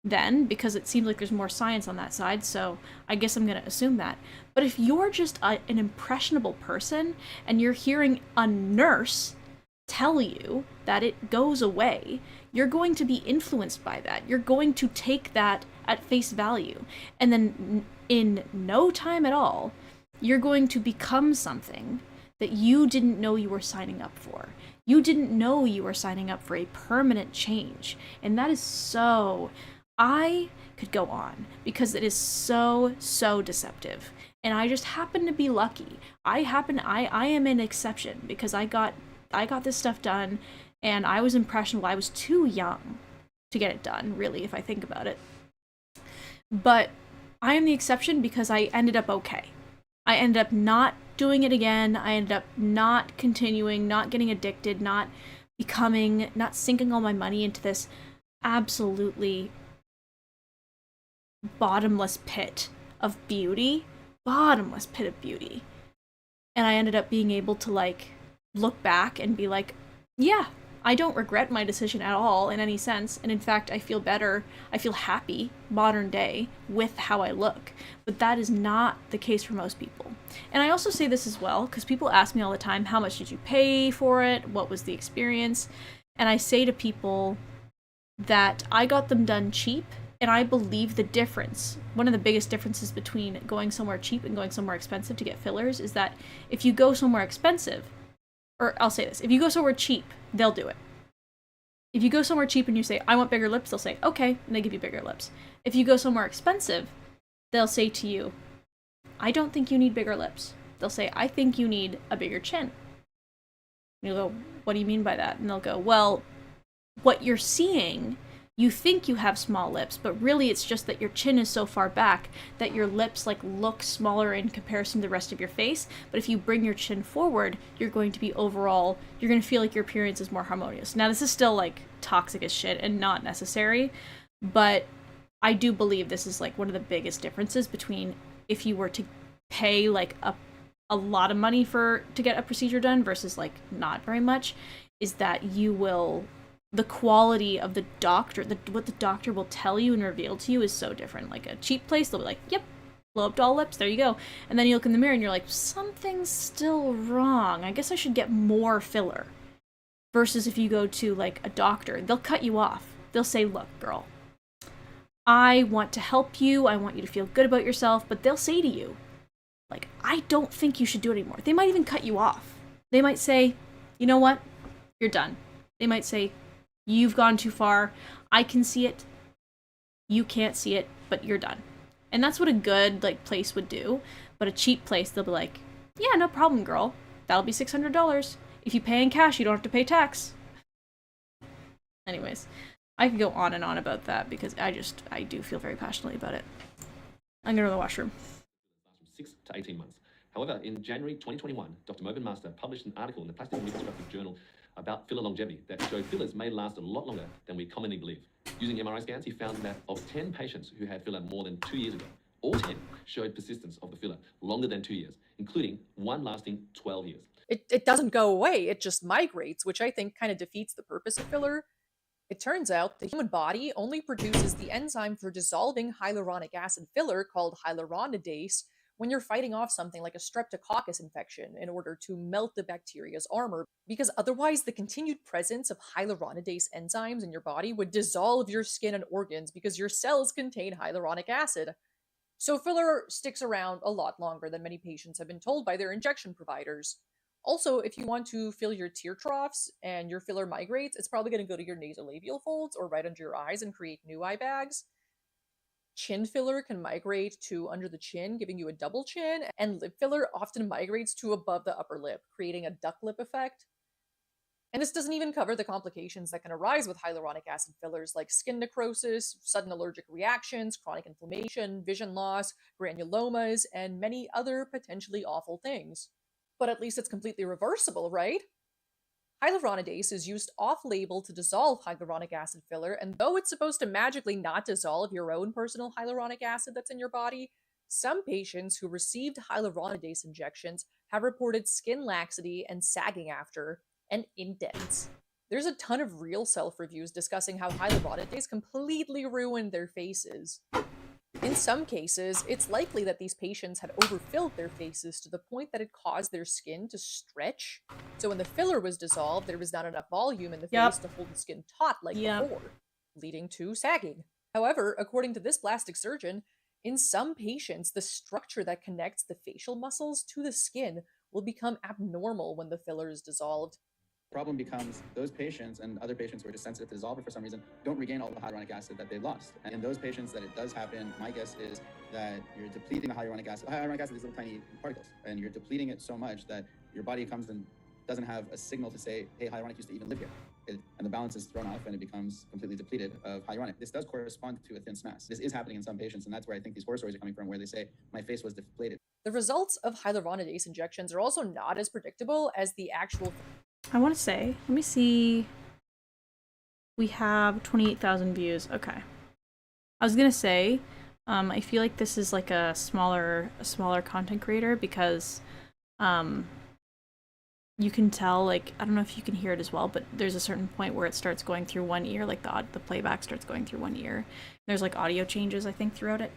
then, because it seems like there's more science on that side, so I guess I'm gonna assume that. But if you're just an impressionable person and you're hearing a nurse tell you that it goes away, you're going to be influenced by that. You're going to take that at face value. And then in no time at all, you're going to become something that you didn't know you were signing up for. You didn't know you were signing up for a permanent change. And that is so... I could go on because it is so, so deceptive. And I just happen to be lucky. I am an exception because I got this stuff done, and I was impressionable. I was too young to get it done, really, if I think about it. But I am the exception because I ended up okay. I ended up not doing it again. I ended up not continuing, not getting addicted, not sinking all my money into this absolutely bottomless pit of beauty. Bottomless pit of beauty. And I ended up being able to, like, look back and be like, yeah, I don't regret my decision at all in any sense. And in fact, I feel better. I feel happy, modern day, with how I look. But that is not the case for most people. And I also say this as well, because people ask me all the time, how much did you pay for it? What was the experience? And I say to people that I got them done cheap, and I believe the difference, one of the biggest differences between going somewhere cheap and going somewhere expensive to get fillers, is that if you go somewhere expensive, or I'll say this, if you go somewhere cheap, they'll do it. If you go somewhere cheap and you say, I want bigger lips, they'll say, okay, and they give you bigger lips. If you go somewhere expensive, they'll say to you, I don't think you need bigger lips. They'll say, I think you need a bigger chin. And you'll go, what do you mean by that? And they'll go, well, what you're seeing, you think you have small lips, but really it's just that your chin is so far back that your lips like look smaller in comparison to the rest of your face. But if you bring your chin forward, you're going to feel like your appearance is more harmonious. Now, this is still like toxic as shit and not necessary, but I do believe this is like one of the biggest differences between if you were to pay like a lot of money to get a procedure done versus like not very much, is that the quality of the doctor, what the doctor will tell you and reveal to you is so different. Like a cheap place, they'll be like, yep, blow up doll lips, there you go. And then you look in the mirror and you're like, something's still wrong. I guess I should get more filler. Versus if you go to like a doctor, they'll cut you off. They'll say, look, girl, I want to help you. I want you to feel good about yourself. But they'll say to you, like, I don't think you should do it anymore. They might even cut you off. They might say, you know what? You're done. They might say, you've gone too far. I can see it. You can't see it, but you're done. And that's what a good like place would do. But a cheap place, they'll be like, yeah, no problem, girl. That'll be $600. If you pay in cash, you don't have to pay tax. Anyways, I could go on and on about that because I do feel very passionately about it. I'm gonna go to the washroom. From 6 to 18 months. However, in January 2021, Dr. Mogan Master published an article in the Plastic and Reconstructive Journal about filler longevity that showed fillers may last a lot longer than we commonly believe. Using MRI scans, he found that of 10 patients who had filler more than 2 years ago, all 10 showed persistence of the filler longer than 2 years, including one lasting 12 years. It doesn't go away, it just migrates, which I think kind of defeats the purpose of filler. It turns out the human body only produces the enzyme for dissolving hyaluronic acid filler called hyaluronidase, when you're fighting off something like a streptococcus infection in order to melt the bacteria's armor, because otherwise the continued presence of hyaluronidase enzymes in your body would dissolve your skin and organs because your cells contain hyaluronic acid. So filler sticks around a lot longer than many patients have been told by their injection providers. Also, if you want to fill your tear troughs and your filler migrates, it's probably going to go to your nasolabial folds or right under your eyes and create new eye bags. Chin filler can migrate to under the chin, giving you a double chin, and lip filler often migrates to above the upper lip, creating a duck lip effect. And this doesn't even cover the complications that can arise with hyaluronic acid fillers like skin necrosis, sudden allergic reactions, chronic inflammation, vision loss, granulomas, and many other potentially awful things. But at least it's completely reversible, right? Hyaluronidase is used off-label to dissolve hyaluronic acid filler, and though it's supposed to magically not dissolve your own personal hyaluronic acid that's in your body, some patients who received hyaluronidase injections have reported skin laxity and sagging after, and indents. There's a ton of real self-reviews discussing how hyaluronidase completely ruined their faces. In some cases, it's likely that these patients had overfilled their faces to the point that it caused their skin to stretch. So when the filler was dissolved, there was not enough volume in the face to hold the skin taut like before, leading to sagging. However, according to this plastic surgeon, in some patients, the structure that connects the facial muscles to the skin will become abnormal when the filler is dissolved. Problem becomes those patients and other patients who are just sensitive to dissolvent for some reason don't regain all the hyaluronic acid that they lost. And in those patients that it does happen, my guess is that you're depleting the hyaluronic acid. Hyaluronic acid is little tiny particles, and you're depleting it so much that your body comes and doesn't have a signal to say, hey, hyaluronic used to even live here. And the balance is thrown off and it becomes completely depleted of hyaluronic. This does correspond to a thin mass. This is happening in some patients, and that's where I think these horror stories are coming from, where they say, my face was deflated. The results of hyaluronidase injections are also not as predictable as the actual. I want to say, let me see. We have 28,000 views. Okay. I was gonna say, I feel like this is like a smaller content creator because, you can tell, like, I don't know if you can hear it as well, but there's a certain point where it starts going through one ear, like the playback starts going through one ear. There's like audio changes, I think, throughout it.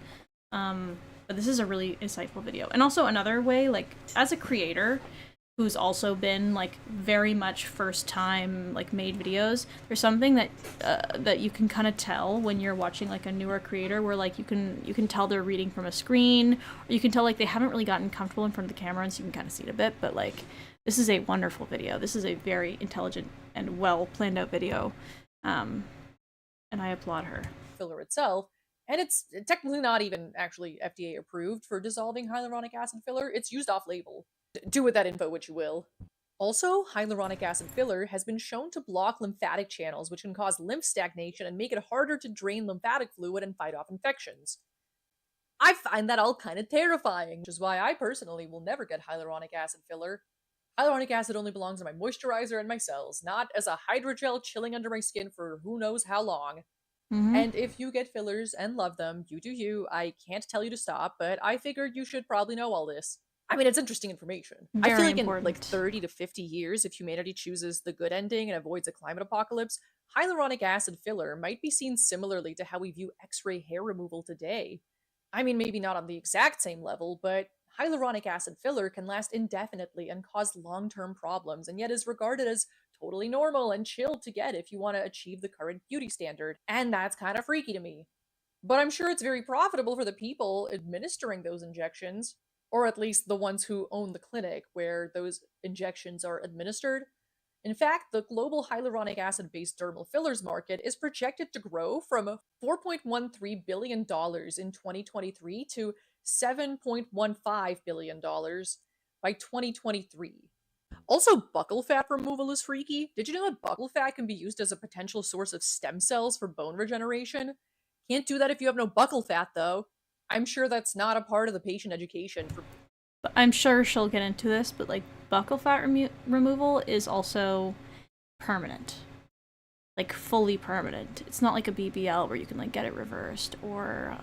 But this is a really insightful video. And also another way, like, as a creator who's also been like very much first time like made videos, there's something that that you can kind of tell when you're watching like a newer creator, where like you can tell they're reading from a screen, or you can tell like they haven't really gotten comfortable in front of the camera, and so you can kind of see it a bit. But like, this is a wonderful video. This is a very intelligent and well planned out video, and I applaud her. Filler itself, and it's technically not even actually FDA approved for dissolving hyaluronic acid filler. It's used off label. Do with that info what you will. Also, hyaluronic acid filler has been shown to block lymphatic channels, which can cause lymph stagnation and make it harder to drain lymphatic fluid and fight off infections. I find that all kind of terrifying, which is why I personally will never get hyaluronic acid filler. Hyaluronic acid only belongs in my moisturizer and my cells, not as a hydrogel chilling under my skin for who knows how long. And if you get fillers and love them, you do you. I can't tell you to stop, but I figured you should probably know all this. I mean, it's interesting information. I feel like in like 30 to 50 years, if humanity chooses the good ending and avoids a climate apocalypse, hyaluronic acid filler might be seen similarly to how we view X-ray hair removal today. I mean, maybe not on the exact same level, but hyaluronic acid filler can last indefinitely and cause long-term problems, and yet is regarded as totally normal and chill to get if you want to achieve the current beauty standard. And that's kind of freaky to me. But I'm sure it's very profitable for the people administering those injections, or at least the ones who own the clinic where those injections are administered. In fact, the global hyaluronic acid-based dermal fillers market is projected to grow from $4.13 billion in 2023 to $7.15 billion by 2023. Also, buccal fat removal is freaky. Did you know that buccal fat can be used as a potential source of stem cells for bone regeneration? Can't do that if you have no buccal fat, though. I'm sure that's not a part of the patient education. But I'm sure she'll get into this, but like buccal fat removal is also permanent. Like fully permanent. It's not like a BBL where you can like get it reversed, or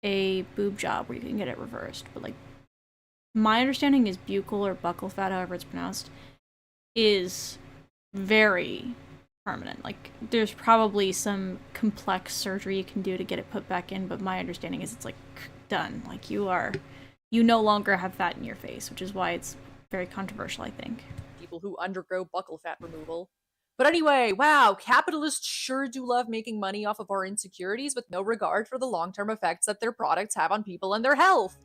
a boob job where you can get it reversed. But like, my understanding is buccal or buccal fat, however it's pronounced, is very permanent. Like, there's probably some complex surgery you can do to get it put back in, but my understanding is it's like done. Like, you no longer have fat in your face, which is why it's very controversial, I think. People who undergo buccal fat removal. But anyway, wow, capitalists sure do love making money off of our insecurities with no regard for the long-term effects that their products have on people and their health.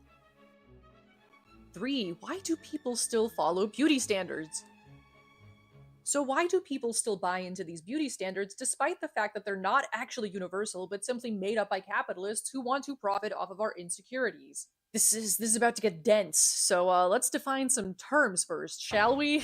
3. Why do people still follow beauty standards? So why do people still buy into these beauty standards despite the fact that they're not actually universal but simply made up by capitalists who want to profit off of our insecurities? This is about to get dense, so let's define some terms first, shall we?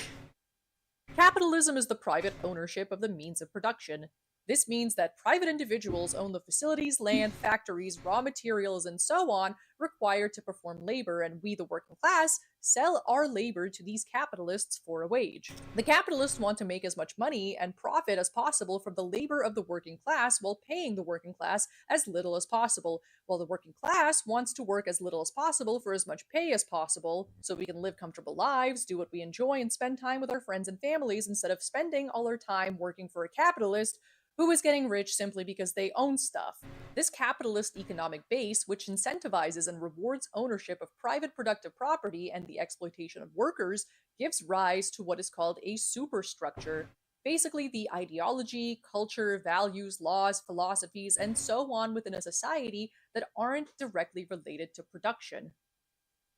Capitalism is the private ownership of the means of production. This means that private individuals own the facilities, land, factories, raw materials, and so on required to perform labor, and we, the working class, sell our labor to these capitalists for a wage. The capitalists want to make as much money and profit as possible from the labor of the working class while paying the working class as little as possible, while the working class wants to work as little as possible for as much pay as possible so we can live comfortable lives, do what we enjoy, and spend time with our friends and families instead of spending all our time working for a capitalist who is getting rich simply because they own stuff. This capitalist economic base, which incentivizes and rewards ownership of private productive property and the exploitation of workers, gives rise to what is called a superstructure. Basically, the ideology, culture, values, laws, philosophies, and so on within a society that aren't directly related to production.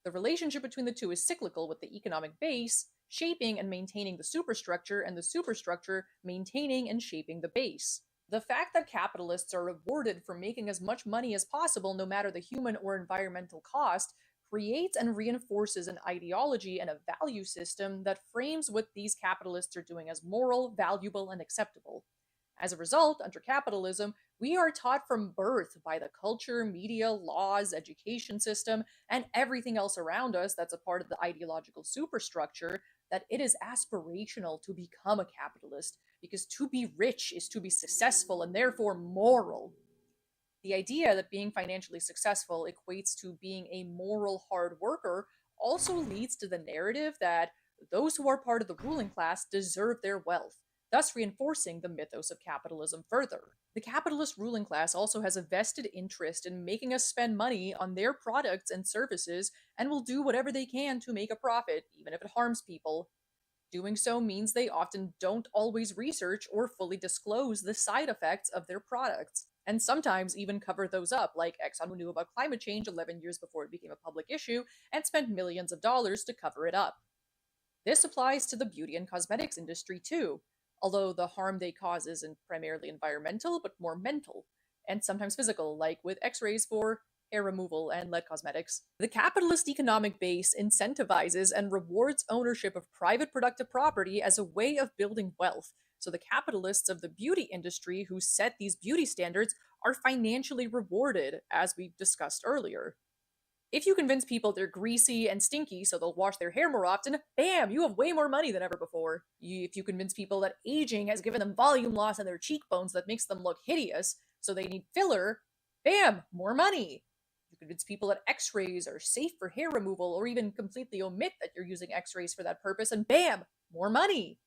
The relationship between the two is cyclical, with the economic base shaping and maintaining the superstructure, and the superstructure maintaining and shaping the base. The fact that capitalists are rewarded for making as much money as possible, no matter the human or environmental cost, creates and reinforces an ideology and a value system that frames what these capitalists are doing as moral, valuable, and acceptable. As a result, under capitalism, we are taught from birth by the culture, media, laws, education system, and everything else around us that's a part of the ideological superstructure that it is aspirational to become a capitalist, because to be rich is to be successful and therefore moral. The idea that being financially successful equates to being a moral hard worker also leads to the narrative that those who are part of the ruling class deserve their wealth, thus reinforcing the mythos of capitalism further. The capitalist ruling class also has a vested interest in making us spend money on their products and services and will do whatever they can to make a profit, even if it harms people. Doing so means they often don't always research or fully disclose the side effects of their products, and sometimes even cover those up, like Exxon, who knew about climate change 11 years before it became a public issue and spent millions of dollars to cover it up. This applies to the beauty and cosmetics industry too, although the harm they cause isn't primarily environmental, but more mental, and sometimes physical, like with x-rays for hair removal and lead cosmetics. The capitalist economic base incentivizes and rewards ownership of private productive property as a way of building wealth, so the capitalists of the beauty industry who set these beauty standards are financially rewarded, as we discussed earlier. If you convince people they're greasy and stinky so they'll wash their hair more often, bam, you have way more money than ever before. If you convince people that aging has given them volume loss on their cheekbones that makes them look hideous, so they need filler, bam, more money. You convince people that x-rays are safe for hair removal, or even completely omit that you're using x-rays for that purpose, and bam, more money.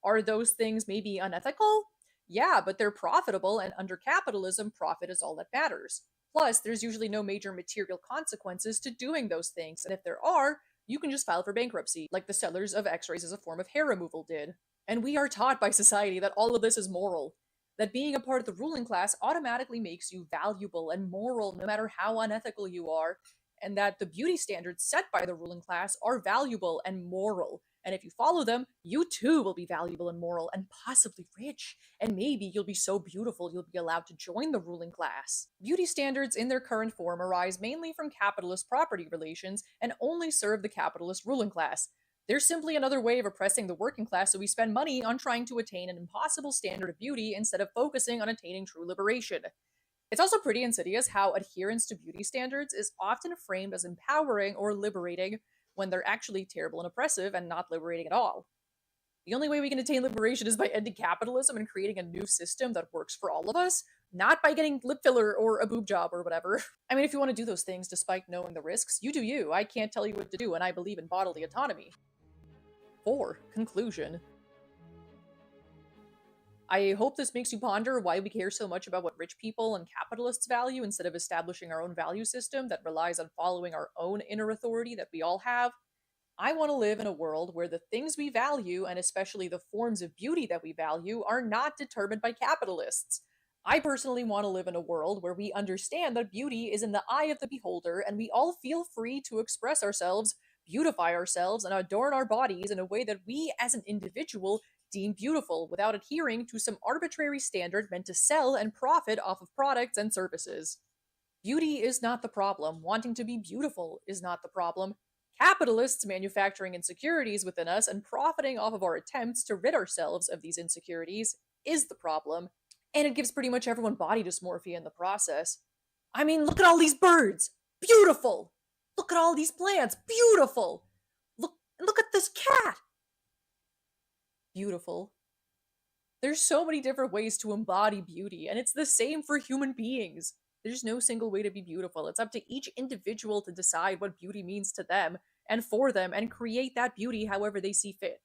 Are those things maybe unethical? Yeah, but they're profitable, and under capitalism, profit is all that matters. Plus, there's usually no major material consequences to doing those things, and if there are, you can just file for bankruptcy, like the sellers of x-rays as a form of hair removal did. And we are taught by society that all of this is moral, that being a part of the ruling class automatically makes you valuable and moral no matter how unethical you are, and that the beauty standards set by the ruling class are valuable and moral. And if you follow them, you too will be valuable and moral and possibly rich. And maybe you'll be so beautiful you'll be allowed to join the ruling class. Beauty standards in their current form arise mainly from capitalist property relations and only serve the capitalist ruling class. They're simply another way of oppressing the working class, so we spend money on trying to attain an impossible standard of beauty instead of focusing on attaining true liberation. It's also pretty insidious how adherence to beauty standards is often framed as empowering or liberating when they're actually terrible and oppressive and not liberating at all. The only way we can attain liberation is by ending capitalism and creating a new system that works for all of us, not by getting lip filler or a boob job or whatever. I mean, if you want to do those things despite knowing the risks, you do you. I can't tell you what to do, and I believe in bodily autonomy. 4. Conclusion. I hope this makes you ponder why we care so much about what rich people and capitalists value instead of establishing our own value system that relies on following our own inner authority that we all have. I want to live in a world where the things we value, and especially the forms of beauty that we value, are not determined by capitalists. I personally want to live in a world where we understand that beauty is in the eye of the beholder and we all feel free to express ourselves, beautify ourselves, and adorn our bodies in a way that we as an individual deem beautiful without adhering to some arbitrary standard meant to sell and profit off of products and services. Beauty is not the problem. Wanting to be beautiful is not the problem. Capitalists manufacturing insecurities within us and profiting off of our attempts to rid ourselves of these insecurities is the problem. And it gives pretty much everyone body dysmorphia in the process. I mean, look at all these birds! Beautiful! Look at all these plants! Beautiful! Look at this cat! Beautiful. There's so many different ways to embody beauty, and it's the same for human beings. There's no single way to be beautiful. It's up to each individual to decide what beauty means to them and for them and create that beauty however they see fit.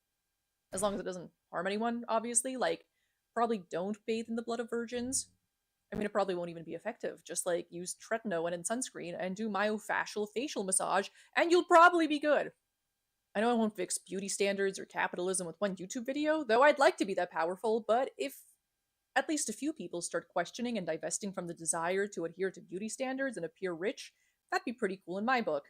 As long as it doesn't harm anyone, obviously. Like, probably don't bathe in the blood of virgins. I mean, it probably won't even be effective. Just like use tretinoin and sunscreen and do myofascial facial massage, and you'll probably be good. I know I won't fix beauty standards or capitalism with one YouTube video, though I'd like to be that powerful, but if at least a few people start questioning and divesting from the desire to adhere to beauty standards and appear rich, that'd be pretty cool in my book.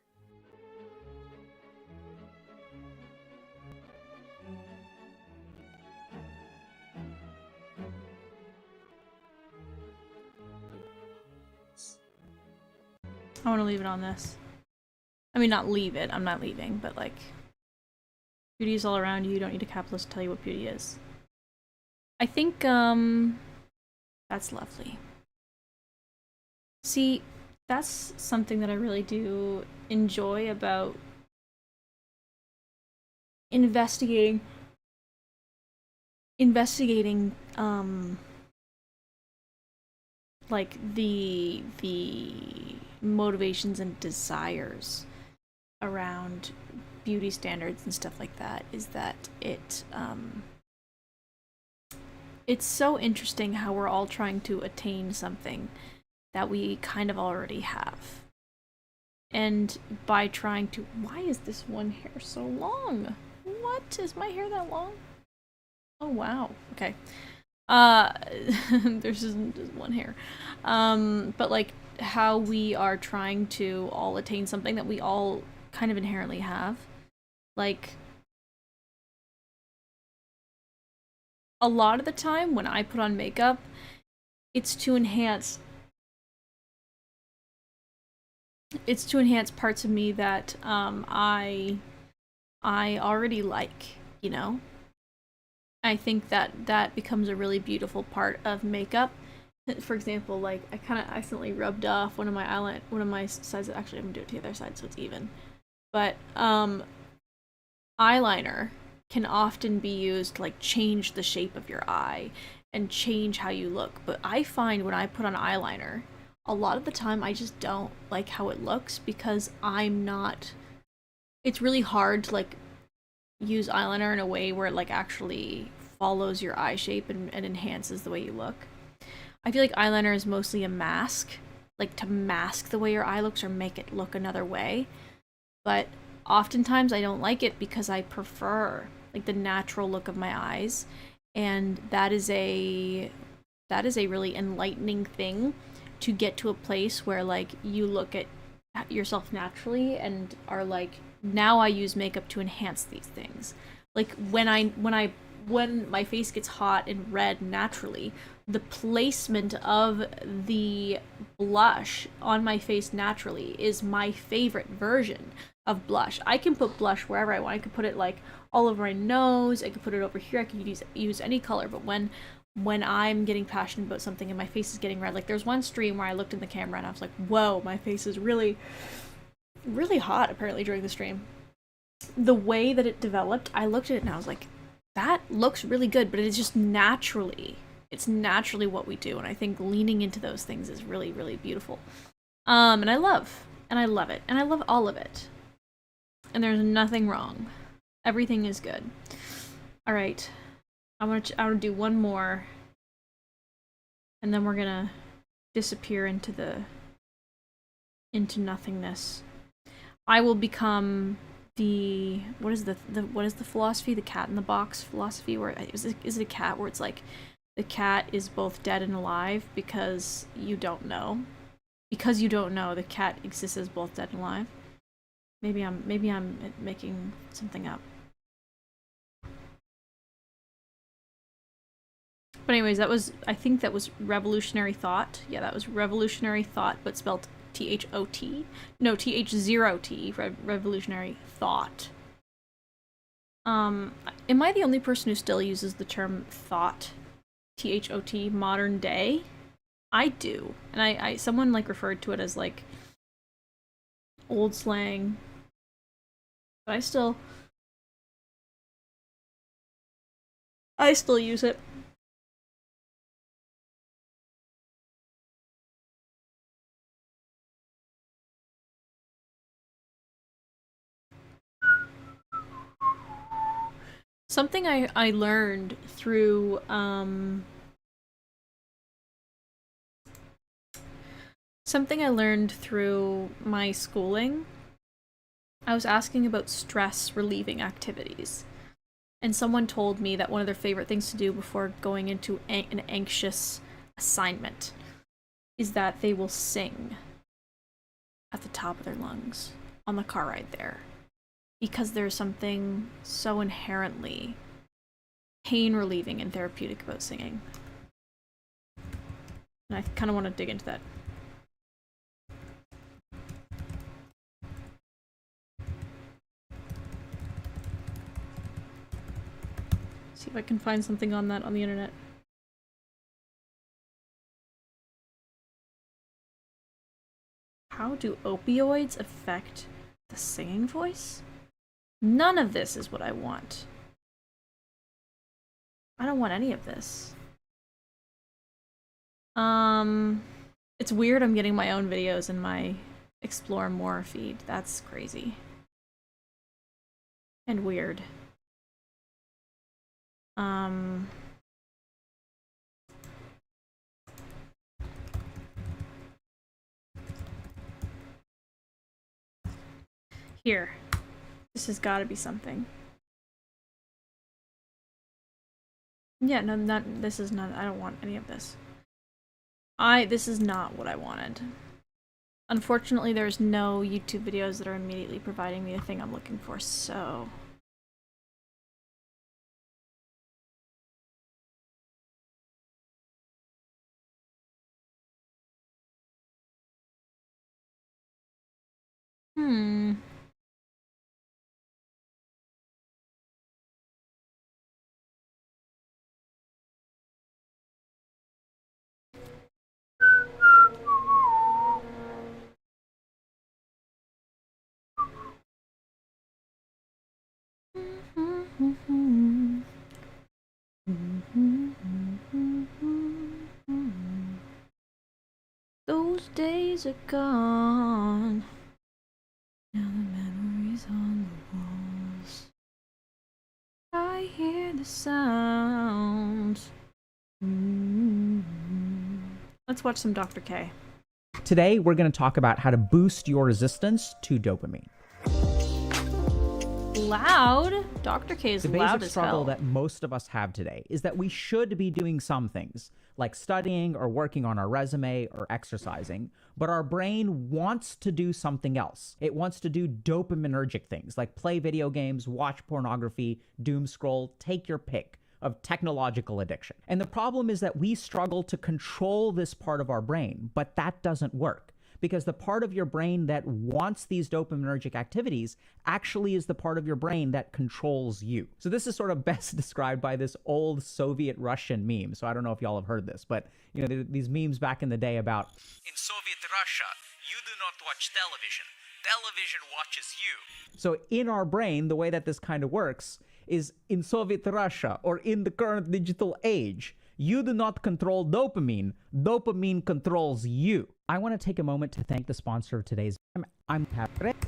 I want to leave it on this. I mean, not leave it. I'm not leaving, but like, beauty is all around you. You don't need a capitalist to tell you what beauty is. I think, that's lovely. See, that's something that I really do enjoy about investigating, like the motivations and desires around beauty standards and stuff like that, is that it's so interesting how we're all trying to attain something that we kind of already have. And by trying to... Why is this one hair so long? What? Is my hair that long? Oh, wow. Okay. There's just one hair. But like, how we are trying to all attain something that we all kind of inherently have. Like, a lot of the time when I put on makeup, it's to enhance parts of me that I already like, you know? I think that becomes a really beautiful part of makeup. For example, like, I kind of accidentally rubbed off one of my sides. Actually, I'm gonna do it to the other side so it's even. But eyeliner can often be used to like change the shape of your eye and change how you look. But I find when I put on eyeliner, a lot of the time I just don't like how it looks because it's really hard to like use eyeliner in a way where it like actually follows your eye shape and enhances the way you look. I feel like eyeliner is mostly a mask, like to mask the way your eye looks or make it look another way. But oftentimes I don't like it because I prefer like the natural look of my eyes, and that is a really enlightening thing, to get to a place where like you look at yourself naturally and are like, now I use makeup to enhance these things. Like when my face gets hot and red naturally, the placement of the blush on my face naturally is my favorite version of blush. I can put blush wherever I want. I could put it like all over my nose, I could put it over here, I could use any color. But when I'm getting passionate about something and my face is getting red, like there's one stream where I looked in the camera and I was like, whoa, my face is really, really hot apparently during the stream. The way that it developed, I looked at it and I was like, that looks really good, but it's just it's naturally what we do, and I think leaning into those things is really, really beautiful. And I love it, and I love all of it. And there's nothing wrong. Everything is good. All right, I want to do one more and then we're gonna disappear into nothingness. I will become the what is the philosophy? The cat in the box philosophy, where is it a cat where it's like the cat is both dead and alive because you don't know. Because you don't know, the cat exists as both dead and alive. Maybe I'm making something up. But anyways, I think that was revolutionary thought. Yeah, that was revolutionary thought, but spelled T-H-O-T. No, T-H-0-T. Revolutionary thought. Am I the only person who still uses the term thought? T-H-O-T, modern day? I do. And I someone like referred to it as like old slang. But I still use it. Something I learned through my schooling. I was asking about stress relieving activities. And someone told me that one of their favorite things to do before going into an anxious assignment is that they will sing at the top of their lungs on the car ride there. Because there's something so inherently pain relieving and therapeutic about singing. And I kind of want to dig into that. See if I can find something on that on the internet. How do opioids affect the singing voice? None of this is what I want. I don't want any of this. It's weird I'm getting my own videos in my Explore More feed. That's crazy. And weird. Here. This has got to be something. Yeah, no, this is not, I don't want any of this. This is not what I wanted. Unfortunately, there's no YouTube videos that are immediately providing me the thing I'm looking for, so... Those days are gone. Now the memories on the walls. I hear the sounds. Let's watch some Dr. K. Today, we're going to talk about how to boost your resistance to dopamine. Loud? Dr. K is loud as hell. The basic struggle that most of us have today is that we should be doing some things, like studying or working on our resume or exercising, but our brain wants to do something else. It wants to do dopaminergic things, like play video games, watch pornography, doom scroll, take your pick of technological addiction. And the problem is that we struggle to control this part of our brain, but that doesn't work. Because the part of your brain that wants these dopaminergic activities actually is the part of your brain that controls you. So this is sort of best described by this old Soviet Russian meme. So I don't know if y'all have heard this, but you know, these memes back in the day about, in Soviet Russia, you do not watch television. Television watches you. So in our brain, the way that this kind of works is in Soviet Russia or in the current digital age, you do not control dopamine. Dopamine controls you. I want to take a moment to thank the sponsor of today's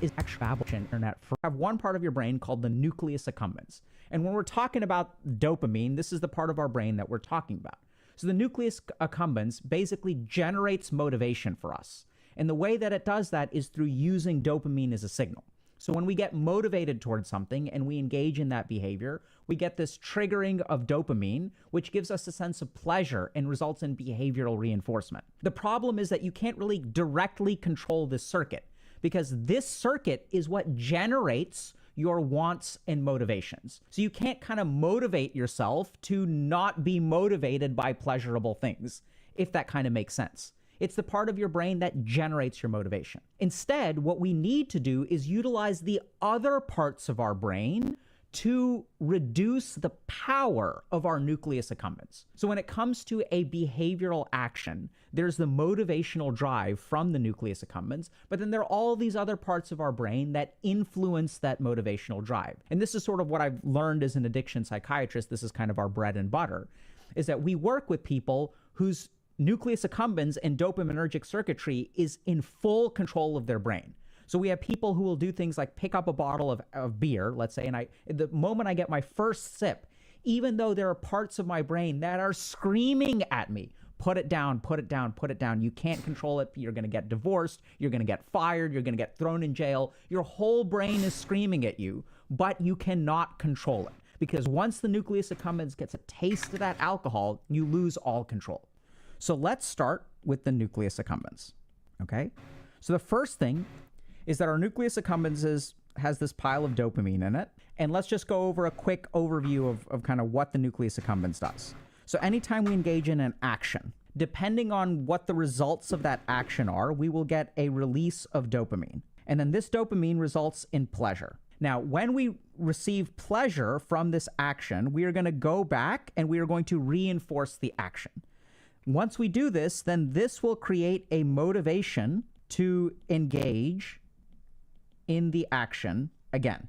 is actually internet. You have one part of your brain called the nucleus accumbens. And when we're talking about dopamine, this is the part of our brain that we're talking about. So the nucleus accumbens basically generates motivation for us. And the way that it does that is through using dopamine as a signal. So when we get motivated towards something and we engage in that behavior, we get this triggering of dopamine, which gives us a sense of pleasure and results in behavioral reinforcement. The problem is that you can't really directly control this circuit, because this circuit is what generates your wants and motivations. So you can't kind of motivate yourself to not be motivated by pleasurable things, if that kind of makes sense. It's the part of your brain that generates your motivation. Instead, what we need to do is utilize the other parts of our brain to reduce the power of our nucleus accumbens. So when it comes to a behavioral action, there's the motivational drive from the nucleus accumbens, but then there are all these other parts of our brain that influence that motivational drive. And this is sort of what I've learned as an addiction psychiatrist. This is kind of our bread and butter, is that we work with people whose nucleus accumbens and dopaminergic circuitry is in full control of their brain. So we have people who will do things like pick up a bottle of beer, let's say, and the moment I get my first sip, even though there are parts of my brain that are screaming at me, put it down, put it down, put it down. You can't control it. You're going to get divorced. You're going to get fired. You're going to get thrown in jail. Your whole brain is screaming at you, but you cannot control it. Because once the nucleus accumbens gets a taste of that alcohol, you lose all control. So let's start with the nucleus accumbens, okay? So the first thing is that our nucleus accumbens has this pile of dopamine in it. And let's just go over a quick overview of kind of what the nucleus accumbens does. So anytime we engage in an action, depending on what the results of that action are, we will get a release of dopamine. And then this dopamine results in pleasure. Now, when we receive pleasure from this action, we are going to go back and we are going to reinforce the action. Once we do this, then this will create a motivation to engage in the action again,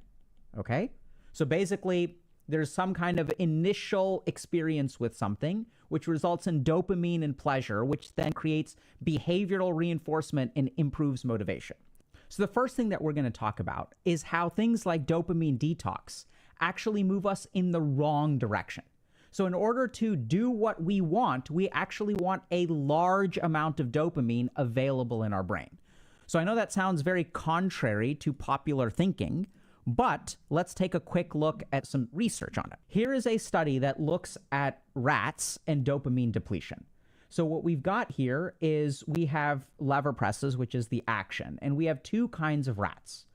okay? So basically, there's some kind of initial experience with something, which results in dopamine and pleasure, which then creates behavioral reinforcement and improves motivation. So the first thing that we're going to talk about is how things like dopamine detox actually move us in the wrong direction. So in order to do what we actually want a large amount of dopamine available in our brain. So I know that sounds very contrary to popular thinking, but let's take a quick look at some research on it. Here is a study that looks at rats and dopamine depletion. So what we've got here is we have lever presses, which is the action, and we have two kinds of rats.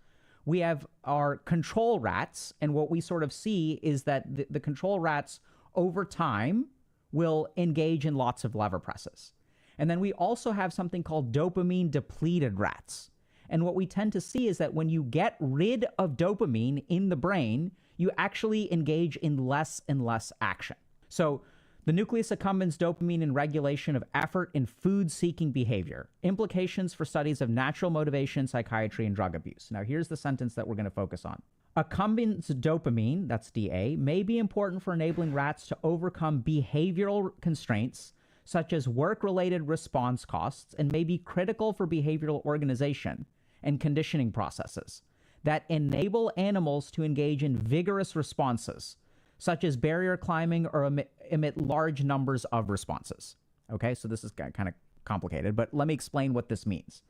We have our control rats, and what we sort of see is that the control rats over time will engage in lots of lever presses. And then we also have something called dopamine depleted rats. And what we tend to see is that when you get rid of dopamine in the brain, you actually engage in less and less action. So the nucleus accumbens dopamine in regulation of effort in food-seeking behavior. Implications for studies of natural motivation, psychiatry, and drug abuse. Now here's the sentence that we're going to focus on. Accumbens dopamine, that's DA, may be important for enabling rats to overcome behavioral constraints such as work-related response costs, and may be critical for behavioral organization and conditioning processes that enable animals to engage in vigorous responses, such as barrier climbing or emit large numbers of responses. Okay, so this is kind of complicated, but let me explain what this means.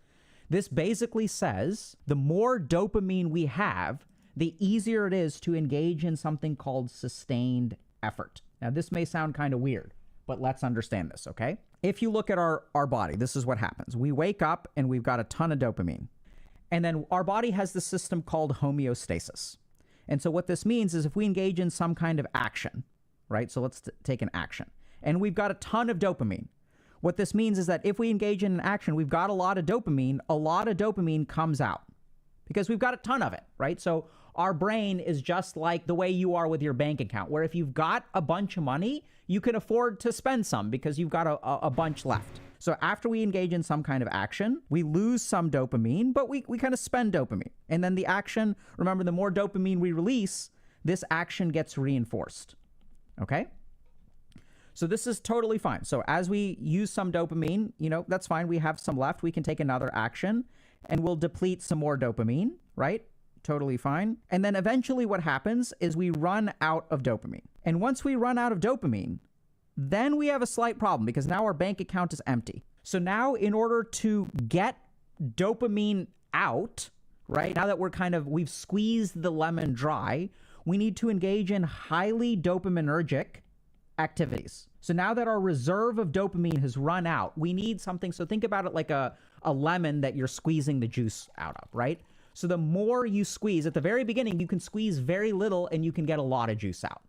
This basically says the more dopamine we have, the easier it is to engage in something called sustained effort. Now, this may sound kind of weird, but let's understand this, okay? If you look at our body, this is what happens. We wake up and we've got a ton of dopamine. And then our body has this system called homeostasis. And so what this means is if we engage in some kind of action, right? So let's take an action. And we've got a ton of dopamine. What this means is that if we engage in an action, we've got a lot of dopamine comes out because we've got a ton of it, right? So our brain is just like the way you are with your bank account, where if you've got a bunch of money, you can afford to spend some because you've got a bunch left. So after we engage in some kind of action, we lose some dopamine, but we kind of spend dopamine. And then the action, remember, the more dopamine we release, this action gets reinforced. Okay? So this is totally fine. So as we use some dopamine, that's fine. We have some left. We can take another action and we'll deplete some more dopamine, right? Totally fine. And then eventually what happens is we run out of dopamine. And once we run out of dopamine, then we have a slight problem because now our bank account is empty. So now in order to get dopamine out, right, now that we've squeezed the lemon dry, we need to engage in highly dopaminergic activities. So now that our reserve of dopamine has run out, we need something. So think about it like a lemon that you're squeezing the juice out of, right? So the more you squeeze, at the very beginning, you can squeeze very little and you can get a lot of juice out.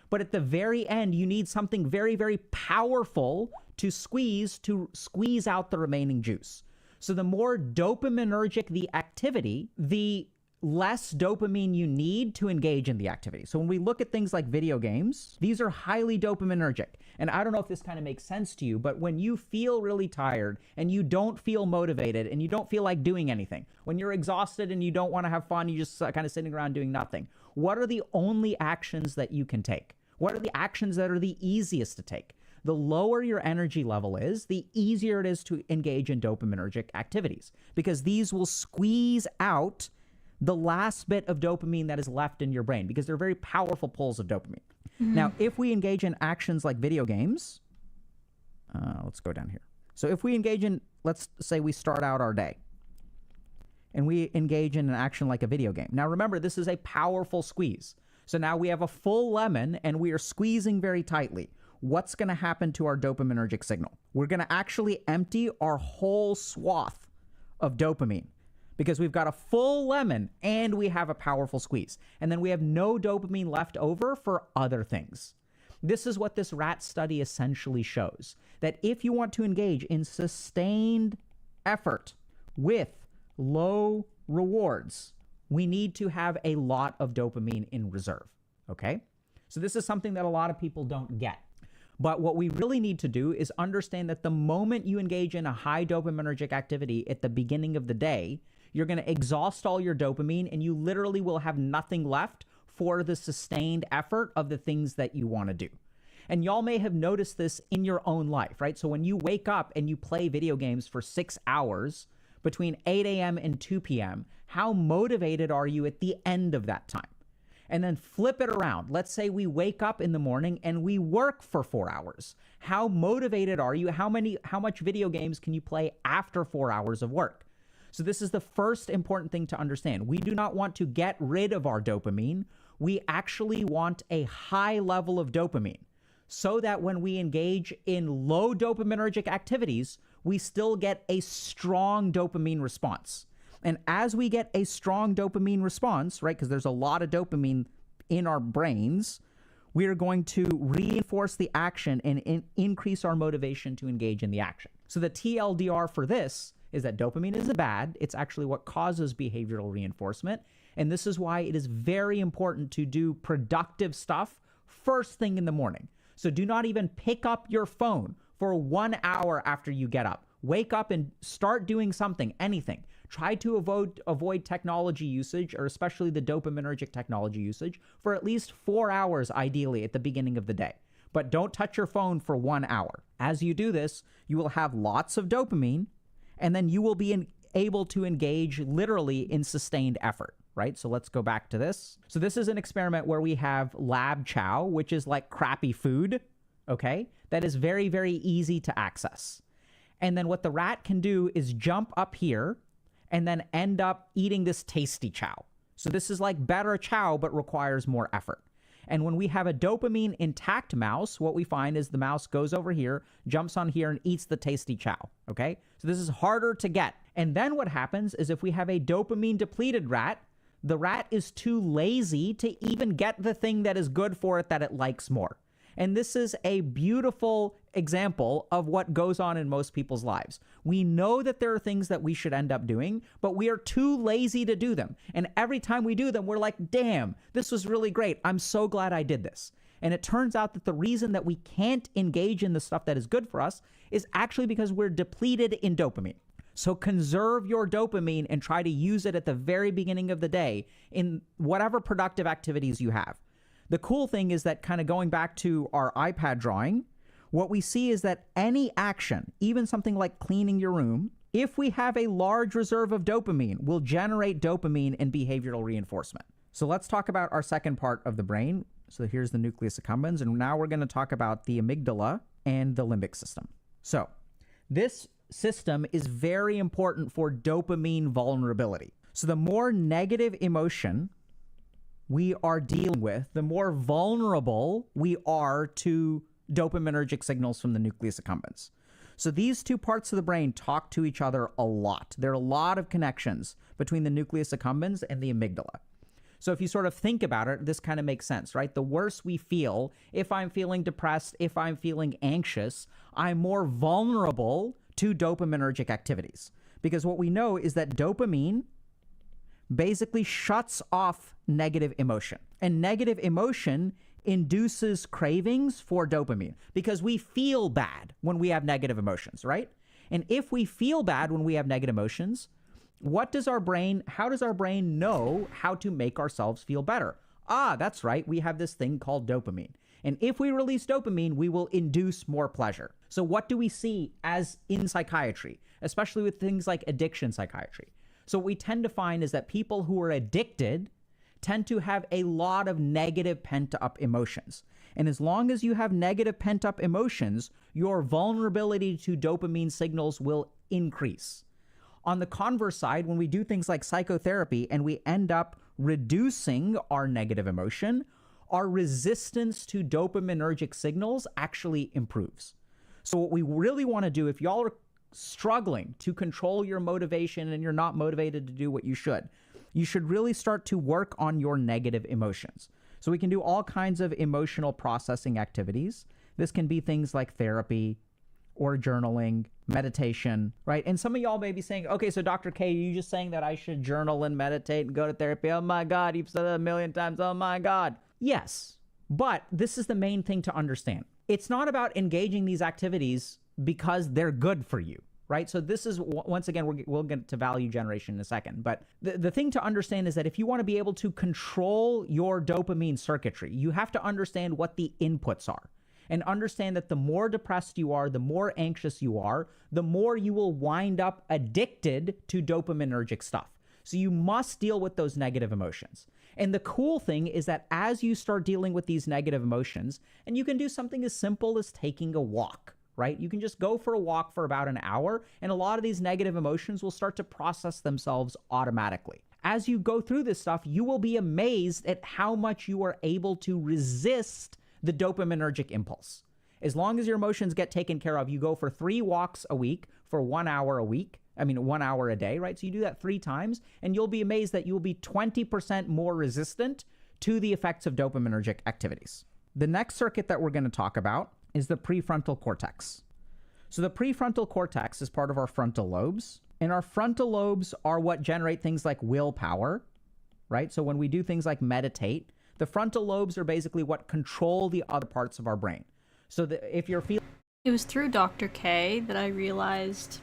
But at the very end, you need something very, very powerful to squeeze out the remaining juice. So the more dopaminergic the activity, the less dopamine you need to engage in the activity. So when we look at things like video games, these are highly dopaminergic. And I don't know if this kind of makes sense to you, but when you feel really tired and you don't feel motivated and you don't feel like doing anything, when you're exhausted and you don't want to have fun, you're just kind of sitting around doing nothing, what are the only actions that you can take? What are the actions that are the easiest to take? The lower your energy level is, the easier it is to engage in dopaminergic activities, because these will squeeze out the last bit of dopamine that is left in your brain, because they're very powerful pulls of dopamine. Mm-hmm. Now, if we engage in actions like video games, let's go down here. So if we engage in, let's say we start out our day and we engage in an action like a video game. Now, remember, this is a powerful squeeze. So now we have a full lemon and we are squeezing very tightly. What's going to happen to our dopaminergic signal? We're going to actually empty our whole swath of dopamine, because we've got a full lemon and we have a powerful squeeze. And then we have no dopamine left over for other things. This is what this rat study essentially shows, that if you want to engage in sustained effort with low rewards, we need to have a lot of dopamine in reserve, okay? So this is something that a lot of people don't get. But what we really need to do is understand that the moment you engage in a high dopaminergic activity at the beginning of the day, you're going to exhaust all your dopamine and you literally will have nothing left for the sustained effort of the things that you want to do. And y'all may have noticed this in your own life, right? So when you wake up and you play video games for 6 hours between 8 a.m. and 2 p.m., how motivated are you at the end of that time? And then flip it around. Let's say we wake up in the morning and we work for 4 hours. How motivated are you? How much video games can you play after 4 hours of work? So this is the first important thing to understand. We do not want to get rid of our dopamine. We actually want a high level of dopamine so that when we engage in low dopaminergic activities, we still get a strong dopamine response. And as we get a strong dopamine response, right, because there's a lot of dopamine in our brains, we are going to reinforce the action and increase our motivation to engage in the action. So the TLDR for this is that dopamine isn't bad. It's actually what causes behavioral reinforcement. And this is why it is very important to do productive stuff first thing in the morning. So do not even pick up your phone for 1 hour after you get up. Wake up and start doing something, anything. Try to avoid technology usage, or especially the dopaminergic technology usage, for at least 4 hours, ideally, at the beginning of the day. But don't touch your phone for 1 hour. As you do this, you will have lots of dopamine, and then you will be able to engage literally in sustained effort, right? So let's go back to this. So this is an experiment where we have lab chow, which is like crappy food, okay? That is very, very easy to access. And then what the rat can do is jump up here and then end up eating this tasty chow. So this is like better chow, but requires more effort. And when we have a dopamine intact mouse, what we find is the mouse goes over here, jumps on here, and eats the tasty chow, okay? So this is harder to get. And then what happens is if we have a dopamine depleted rat, the rat is too lazy to even get the thing that is good for it that it likes more. And this is a beautiful example of what goes on in most people's lives. We know that there are things that we should end up doing, but we are too lazy to do them. And every time we do them, we're like, damn, this was really great. I'm so glad I did this. And it turns out that the reason that we can't engage in the stuff that is good for us is actually because we're depleted in dopamine. So conserve your dopamine and try to use it at the very beginning of the day in whatever productive activities you have. The cool thing is that, kind of going back to our iPad drawing, what we see is that any action, even something like cleaning your room, if we have a large reserve of dopamine, will generate dopamine and behavioral reinforcement. So let's talk about our second part of the brain, So here's the nucleus accumbens, and now we're going to talk about the amygdala and the limbic system. So this system is very important for dopamine vulnerability. So the more negative emotion we are dealing with, the more vulnerable we are to dopaminergic signals from the nucleus accumbens. So these two parts of the brain talk to each other a lot. There are a lot of connections between the nucleus accumbens and the amygdala. So if you sort of think about it, this kind of makes sense, right? The worse we feel, if I'm feeling depressed, if I'm feeling anxious, I'm more vulnerable to dopaminergic activities. Because what we know is that dopamine basically shuts off negative emotion. And negative emotion induces cravings for dopamine because we feel bad when we have negative emotions, right? And if we feel bad when we have negative emotions, how does our brain know how to make ourselves feel better? That's right. We have this thing called dopamine. And if we release dopamine, we will induce more pleasure. So what do we see as in psychiatry, especially with things like addiction psychiatry? So what we tend to find is that people who are addicted tend to have a lot of negative pent-up emotions. And as long as you have negative pent-up emotions, your vulnerability to dopamine signals will increase. On the converse side, when we do things like psychotherapy and we end up reducing our negative emotion, our resistance to dopaminergic signals actually improves. So what we really want to do, if y'all are struggling to control your motivation and you're not motivated to do what you should really start to work on your negative emotions. So we can do all kinds of emotional processing activities. This can be things like therapy or journaling, meditation, right? And some of y'all may be saying, okay, so Dr. K, you just saying that I should journal and meditate and go to therapy. Oh my God, you've said that a million times. Oh my God. Yes, but this is the main thing to understand. It's not about engaging these activities because they're good for you, right? So this is, once again, we'll get to value generation in a second. But the thing to understand is that if you want to be able to control your dopamine circuitry, you have to understand what the inputs are. And understand that the more depressed you are, the more anxious you are, the more you will wind up addicted to dopaminergic stuff. So you must deal with those negative emotions. And the cool thing is that as you start dealing with these negative emotions, and you can do something as simple as taking a walk, right? You can just go for a walk for about an hour, and a lot of these negative emotions will start to process themselves automatically. As you go through this stuff, you will be amazed at how much you are able to resist the dopaminergic impulse. As long as your emotions get taken care of, you go for 3 walks a week for 1 hour a week. 1 hour a day, right? So you do that 3 times, and you'll be amazed that you'll be 20% more resistant to the effects of dopaminergic activities. The next circuit that we're going to talk about is the prefrontal cortex. So the prefrontal cortex is part of our frontal lobes, and our frontal lobes are what generate things like willpower, right? So when we do things like meditate, the frontal lobes are basically what control the other parts of our brain. So if you're feeling... It was through Dr. K that I realized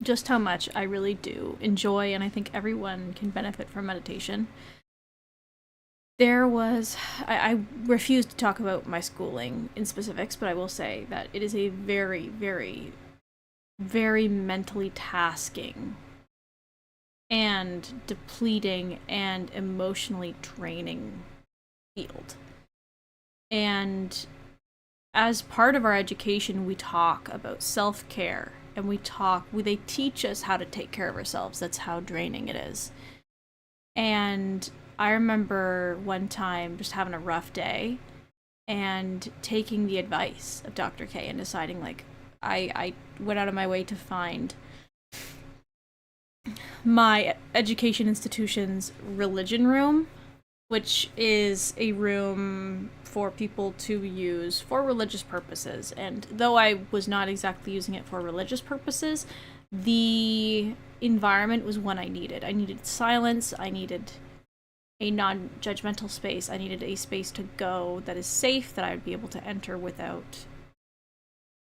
just how much I really do enjoy, and I think everyone can benefit from meditation. I refuse to talk about my schooling in specifics, but I will say that it is a very, very, very mentally tasking and depleting and emotionally draining field. And as part of our education, we talk about self-care, and they teach us how to take care of ourselves. That's how draining it is. And I remember one time just having a rough day and taking the advice of Dr. K and deciding, I went out of my way to find my education institution's religion room, which is a room for people to use for religious purposes. And though I was not exactly using it for religious purposes, the environment was one I needed. I needed silence, I needed a non-judgmental space, I needed a space to go that is safe, that I would be able to enter without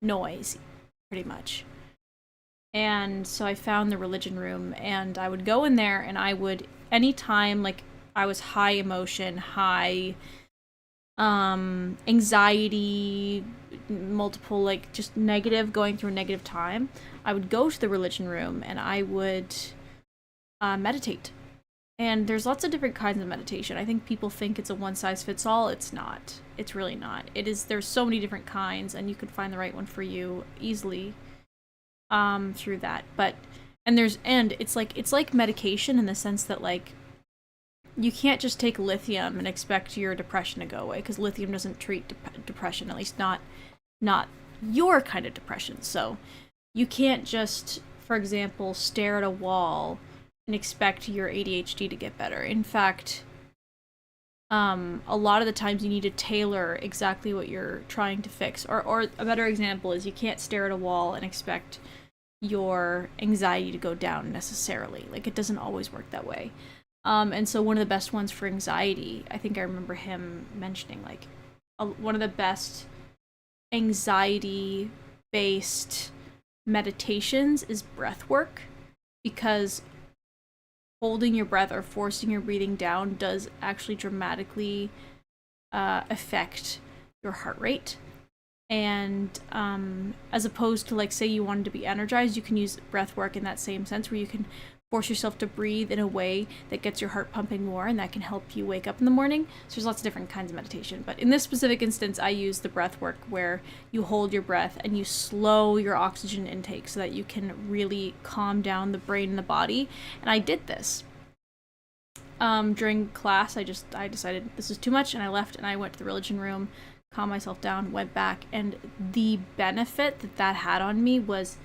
noise, pretty much. And so I found the religion room, and I would go in there, and I would, anytime I was high emotion, high anxiety, multiple just negative, going through a negative time, I would go to the religion room and I would meditate. And there's lots of different kinds of meditation. I think people think it's a one size fits all. It's not. It's really not. There's so many different kinds, and you can find the right one for you easily through that. But it's like medication in the sense that, like, you can't just take lithium and expect your depression to go away, because lithium doesn't treat depression, at least not your kind of depression. So you can't just, for example, stare at a wall and expect your ADHD to get better. In fact, a lot of the times you need to tailor exactly what you're trying to fix. Or a better example is, you can't stare at a wall and expect your anxiety to go down necessarily. Like, it doesn't always work that way. And so one of the best ones for anxiety, I think I remember him mentioning, like, one of the best anxiety-based meditations is breath work, because holding your breath or forcing your breathing down does actually dramatically affect your heart rate. And as opposed to, like, say you wanted to be energized, you can use breath work in that same sense, where you can force yourself to breathe in a way that gets your heart pumping more, and that can help you wake up in the morning. So there's lots of different kinds of meditation, but in this specific instance, I use the breath work, where you hold your breath and you slow your oxygen intake so that you can really calm down the brain and the body. And I did this during class. I decided this is too much, and I left and I went to the religion room, calmed myself down, went back, and the benefit that had on me was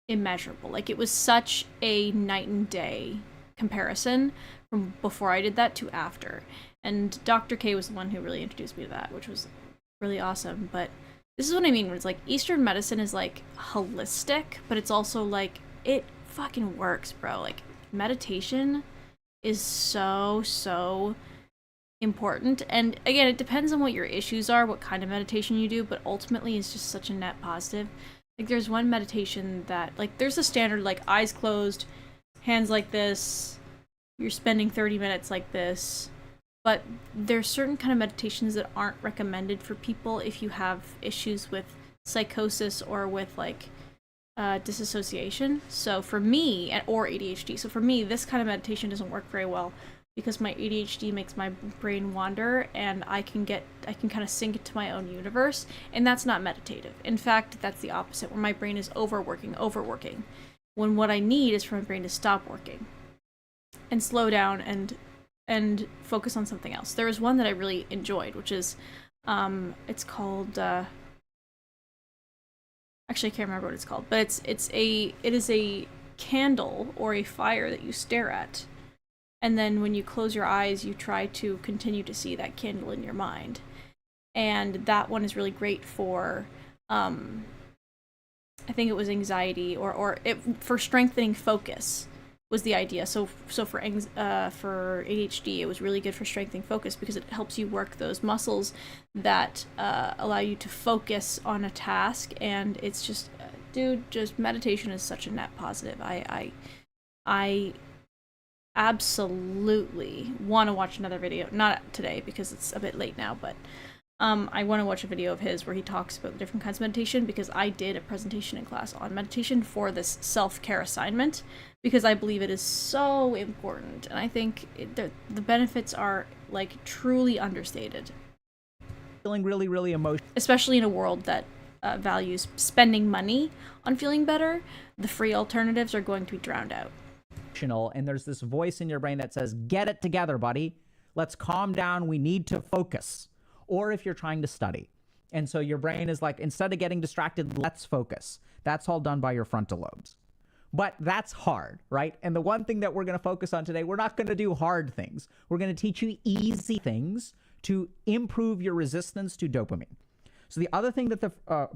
immeasurable. Like, it was such a night and day comparison from before I did that to after. And Dr. K was the one who really introduced me to that, which was really awesome. But this is what I mean, when it's like Eastern medicine is like holistic, but it's also like, it fucking works, bro. Like, meditation is so important. And again, it depends on what your issues are, what kind of meditation you do, but ultimately it's just such a net positive. Like, there's one meditation that, like, there's a standard, like, eyes closed, hands like this, you're spending 30 minutes like this, but there's certain kind of meditations that aren't recommended for people if you have issues with psychosis or with, like, disassociation. So for me, or ADHD, so for me, this kind of meditation doesn't work very well, because my ADHD makes my brain wander, and I can kind of sink into my own universe, and that's not meditative. In fact, that's the opposite, where my brain is overworking, when what I need is for my brain to stop working and slow down and focus on something else. There is one that I really enjoyed, which is, it's called, actually I can't remember what it's called, but it is a candle or a fire that you stare at. And then when you close your eyes, you try to continue to see that candle in your mind. And that one is really great for, I think it was anxiety, for strengthening focus was the idea. So for ADHD, it was really good for strengthening focus, because it helps you work those muscles that allow you to focus on a task. And it's just, just meditation is such a net positive. I absolutely want to watch another video, not today because it's a bit late now, but I want to watch a video of his where he talks about the different kinds of meditation, because I did a presentation in class on meditation for this self-care assignment, because I believe it is so important, and I think the benefits are, like, truly understated. Feeling really emotional. Especially in a world that values spending money on feeling better, the free alternatives are going to be drowned out. And there's this voice in your brain that says, get it together, buddy. Let's calm down. We need to focus. Or if you're trying to study. And so your brain is like, instead of getting distracted, let's focus. That's all done by your frontal lobes. But that's hard, right? And the one thing that we're going to focus on today, we're not going to do hard things. We're going to teach you easy things to improve your resistance to dopamine. So the other thing that the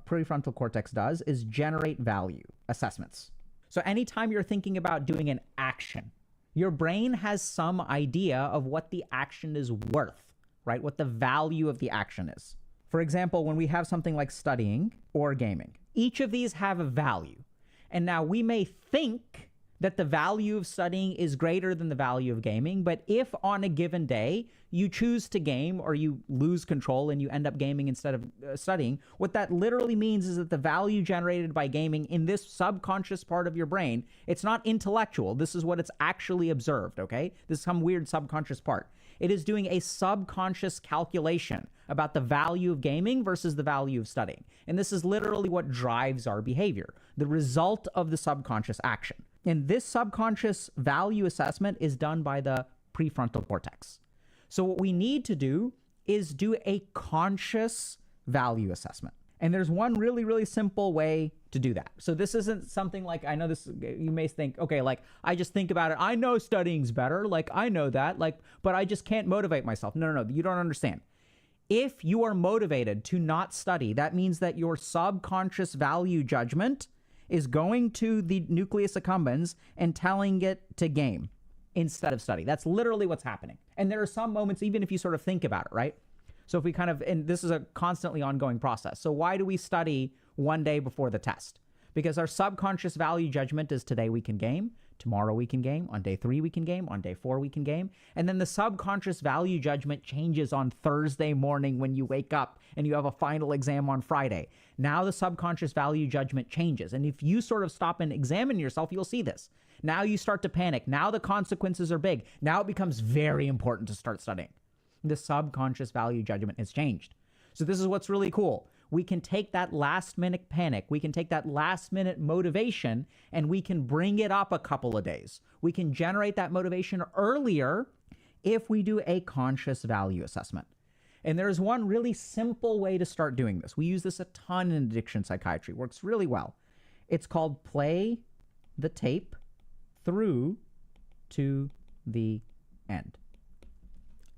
prefrontal cortex does is generate value assessments. So anytime you're thinking about doing an action, your brain has some idea of what the action is worth, right? What the value of the action is. For example, when we have something like studying or gaming, each of these have a value. And now we may think that the value of studying is greater than the value of gaming. But if on a given day you choose to game or you lose control and you end up gaming instead of studying, what that literally means is that the value generated by gaming in this subconscious part of your brain, it's not intellectual. This is what it's actually observed, okay? This is some weird subconscious part. It is doing a subconscious calculation about the value of gaming versus the value of studying. And this is literally what drives our behavior, the result of the subconscious action. And this subconscious value assessment is done by the prefrontal cortex. So what we need to do is do a conscious value assessment. And there's one really, really simple way to do that. So this isn't something like, I know this, you may think, okay, like I just think about it. I know studying's better. Like I know that, like, but I just can't motivate myself. No, you don't understand. If you are motivated to not study, that means that your subconscious value judgment is going to the nucleus accumbens and telling it to game instead of study. That's literally what's happening. And there are some moments, even if you sort of think about it, right? So if we kind of, and this is a constantly ongoing process. So why do we study one day before the test? Because our subconscious value judgment is today we can game, tomorrow we can game, on day 3 we can game, on day 4 we can game. And then the subconscious value judgment changes on Thursday morning when you wake up and you have a final exam on Friday. Now the subconscious value judgment changes. And if you sort of stop and examine yourself, you'll see this. Now you start to panic. Now the consequences are big. Now it becomes very important to start studying. The subconscious value judgment has changed. So this is what's really cool. We can take that last minute panic, we can take that last minute motivation, and we can bring it up a couple of days. We can generate that motivation earlier if we do a conscious value assessment. And there's one really simple way to start doing this. We use this a ton in addiction psychiatry. It works really well. It's called play the tape through to the end.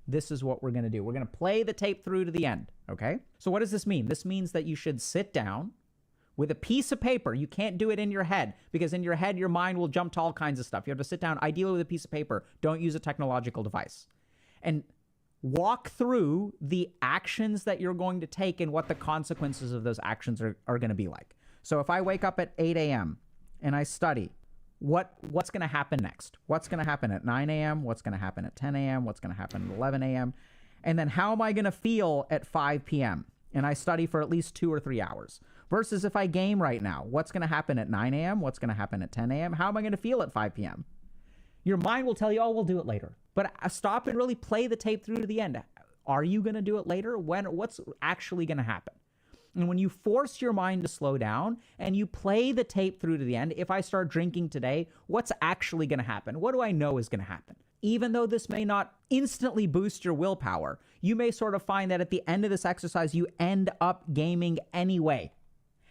This is what we're going to do. We're going to play the tape through to the end, okay? So what does this mean? This means that you should sit down with a piece of paper. You can't do it in your head because in your head, your mind will jump to all kinds of stuff. You have to sit down, ideally with a piece of paper. Don't use a technological device. And walk through the actions that you're going to take and what the consequences of those actions are going to be like. So if I wake up at 8 a.m. and I study, what's going to happen next? What's going to happen at 9 a.m.? What's going to happen at 10 a.m.? What's going to happen at 11 a.m.? And then how am I going to feel at 5 p.m.? And I study for at least 2 or 3 hours. Versus if I game right now, what's going to happen at 9 a.m.? What's going to happen at 10 a.m.? How am I going to feel at 5 p.m.? Your mind will tell you, oh, we'll do it later. But stop and really play the tape through to the end. Are you going to do it later? When? What's actually going to happen? And when you force your mind to slow down and you play the tape through to the end, if I start drinking today, what's actually going to happen? What do I know is going to happen? Even though this may not instantly boost your willpower, you may sort of find that at the end of this exercise, you end up gaming anyway.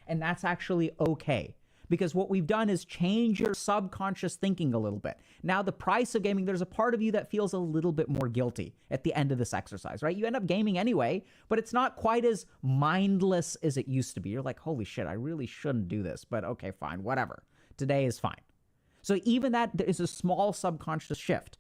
And that's actually okay. Because what we've done is change your subconscious thinking a little bit. Now, the price of gaming, there's a part of you that feels a little bit more guilty at the end of this exercise, right? You end up gaming anyway, but it's not quite as mindless as it used to be. You're like, holy shit, I really shouldn't do this, but okay, fine, whatever. Today is fine. So even that is a small subconscious shift.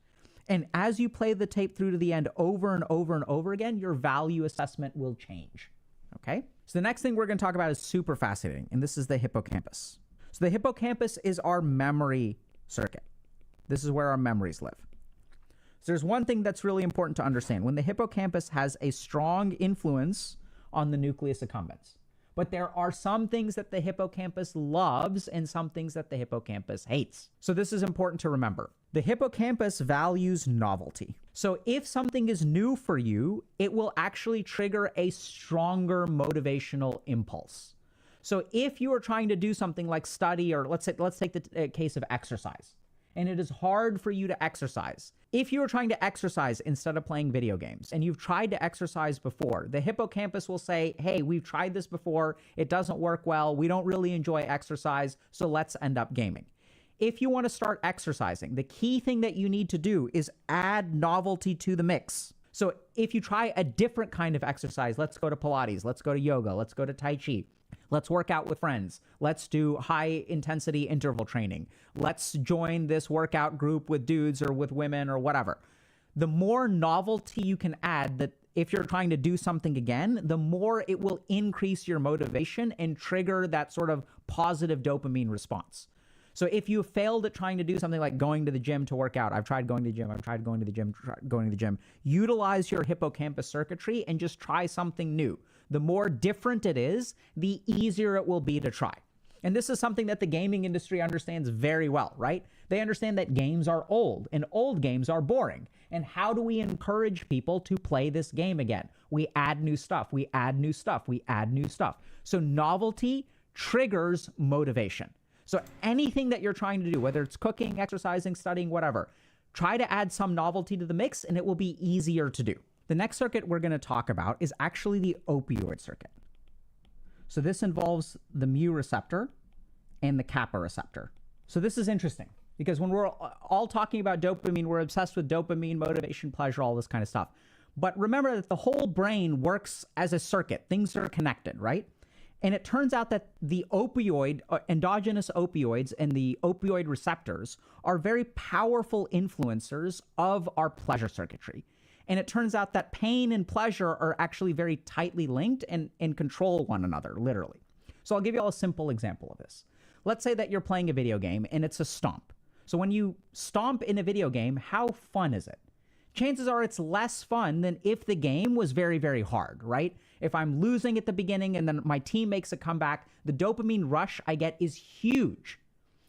And as you play the tape through to the end over and over and over again, your value assessment will change, okay? So the next thing we're going to talk about is super fascinating, and this is the hippocampus. So the hippocampus is our memory circuit. This is where our memories live. So there's one thing that's really important to understand. When the hippocampus has a strong influence on the nucleus accumbens, but there are some things that the hippocampus loves and some things that the hippocampus hates. So this is important to remember. The hippocampus values novelty. So if something is new for you, it will actually trigger a stronger motivational impulse. So if you are trying to do something like study, or let's take the case of exercise, and it is hard for you to exercise. If you are trying to exercise instead of playing video games, and you've tried to exercise before, the hippocampus will say, hey, we've tried this before, it doesn't work well, we don't really enjoy exercise, so let's end up gaming. If you want to start exercising, the key thing that you need to do is add novelty to the mix. So if you try a different kind of exercise, let's go to Pilates, let's go to yoga, let's go to Tai Chi. Let's work out with friends. Let's do high intensity interval training. Let's join this workout group with dudes or with women or whatever. The more novelty you can add, that if you're trying to do something again, the more it will increase your motivation and trigger that sort of positive dopamine response. So if you failed at trying to do something like going to the gym to work out, I've tried going to the gym, I've tried going to the gym, going to the gym, utilize your hippocampus circuitry and just try something new. The more different it is, the easier it will be to try. And this is something that the gaming industry understands very well, right? They understand that games are old and old games are boring. And how do we encourage people to play this game again? We add new stuff, we add new stuff, we add new stuff. So novelty triggers motivation. So anything that you're trying to do, whether it's cooking, exercising, studying, whatever, try to add some novelty to the mix and it will be easier to do. The next circuit we're going to talk about is actually the opioid circuit. So this involves the mu receptor and the kappa receptor. So this is interesting because when we're all talking about dopamine, we're obsessed with dopamine, motivation, pleasure, all this kind of stuff. But remember that the whole brain works as a circuit. Things are connected, right? And it turns out that the endogenous opioids and the opioid receptors are very powerful influencers of our pleasure circuitry. And it turns out that pain and pleasure are actually very tightly linked and control one another, literally. So I'll give you all a simple example of this. Let's say that you're playing a video game and it's a stomp. So when you stomp in a video game, how fun is it? Chances are it's less fun than if the game was very, very hard, right? If I'm losing at the beginning and then my team makes a comeback, the dopamine rush I get is huge.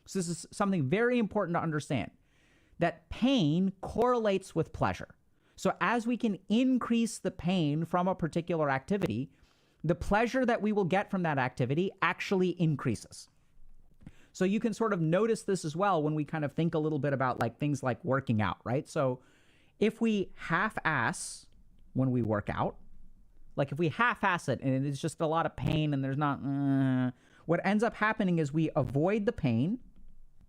So this is something very important to understand, that pain correlates with pleasure. So as we can increase the pain from a particular activity, the pleasure that we will get from that activity actually increases. So you can sort of notice this as well when we kind of think a little bit about like things like working out, right? So if we half-ass when we work out, like if we half-ass it and it's just a lot of pain and there's not, what ends up happening is we avoid the pain.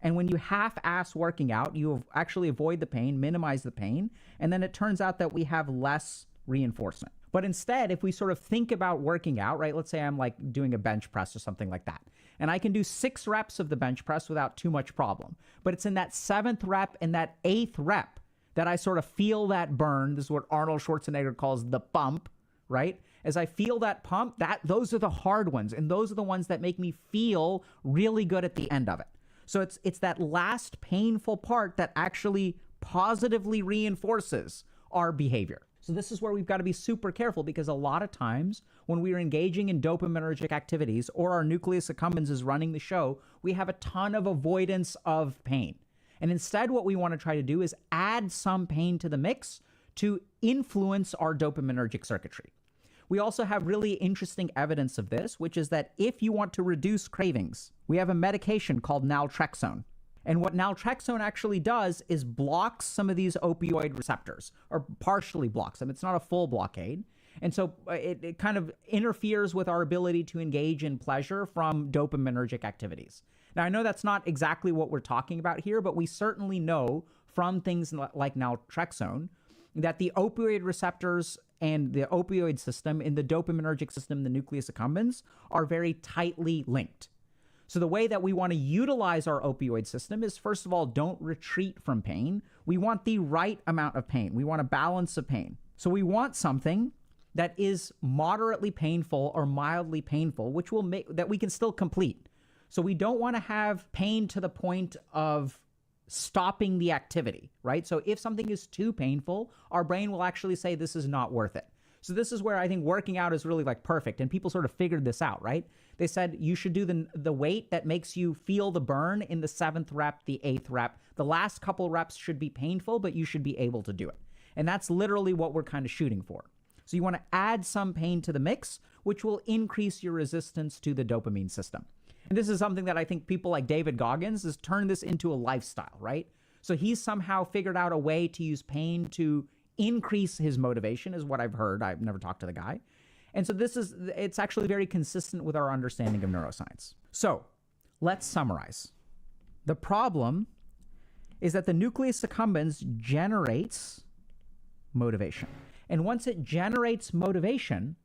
And when you half-ass working out, you actually avoid the pain, minimize the pain, and then it turns out that we have less reinforcement. But instead, if we sort of think about working out, right, let's say I'm like doing a bench press or something like that, and I can do 6 reps of the bench press without too much problem. But it's in that 7th rep and that 8th rep that I sort of feel that burn. This is what Arnold Schwarzenegger calls the pump, right? As I feel that pump, those are the hard ones, and those are the ones that make me feel really good at the end of it. So it's that last painful part that actually positively reinforces our behavior. So this is where we've got to be super careful, because a lot of times when we are engaging in dopaminergic activities or our nucleus accumbens is running the show, we have a ton of avoidance of pain. And instead what we want to try to do is add some pain to the mix to influence our dopaminergic circuitry. We also have really interesting evidence of this, which is that if you want to reduce cravings, we have a medication called naltrexone. And what naltrexone actually does is blocks some of these opioid receptors, or partially blocks them. It's not a full blockade. And so it kind of interferes with our ability to engage in pleasure from dopaminergic activities. Now, I know that's not exactly what we're talking about here, but we certainly know from things like naltrexone that the opioid receptors and the opioid system and the dopaminergic system, the nucleus accumbens, are very tightly linked. So the way that we want to utilize our opioid system is, first of all, don't retreat from pain. We want the right amount of pain. We want a balance of pain. So we want something that is moderately painful or mildly painful, which will make that we can still complete. So we don't want to have pain to the point of stopping the activity, right? So if something is too painful, our brain will actually say this is not worth it. So this is where I think working out is really like perfect. And people sort of figured this out, right? They said you should do the weight that makes you feel the burn in the 7th rep, the 8th rep. The last couple reps should be painful, but you should be able to do it. And that's literally what we're kind of shooting for. So you want to add some pain to the mix, which will increase your resistance to the dopamine system. And this is something that I think people like David Goggins has turned this into a lifestyle, right? So he's somehow figured out a way to use pain to increase his motivation, is what I've heard. I've never talked to the guy. And so it's actually very consistent with our understanding of neuroscience. So let's summarize. The problem is that the nucleus accumbens generates motivation. And once it generates motivation,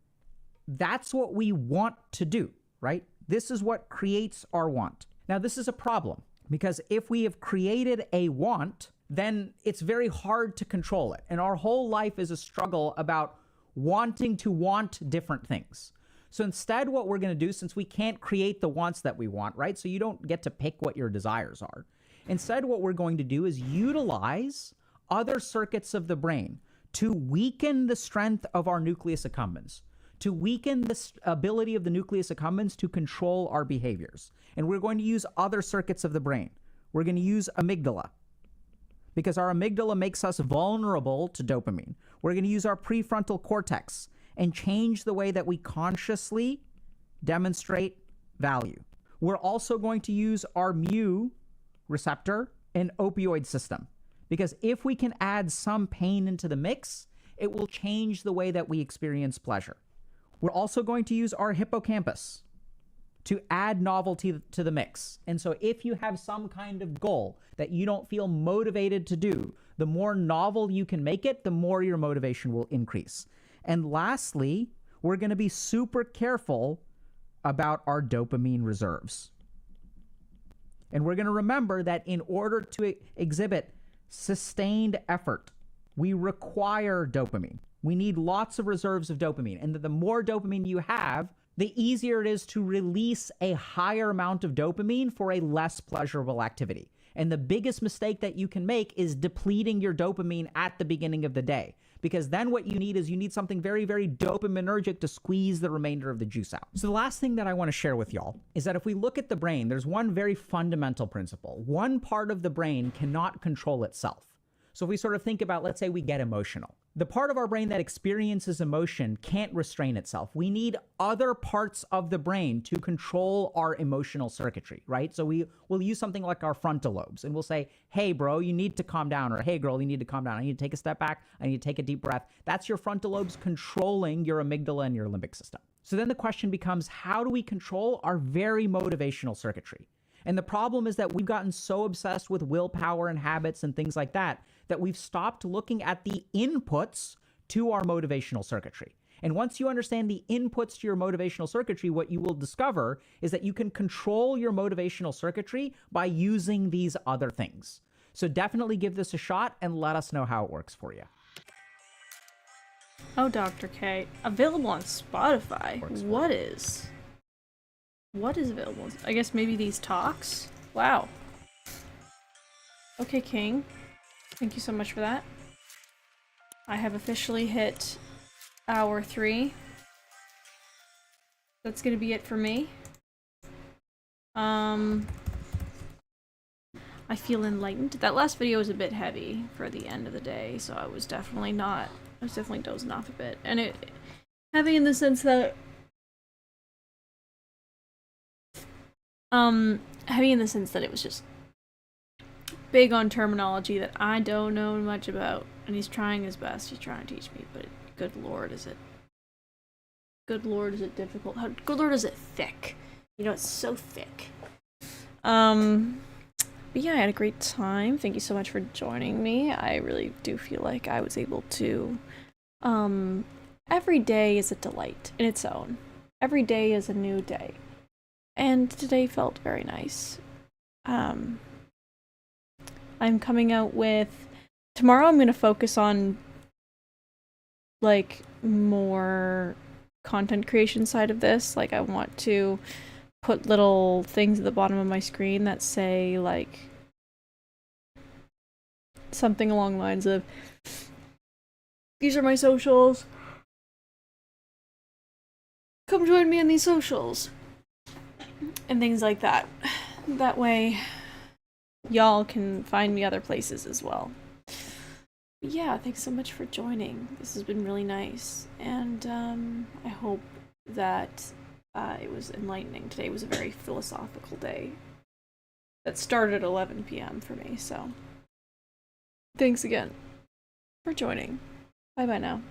that's what we want to do, right? This is what creates our want. Now, this is a problem, because if we have created a want, then it's very hard to control it. And our whole life is a struggle about wanting to want different things. So instead, what we're going to do, since we can't create the wants that we want, right? So you don't get to pick what your desires are. Instead, what we're going to do is utilize other circuits of the brain to weaken the strength of our nucleus accumbens, to weaken the ability of the nucleus accumbens to control our behaviors. And we're going to use other circuits of the brain. We're going to use amygdala, because our amygdala makes us vulnerable to dopamine. We're going to use our prefrontal cortex and change the way that we consciously demonstrate value. We're also going to use our mu receptor and opioid system, because if we can add some pain into the mix, it will change the way that we experience pleasure. We're also going to use our hippocampus to add novelty to the mix. And so if you have some kind of goal that you don't feel motivated to do, the more novel you can make it, the more your motivation will increase. And lastly, we're going to be super careful about our dopamine reserves. And we're going to remember that in order to exhibit sustained effort, we require dopamine. We need lots of reserves of dopamine. And the more dopamine you have, the easier it is to release a higher amount of dopamine for a less pleasurable activity. And the biggest mistake that you can make is depleting your dopamine at the beginning of the day. Because then what you need is you need something very, very dopaminergic to squeeze the remainder of the juice out. So the last thing that I want to share with y'all is that if we look at the brain, there's one very fundamental principle. One part of the brain cannot control itself. So if we sort of think about, let's say we get emotional. The part of our brain that experiences emotion can't restrain itself. We need other parts of the brain to control our emotional circuitry, right? So we'll use something like our frontal lobes, and we'll say, hey, bro, you need to calm down, or hey, girl, you need to calm down. I need to take a step back. I need to take a deep breath. That's your frontal lobes controlling your amygdala and your limbic system. So then the question becomes, how do we control our very motivational circuitry? And the problem is that we've gotten so obsessed with willpower and habits and things like that, that we've stopped looking at the inputs to our motivational circuitry. And once you understand the inputs to your motivational circuitry, what you will discover is that you can control your motivational circuitry by using these other things. So definitely give this a shot and let us know how it works for you. Oh, Dr. K. Available on Spotify. What is available? I guess maybe these talks? Wow. Okay, King. Thank you so much for that. I have officially hit hour 3. That's gonna be it for me. I feel enlightened. That last video was a bit heavy for the end of the day, so I was definitely dozing off a bit. And it heavy in the sense that it was just big on terminology that I don't know much about, and he's trying his best. He's trying to teach me, but good lord, is it difficult? Good lord, is it thick? You know, it's so thick. But yeah, I had a great time. Thank you so much for joining me. I really do feel like I was able to, every day is a delight in its own. Every day is a new day. And today felt very nice. I'm coming out with... Tomorrow I'm going to focus on, like, more content creation side of this. Like, I want to put little things at the bottom of my screen that say, like, something along the lines of, these are my socials. Come join me on these socials. And things like that. That way, y'all can find me other places as well. But yeah, thanks so much for joining. This has been really nice. And I hope that it was enlightening. Today was a very philosophical day that started at 11 p.m. for me, so thanks again for joining. Bye-bye now.